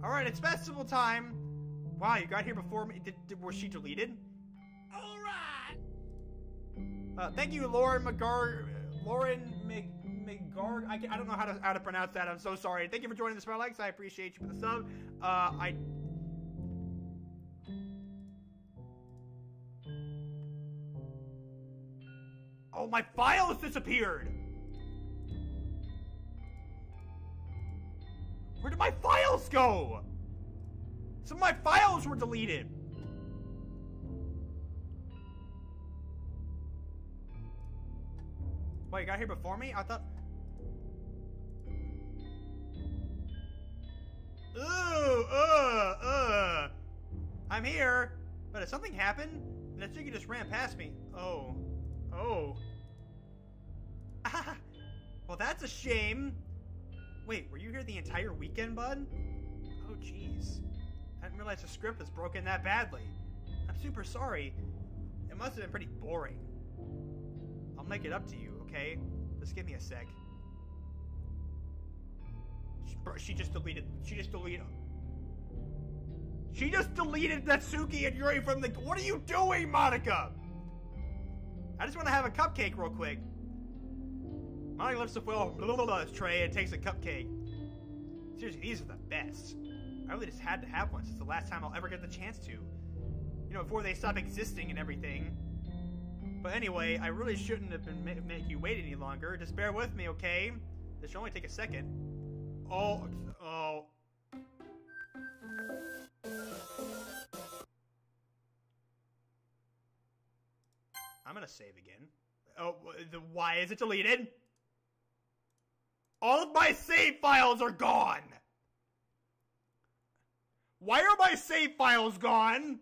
Alright, it's festival time. Wow, you got here before me. Was she deleted? Alright! Thank you, Lauren McGarg. I don't know how to pronounce that. I'm so sorry. Thank you for joining the Smilex. I appreciate you for the sub. Oh, my files disappeared! Where did my files go? Some of my files were deleted. Wait, you got here before me? I thought... I'm here. But did something happen? And I think you just ran past me. Oh. Well, that's a shame. Wait, were you here the entire weekend, bud? Oh, jeez. I didn't realize the script was broken that badly. I'm super sorry. It must have been pretty boring. I'll make it up to you, okay? Just give me a sec. She just deleted Natsuki and Yuri from the... What are you doing, Monika? I just want to have a cupcake real quick. Monika lifts the foil tray and takes a cupcake. Seriously, these are the best. I really just had to have one since the last time I'll ever get the chance to. You know, before they stop existing and everything. But anyway, I really shouldn't have been make you wait any longer. Just bear with me, okay? This should only take a second. Oh. I'm gonna save again. Oh, why is it deleted? All of my save files are gone! Why are my save files gone?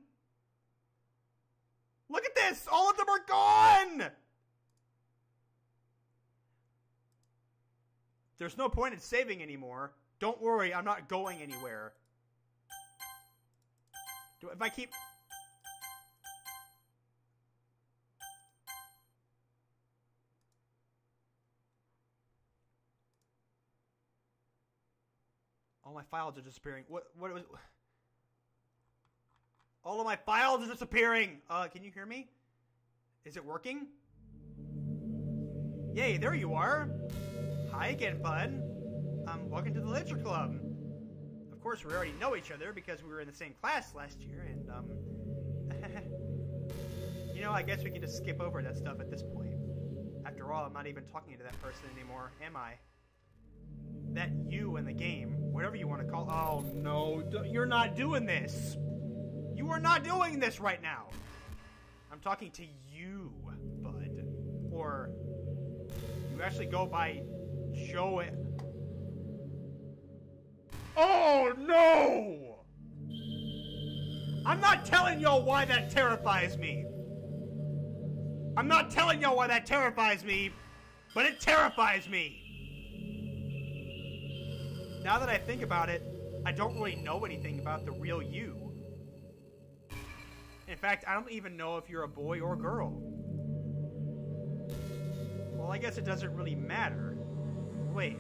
Look at this! All of them are gone! There's no point in saving anymore. Don't worry, I'm not going anywhere. If I keep... All my files are disappearing. What was... All of my files are disappearing! Can you hear me? Is it working? Yay, there you are! Hi again, bud. Welcome to the Literature Club. Of course, we already know each other because we were in the same class last year, and, you know, I guess we can just skip over that stuff at this point. After all, I'm not even talking to that person anymore, am I? That you in the game, whatever you want to call... Oh, no, you're not doing this! You are not doing this right now! I'm talking to you, bud. Or, you actually go by show it. Oh, no! I'm not telling y'all why that terrifies me. I'm not telling y'all why that terrifies me, but it terrifies me. Now that I think about it, I don't really know anything about the real you. In fact, I don't even know if you're a boy or a girl. Well, I guess it doesn't really matter. Wait.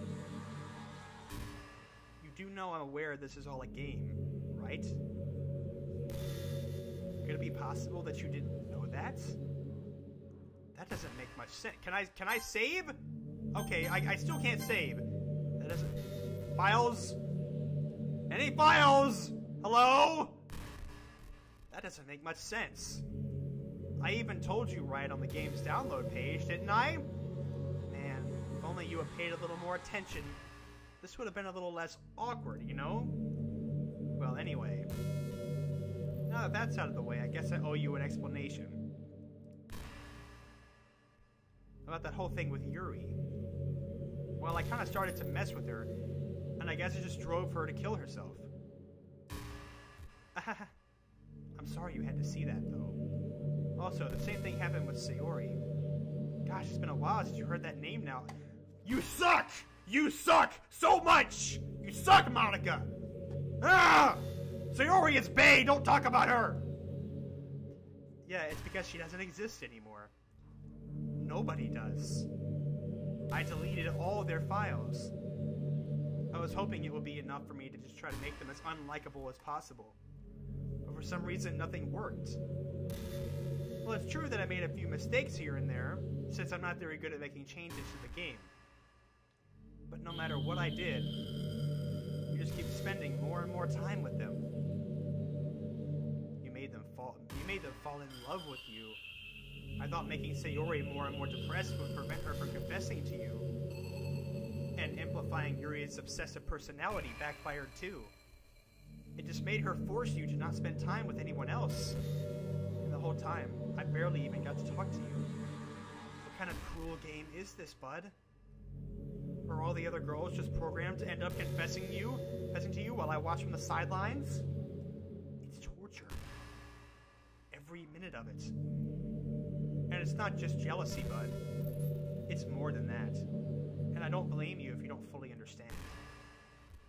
You do know I'm aware this is all a game, right? Could it be possible that you didn't know that? That doesn't make much sense. Can I save? Okay, I still can't save. That doesn't... Files? Any files? Hello? That doesn't make much sense. I even told you right on the game's download page, didn't I? Man, if only you had paid a little more attention, this would have been a little less awkward, you know? Well, anyway. Now that that's out of the way, I guess I owe you an explanation. About that whole thing with Yuri. Well, I kind of started to mess with her, and I guess it just drove her to kill herself. I'm sorry you had to see that, though. Also, the same thing happened with Sayori. Gosh, it's been a while since you heard that name now. You suck! You suck so much! You suck, Monika! Ah! Sayori is bae! Don't talk about her! Yeah, it's because she doesn't exist anymore. Nobody does. I deleted all their files. I was hoping it would be enough for me to just try to make them as unlikable as possible. But for for some reason nothing worked. Well, it's true that I made a few mistakes here and there, since I'm not very good at making changes to the game. But no matter what I did, you just keep spending more and more time with them. You made them fall in love with you. I thought making Sayori more and more depressed would prevent her from confessing to you. And amplifying Yuri's obsessive personality backfired too. It just made her force you to not spend time with anyone else. And the whole time, I barely even got to talk to you. What kind of cruel game is this, bud? Are all the other girls just programmed to end up confessing to you while I watch from the sidelines? It's torture. Every minute of it. And it's not just jealousy, bud. It's more than that. And I don't blame you if you don't fully understand.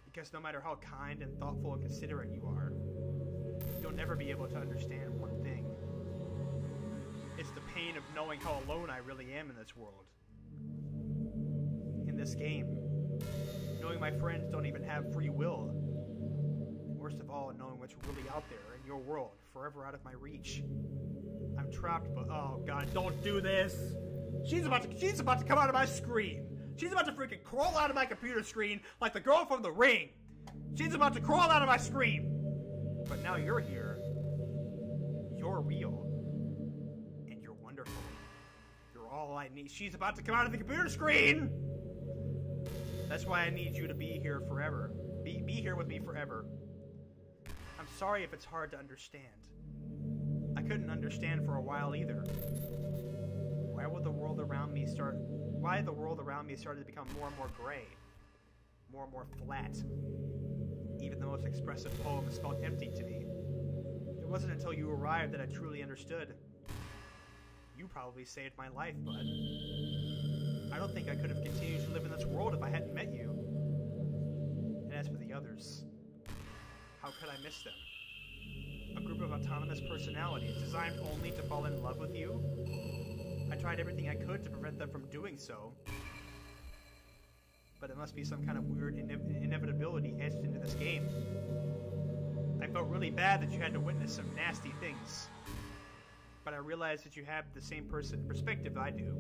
Because no matter how kind and thoughtful and considerate you are, you'll never be able to understand one thing. It's the pain of knowing how alone I really am in this world. In this game. Knowing my friends don't even have free will. And worst of all, knowing what's really out there in your world, forever out of my reach. I'm trapped, but oh god, don't do this! She's about to come out of my screen! She's about to freaking crawl out of my computer screen like the girl from The Ring! She's about to crawl out of my screen! But now you're here. You're real. And you're wonderful. You're all I need. She's about to come out of the computer screen! That's why I need you to be here forever. Be here with me forever. I'm sorry if it's hard to understand. I couldn't understand for a while either. Why the world around me started to become more and more gray. More and more flat. Even the most expressive poems felt empty to me. It wasn't until you arrived that I truly understood. You probably saved my life, bud. I don't think I could have continued to live in this world if I hadn't met you. And as for the others, how could I miss them? A group of autonomous personalities designed only to fall in love with you? I tried everything I could to prevent them from doing so. But it must be some kind of weird inevitability etched into this game. I felt really bad that you had to witness some nasty things. But I realized that you have the same perspective I do.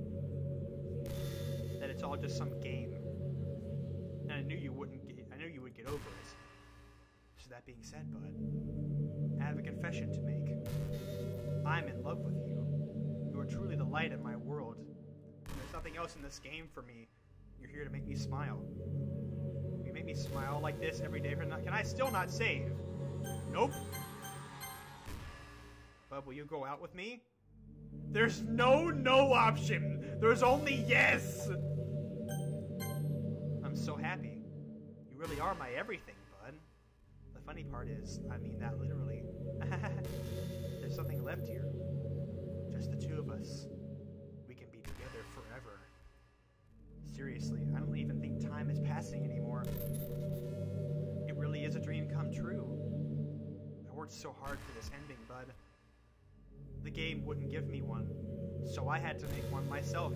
That it's all just some game. And I knew you would get over it. So that being said, bud, I have a confession to make. I'm in love with you. You are truly the light in my world. There's nothing else in this game for me. You're here to make me smile. You make me smile like this every day. Can I still not save? Nope. Bub, will you go out with me? There's no option. There's only yes. I'm so happy. You really are my everything, bud. The funny part is, I mean that literally. There's something left here. Just the two of us. We can be together forever. Seriously, I don't even think time is passing anymore. It really is a dream come true. I worked so hard for this ending, bud. The game wouldn't give me one, so I had to make one myself.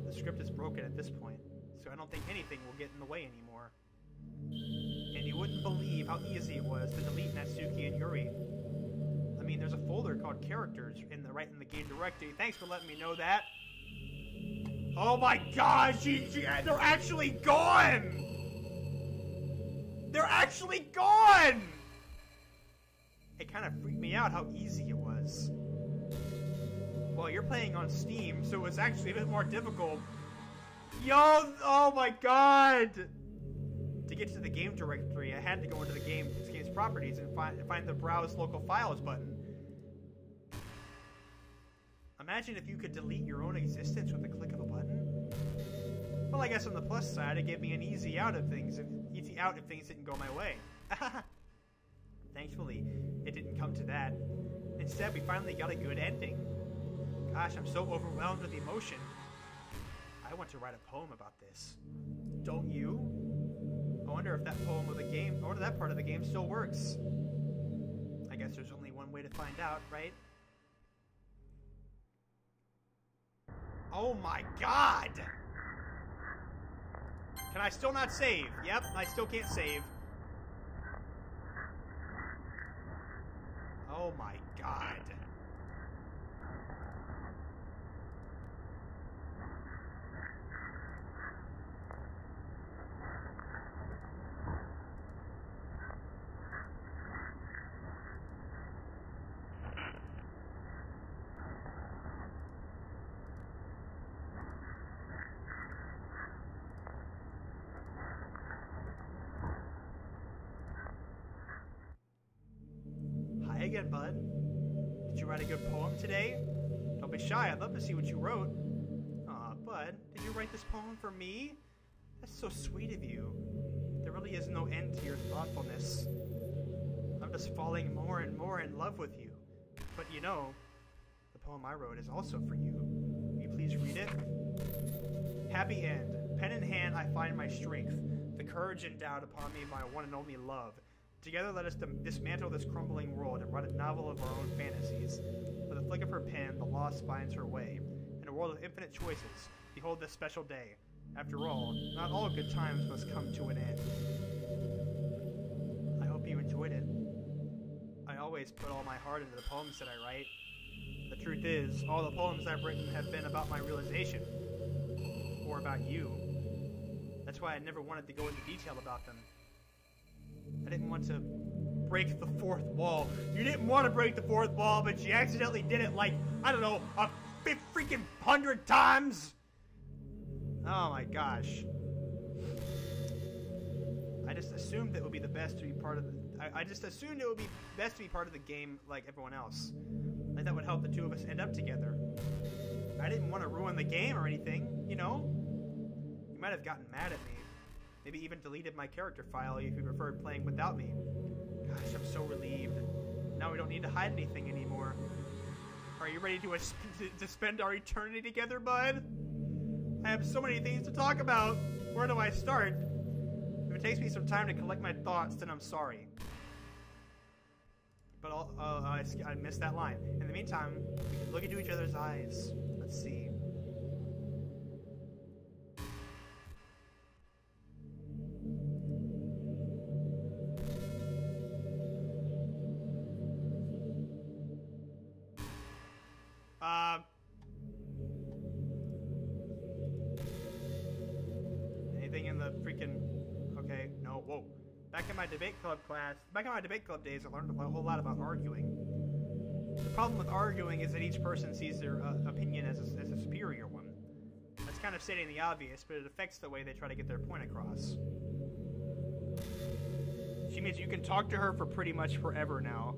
The script is broken at this point, so I don't think anything will get in the way anymore. And you wouldn't believe how easy it was to delete Natsuki and Yuri. I mean, there's a folder called characters right in the game directory. Thanks for letting me know that. Oh my gosh, they're actually gone! They're actually gone! It kind of freaked me out how easy it was. Well, you're playing on Steam, so it was actually a bit more difficult. Yo, oh my god! To get to the game directory, I had to go into the game's properties and find the Browse Local Files button. Imagine if you could delete your own existence with the click of a button. Well, I guess on the plus side, it gave me an easy out if things didn't go my way. Thankfully, it didn't come to that. Instead, we finally got a good ending. Gosh, I'm so overwhelmed with emotion. I want to write a poem about this. Don't you? I wonder if that poem of the game, or that part of the game still works. I guess there's only one way to find out, right? Oh my god! Can I still not save? Yep, I still can't save. Oh my god. Hi again, bud. Did you write a good poem today? Don't be shy, I'd love to see what you wrote. Aw, bud, did you write this poem for me? That's so sweet of you. There really is no end to your thoughtfulness. I'm just falling more and more in love with you. But you know, the poem I wrote is also for you. Will you please read it? Happy end. Pen in hand, I find my strength. The courage endowed upon me by one and only love. Together let us dismantle this crumbling world and write a novel of our own fantasies. With a flick of her pen, the lost finds her way. In a world of infinite choices, behold this special day. After all, not all good times must come to an end. I hope you enjoyed it. I always put all my heart into the poems that I write. The truth is, all the poems I've written have been about my realization. Or about you. That's why I never wanted to go into detail about them. I didn't want to break the fourth wall. You didn't want to break the fourth wall, but you accidentally did it like, I don't know, a freaking 100 times. Oh my gosh. I just assumed it would be the best to be part of the... I just assumed it would be best to be part of the game like everyone else. Like that would help the two of us end up together. I didn't want to ruin the game or anything, you know? You might have gotten mad at me. Maybe even deleted my character file if you preferred playing without me. Gosh, I'm so relieved. Now we don't need to hide anything anymore. Are you ready to spend our eternity together, bud? I have so many things to talk about. Where do I start? If it takes me some time to collect my thoughts, then I'm sorry. But I missed that line. In the meantime, we can look into each other's eyes. Let's see. Anything in the freaking... Okay, no, whoa. Back in my debate club days, I learned a whole lot about arguing. The problem with arguing is that each person sees their opinion as a superior one. That's kind of stating the obvious, but it affects the way they try to get their point across. She means you can talk to her for pretty much forever now.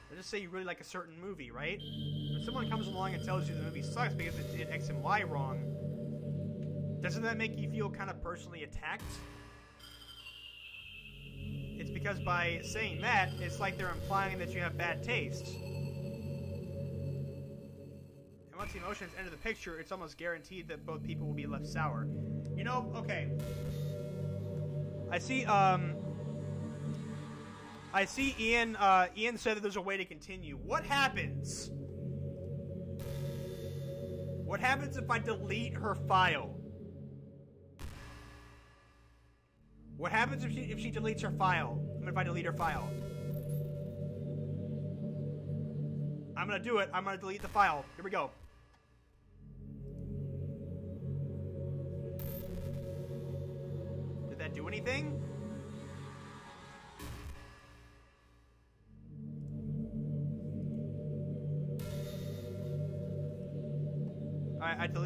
Let's just say you really like a certain movie, right? When someone comes along and tells you the movie sucks because it did X and Y wrong, doesn't that make you feel kind of personally attacked? It's because by saying that, it's like they're implying that you have bad taste. And once emotions enter the picture, it's almost guaranteed that both people will be left sour. You know, okay. I see Ian said that there's a way to continue. What happens? What happens if I delete her file? What happens if she deletes her file? If I delete her file? I'm gonna do it. I'm gonna delete the file. Here we go. Did that do anything?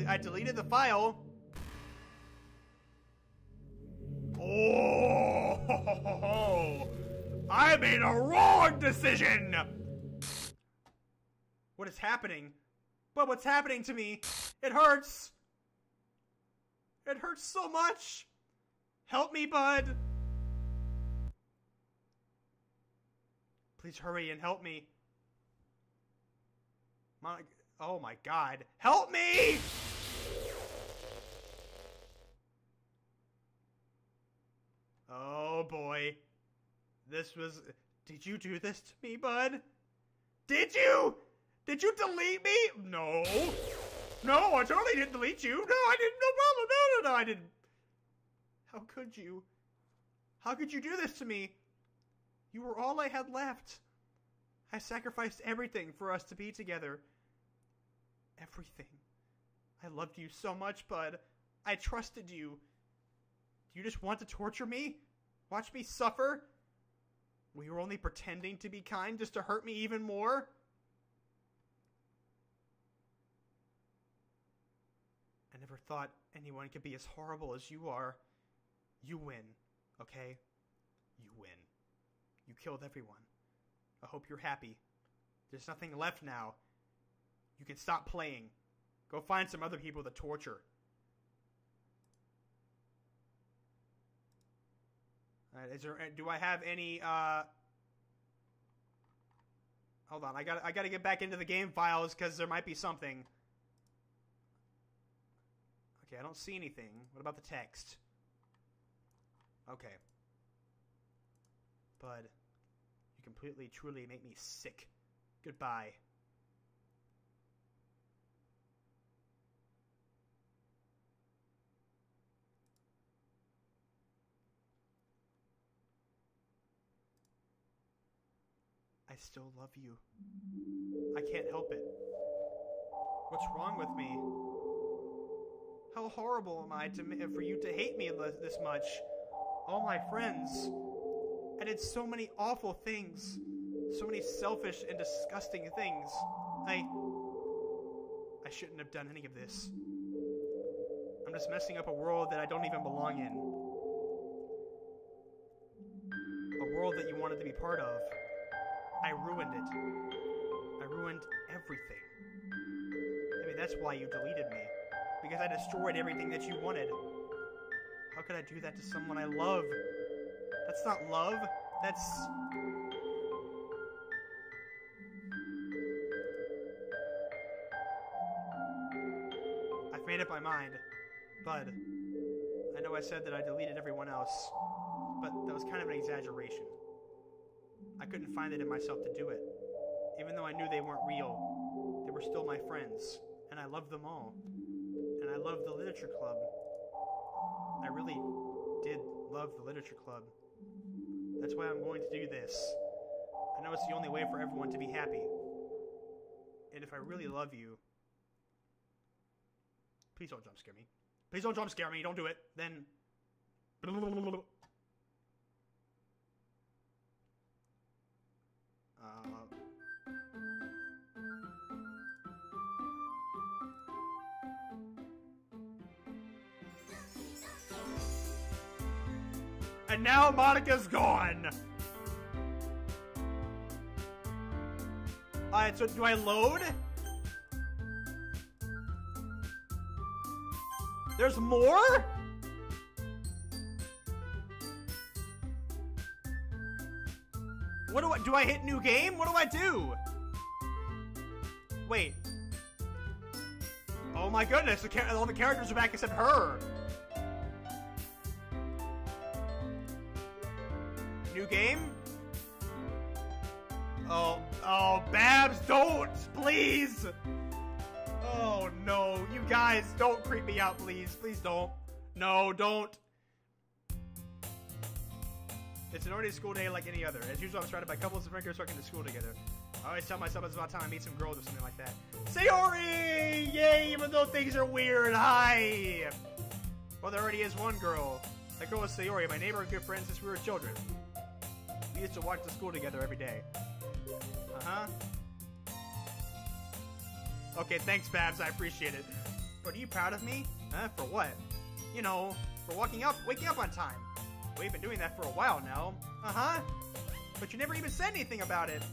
I deleted the file. Oh, I made a wrong decision. What is happening? But what's happening to me? It hurts. It hurts so much. Help me, bud. Please hurry and help me. Oh my God. Help me! Oh boy. This was... Did you do this to me, bud? Did you? Did you delete me? No. No, I totally didn't delete you. No, I didn't. No problem. No, I didn't. How could you? How could you do this to me? You were all I had left. I sacrificed everything for us to be together. Everything. I loved you so much, bud. I trusted you. Do you just want to torture me? Watch me suffer? Were you only pretending to be kind just to hurt me even more? I never thought anyone could be as horrible as you are. You win, okay? You win. You killed everyone. I hope you're happy. There's nothing left now. You can stop playing. Go find some other people to torture. Alright, do I have any, hold on, I gotta get back into the game files, because there might be something. Okay, I don't see anything. What about the text? Okay. Bud, you completely, truly make me sick. Goodbye. I still love you. I can't help it. What's wrong with me? How horrible am I for you to hate me this much? All my friends. I did so many awful things. So many selfish and disgusting things. I shouldn't have done any of this. I'm just messing up a world that I don't even belong in. A world that you wanted to be part of. I ruined it. I ruined everything. Maybe that's why you deleted me. Because I destroyed everything that you wanted. How could I do that to someone I love? That's not love. That's... I've made up my mind. Bud, I know I said that I deleted everyone else, but that was kind of an exaggeration. I couldn't find it in myself to do it. Even though I knew they weren't real, they were still my friends, and I loved them all. And I loved the literature club. I really did love the literature club. That's why I'm going to do this. I know it's the only way for everyone to be happy. And if I really love you... Please don't jump scare me. Please don't jump scare me. Don't do it. Then... And now Monika's gone! Alright, so do I load? There's more? What do I hit new game? What do I do? Wait. Oh my goodness, all the characters are back except her. New game? Oh, Babs, don't! Please! Oh, no. You guys, don't creep me out, please. Please don't. No, don't. It's an ordinary school day like any other. As usual, I'm surrounded by couples of drinkers working to school together. I always tell myself it's about time I meet some girls or something like that. Sayori! Yay, even though things are weird. Hi! Well, there already is one girl. That girl is Sayori, my neighbor and good friend since we were children. We used to walk to school together every day. Uh-huh. Okay, thanks, Babs. I appreciate it. But are you proud of me? Huh? For what? You know, for waking up on time. We've been doing that for a while now. Uh-huh. But you never even said anything about it.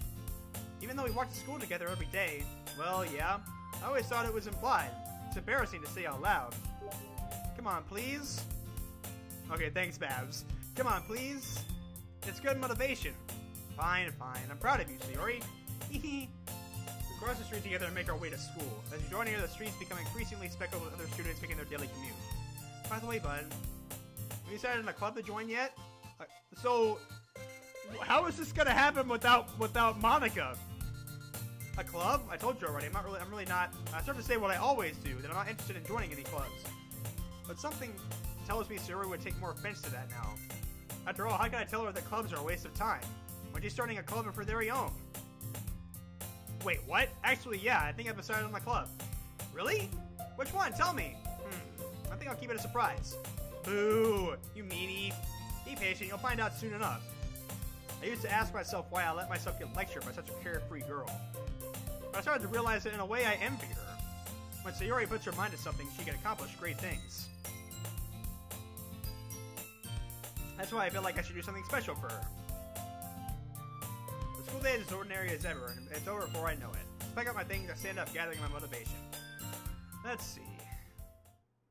Even though we walked to school together every day. Well, yeah. I always thought it was implied. It's embarrassing to say out loud. Come on, please. Okay, thanks, Babs. Come on, please. It's good motivation. Fine, fine. I'm proud of you, Sayori. Hehe. We cross the street together and make our way to school. As you draw near, the streets become increasingly speckled with other students making their daily commute. By the way, bud, have you decided on a club to join yet? So, how is this gonna happen without Monika? A club? I told you already. I'm really not. I start to say what I always do, that I'm not interested in joining any clubs. But something tells me Sayori would take more offense to that now. After all, how can I tell her that clubs are a waste of time when she's starting a club of her very own? Wait, what? Actually, yeah, I think I've decided on my club. Really? Which one? Tell me. I think I'll keep it a surprise. Boo! You meanie. Be patient, you'll find out soon enough. I used to ask myself why I let myself get lectured by such a carefree girl. But I started to realize that in a way I envy her. When Sayori puts her mind to something, she can accomplish great things. That's why I feel like I should do something special for her. The school day is as ordinary as ever, and it's over before I know it. I pack up my things, I stand up, gathering my motivation. Let's see.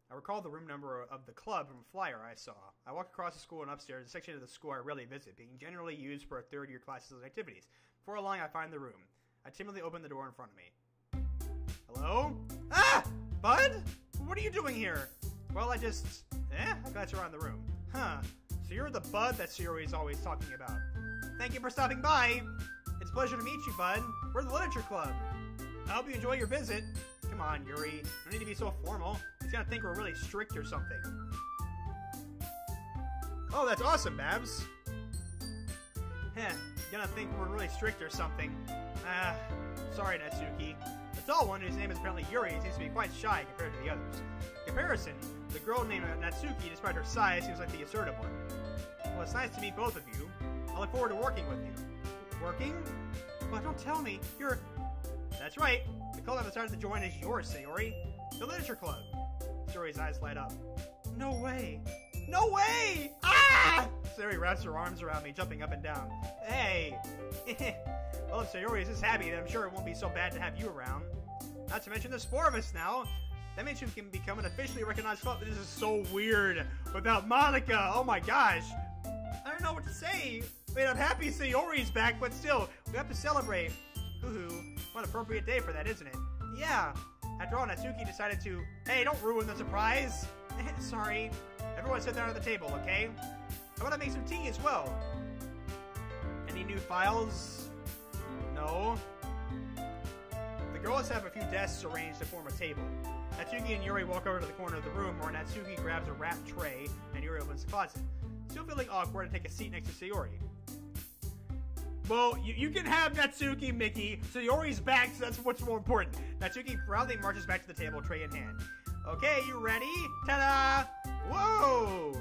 I recall the room number of the club from a flyer I saw. I walk across the school and upstairs, a section of the school I rarely visit, being generally used for third-year classes and activities. Before long, I find the room. I timidly open the door in front of me. Hello? Ah! Bud? What are you doing here? Well, I glance around the room. Huh. So you're the Bud that Sayori's always talking about. Thank you for stopping by. It's a pleasure to meet you, Bud. We're the Literature Club. I hope you enjoy your visit. Come on, Yuri. No need to be so formal. He's gonna think we're really strict or something. Oh, that's awesome, Babs. Heh, gonna think we're really strict or something. Sorry, Natsuki. The tall one, whose name is apparently Yuri, seems to be quite shy compared to the others. In comparison, the girl named Natsuki, despite her size, seems like the assertive one. Well, it's nice to meet both of you. I look forward to working with you. Working? Well, don't tell me. You're... That's right. The club I've decided to join is yours, Sayori. The Literature Club. Sayori's eyes light up. No way. No way! Ah! Sayori wraps her arms around me, jumping up and down. Hey! Well, if Sayori is this happy, then I'm sure it won't be so bad to have you around. Not to mention there's 4 of us now. That means you can become an officially recognized club. This is so weird without Monika. Oh my gosh. I don't know what to say. I mean, I'm happy Sayori's back, but still, we have to celebrate. Hoo-hoo. What an appropriate day for that, isn't it? Yeah. After all, Natsuki decided to... Hey, don't ruin the surprise. Sorry. Everyone sit down at the table, okay? How about I make some tea as well? Any new files? No. The girls have a few desks arranged to form a table. Natsuki and Yuri walk over to the corner of the room where Natsuki grabs a wrapped tray and Yuri opens the closet. Still feeling awkward to take a seat next to Sayori. Well, you can have Natsuki, Mickey. Sayori's back, so that's what's more important. Natsuki proudly marches back to the table, tray in hand. Okay, you ready? Ta-da! Whoa!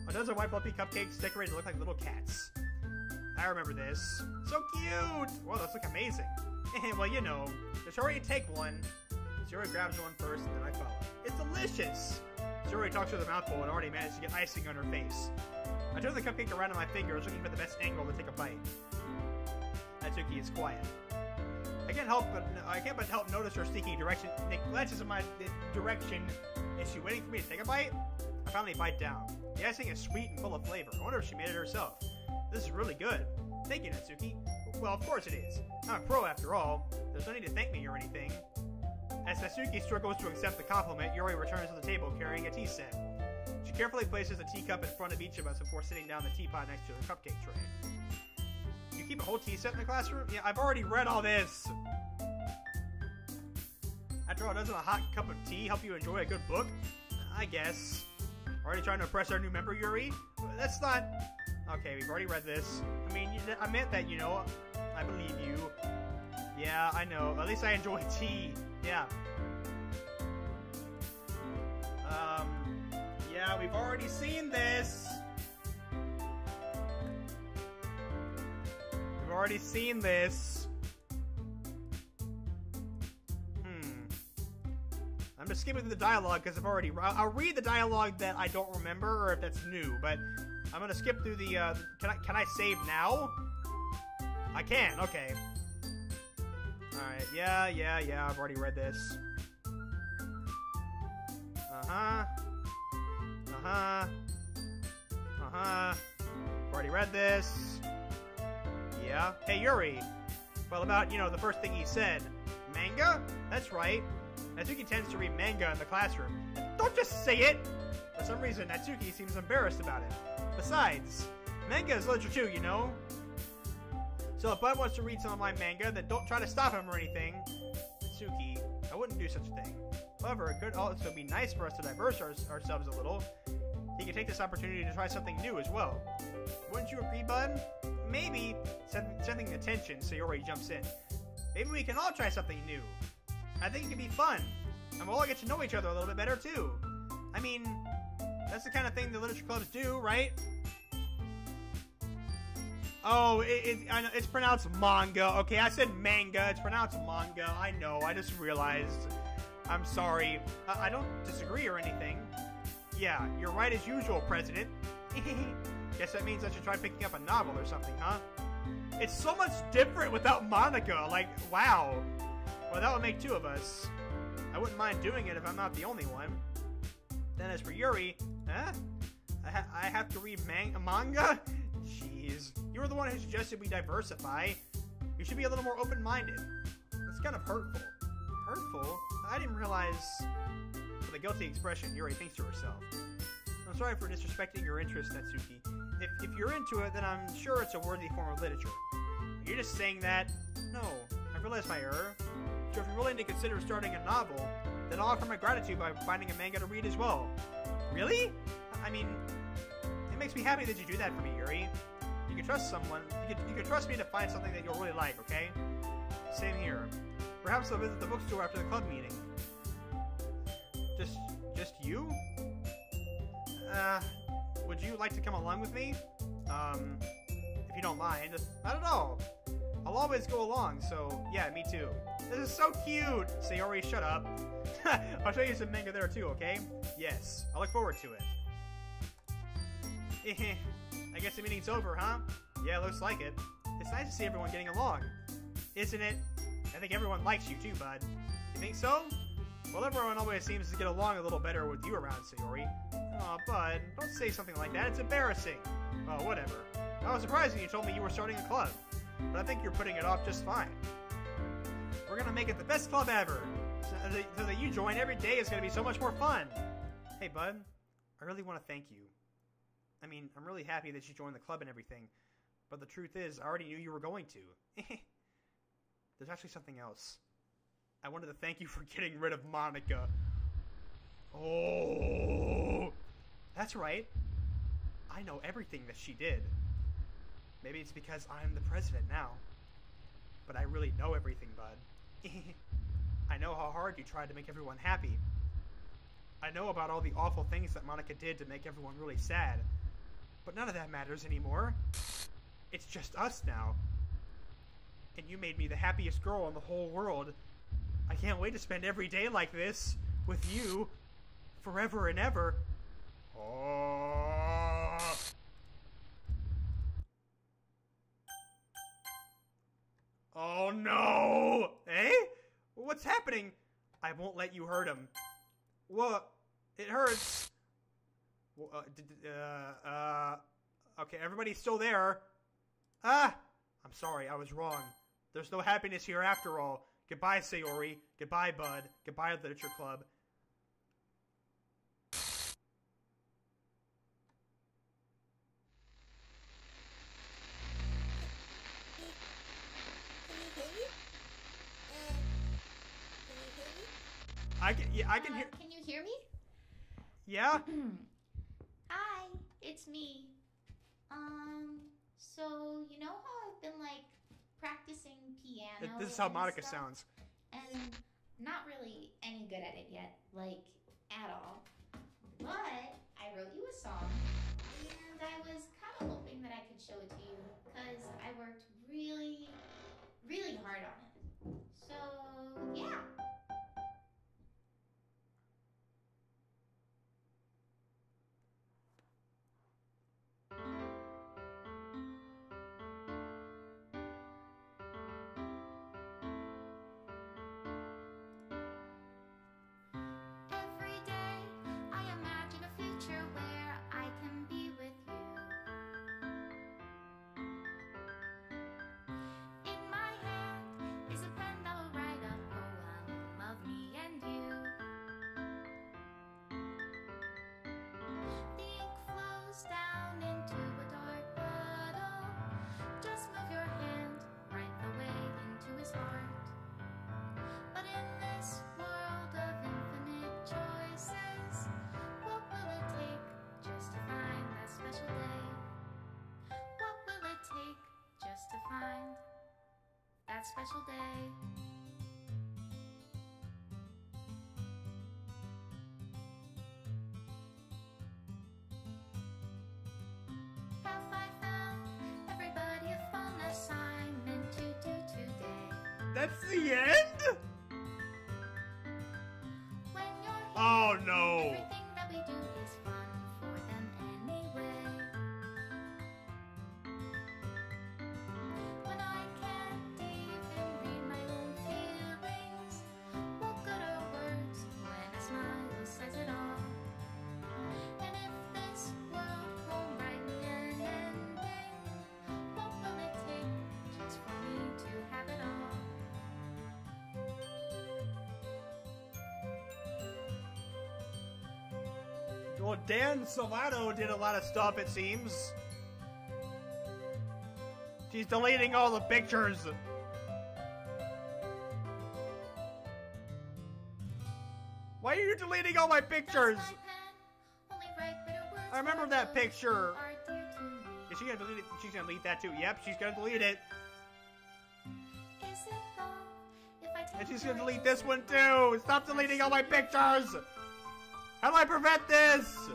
A dozen white fluffy cupcakes decorated to look like little cats. I remember this. So cute! Whoa, those look amazing. Well, you know. Does Sayori take one? Sayori grabs one first, and then I follow. It's delicious! Sayori talks with a mouthful and already managed to get icing on her face. I turn the cupcake around in my fingers, looking for the best angle to take a bite. Natsuki is quiet. I can't but help notice her sneaking direction. Nick glances in my direction. Is she waiting for me to take a bite? I finally bite down. The icing is sweet and full of flavor. I wonder if she made it herself. This is really good. Thank you, Natsuki. Well, of course it is. I'm a pro after all. There's no need to thank me or anything. As Natsuki struggles to accept the compliment, Yuri returns to the table carrying a tea set. She carefully places a teacup in front of each of us before sitting down the teapot next to the cupcake tray. You keep a whole tea set in the classroom? Yeah, I've already read all this. After all, doesn't a hot cup of tea help you enjoy a good book? I guess. Already trying to impress our new member, Yuri? That's not... Okay, we've already read this. I mean, I meant that, you know. I believe you. Yeah, I know. At least I enjoy tea. Yeah. Yeah, we've already seen this. We've already seen this. I'm just skipping through the dialogue because I'll read the dialogue that I don't remember or if that's new, but I'm gonna skip through the, can I save now? I can, okay. Alright, yeah, I've already read this. Already read this. Yeah. Hey, Yuri. Well, about, you know, the first thing he said. Manga? That's right. Natsuki tends to read manga in the classroom. Don't just say it! For some reason, Natsuki seems embarrassed about it. Besides, manga is literature too, you know? So if Bud wants to read some of my manga, then don't try to stop him or anything. Natsuki, I wouldn't do such a thing. However, it could also be nice for us to diverse ourselves a little. He can take this opportunity to try something new as well. Wouldn't you agree, Bud? Maybe. Sensing the tension, Sayori jumps in. Maybe we can all try something new. I think it could be fun. And we'll all get to know each other a little bit better, too. I mean, that's the kind of thing the literature clubs do, right? Oh, I know, it's pronounced manga. Okay, I said manga. It's pronounced manga. I know. I just realized. I'm sorry. I don't disagree or anything. Yeah, you're right as usual, President. Guess that means I should try picking up a novel or something, huh? It's so much different without Monika. Like, wow. Well, that would make two of us. I wouldn't mind doing it if I'm not the only one. Then as for Yuri, huh? I have to read manga? Jeez. You were the one who suggested we diversify. You should be a little more open-minded. It's kind of hurtful. Hurtful? I didn't realize... With a guilty expression, Yuri thinks to herself. I'm sorry for disrespecting your interest, Natsuki. If you're into it, then I'm sure it's a worthy form of literature. Are you just saying that? No, I realize my error. So if you're willing to consider starting a novel, then I'll offer my gratitude by finding a manga to read as well. Really? I mean, it makes me happy that you do that for me, Yuri. You can trust someone. You can trust me to find something that you'll really like, okay? Same here. Perhaps I'll visit the bookstore after the club meeting. Just you? Would you like to come along with me? If you don't mind. Not at all. I'll always go along, so yeah, me too. This is so cute! Sayori, shut up. I'll show you some manga there too, okay? Yes, I look forward to it. I guess the meeting's over, huh? Yeah, looks like it. It's nice to see everyone getting along. Isn't it? I think everyone likes you too, bud. You think so? Well, everyone always seems to get along a little better with you around, Sayori. Aw, bud, don't say something like that. It's embarrassing. Oh, whatever. I was surprised when you told me you were starting a club, but I think you're putting it off just fine. We're gonna make it the best club ever, so that you join every day is gonna be so much more fun. Hey, bud, I really want to thank you. I mean, I'm really happy that you joined the club and everything, but the truth is, I already knew you were going to. There's actually something else. I wanted to thank you for getting rid of Monika. Oh, that's right. I know everything that she did. Maybe it's because I'm the president now. But I really know everything, bud. I know how hard you tried to make everyone happy. I know about all the awful things that Monika did to make everyone really sad. But none of that matters anymore. It's just us now. And you made me the happiest girl in the whole world. I can't wait to spend every day like this with you forever and ever. Oh. Oh no! Eh? What's happening? I won't let you hurt him. What? It hurts. Okay, everybody's still there. Ah! I'm sorry, I was wrong. There's no happiness here after all. Goodbye, Sayori. Goodbye, bud. Goodbye, Literature Club. I can hear. Can you hear me? Yeah? Hi, it's me. So you know how I've been like practicing piano? This is how and Monika stuff? sounds. And not really any good at it yet, like at all. But I wrote you a song, and I was kind of hoping that I could show it to you because I worked really, really hard on it. So yeah. special day. Have I found everybody a fun assignment to do today? That's the end? When you're here, Oh no. everything that we do is fun for them anyway. When I can't even read my own feelings, what good are words when a smile says it all? And if this world won't write me an ending, what will it take just for me to have it all? Well, Dan Salvato did a lot of stuff, it seems. She's deleting all the pictures. Why are you deleting all my pictures? That's my pen, only write bitter words I remember for that those picture. who are dear to me. Is she gonna delete it? She's gonna delete that too. Yep, she's gonna delete it. Is it love if I take And she's your gonna delete this one too. Stop deleting all my pictures. How do I prevent this?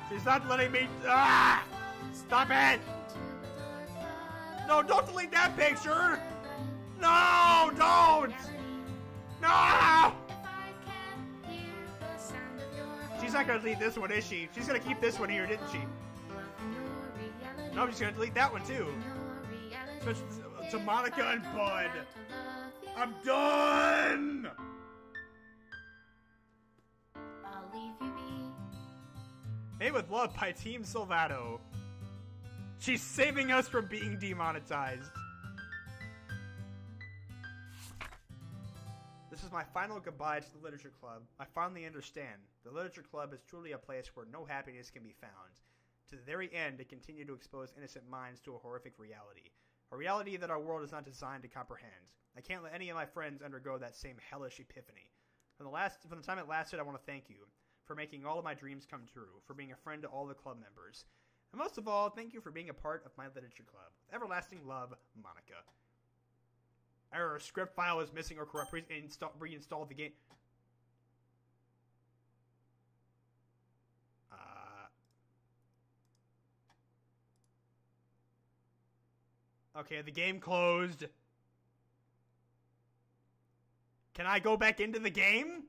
She's not letting me. Ah! Stop it! No, don't delete that picture. No, don't. No! She's not gonna delete this one, is she? She's gonna keep this one here, didn't she? No, she's gonna delete that one too. To Monika and Bud. I'm done! I'll leave you be. Made with Love by Team Salvato. She's saving us from being demonetized. This is my final goodbye to the Literature Club. I finally understand. The Literature Club is truly a place where no happiness can be found. To the very end, it continued to expose innocent minds to a horrific reality. A reality that our world is not designed to comprehend. I can't let any of my friends undergo that same hellish epiphany. From the time it lasted, I want to thank you for making all of my dreams come true, for being a friend to all the club members. And most of all, thank you for being a part of my Literature Club. With everlasting love, Monika. Error, script file is missing or corrupt. Reinstall the game. Okay, the game closed. Can I go back into the game?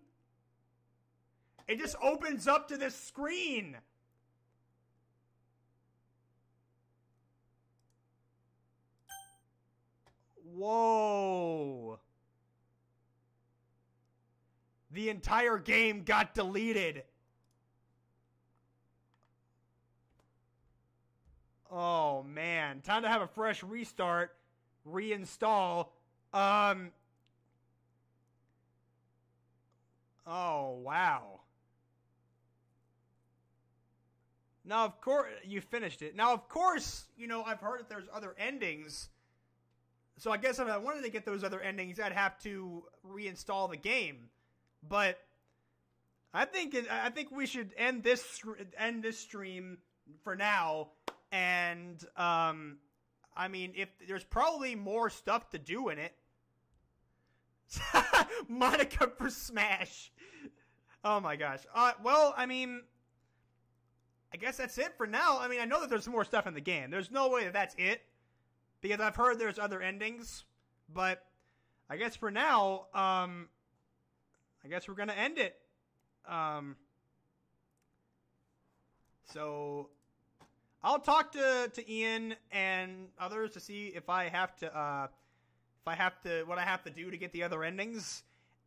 It just opens up to this screen. Whoa. The entire game got deleted. Oh, man. Time to have a fresh restart. Reinstall. Oh, wow. Now, of course, you finished it. Now, of course, you know, I've heard that there's other endings. So I guess if I wanted to get those other endings, I'd have to reinstall the game. But I think we should end this stream for now. And I mean, if there's probably more stuff to do in it. Monika for Smash. Oh my gosh. Well, I mean, I guess that's it for now. I mean, I know that there's more stuff in the game. There's no way that that's it, because I've heard there's other endings. But I guess for now, I guess we're gonna end it. So I'll talk to Ian and others to see if I have to what I have to do to get the other endings.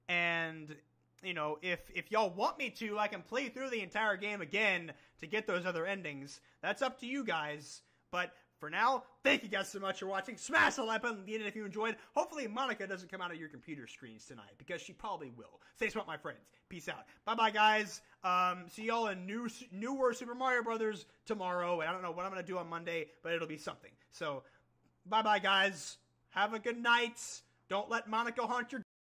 And you know, if y'all want me to, I can play through the entire game again to get those other endings. That's up to you guys. But for now, thank you guys so much for watching. Smash the like button if you enjoyed. Hopefully Monika doesn't come out of your computer screens tonight, because she probably will. Stay smart, my friends. Peace out. Bye-bye, guys. See y'all in newer Super Mario Brothers tomorrow. And I don't know what I'm going to do on Monday, but it'll be something. So, bye-bye, guys. Have a good night. Don't let Monika haunt your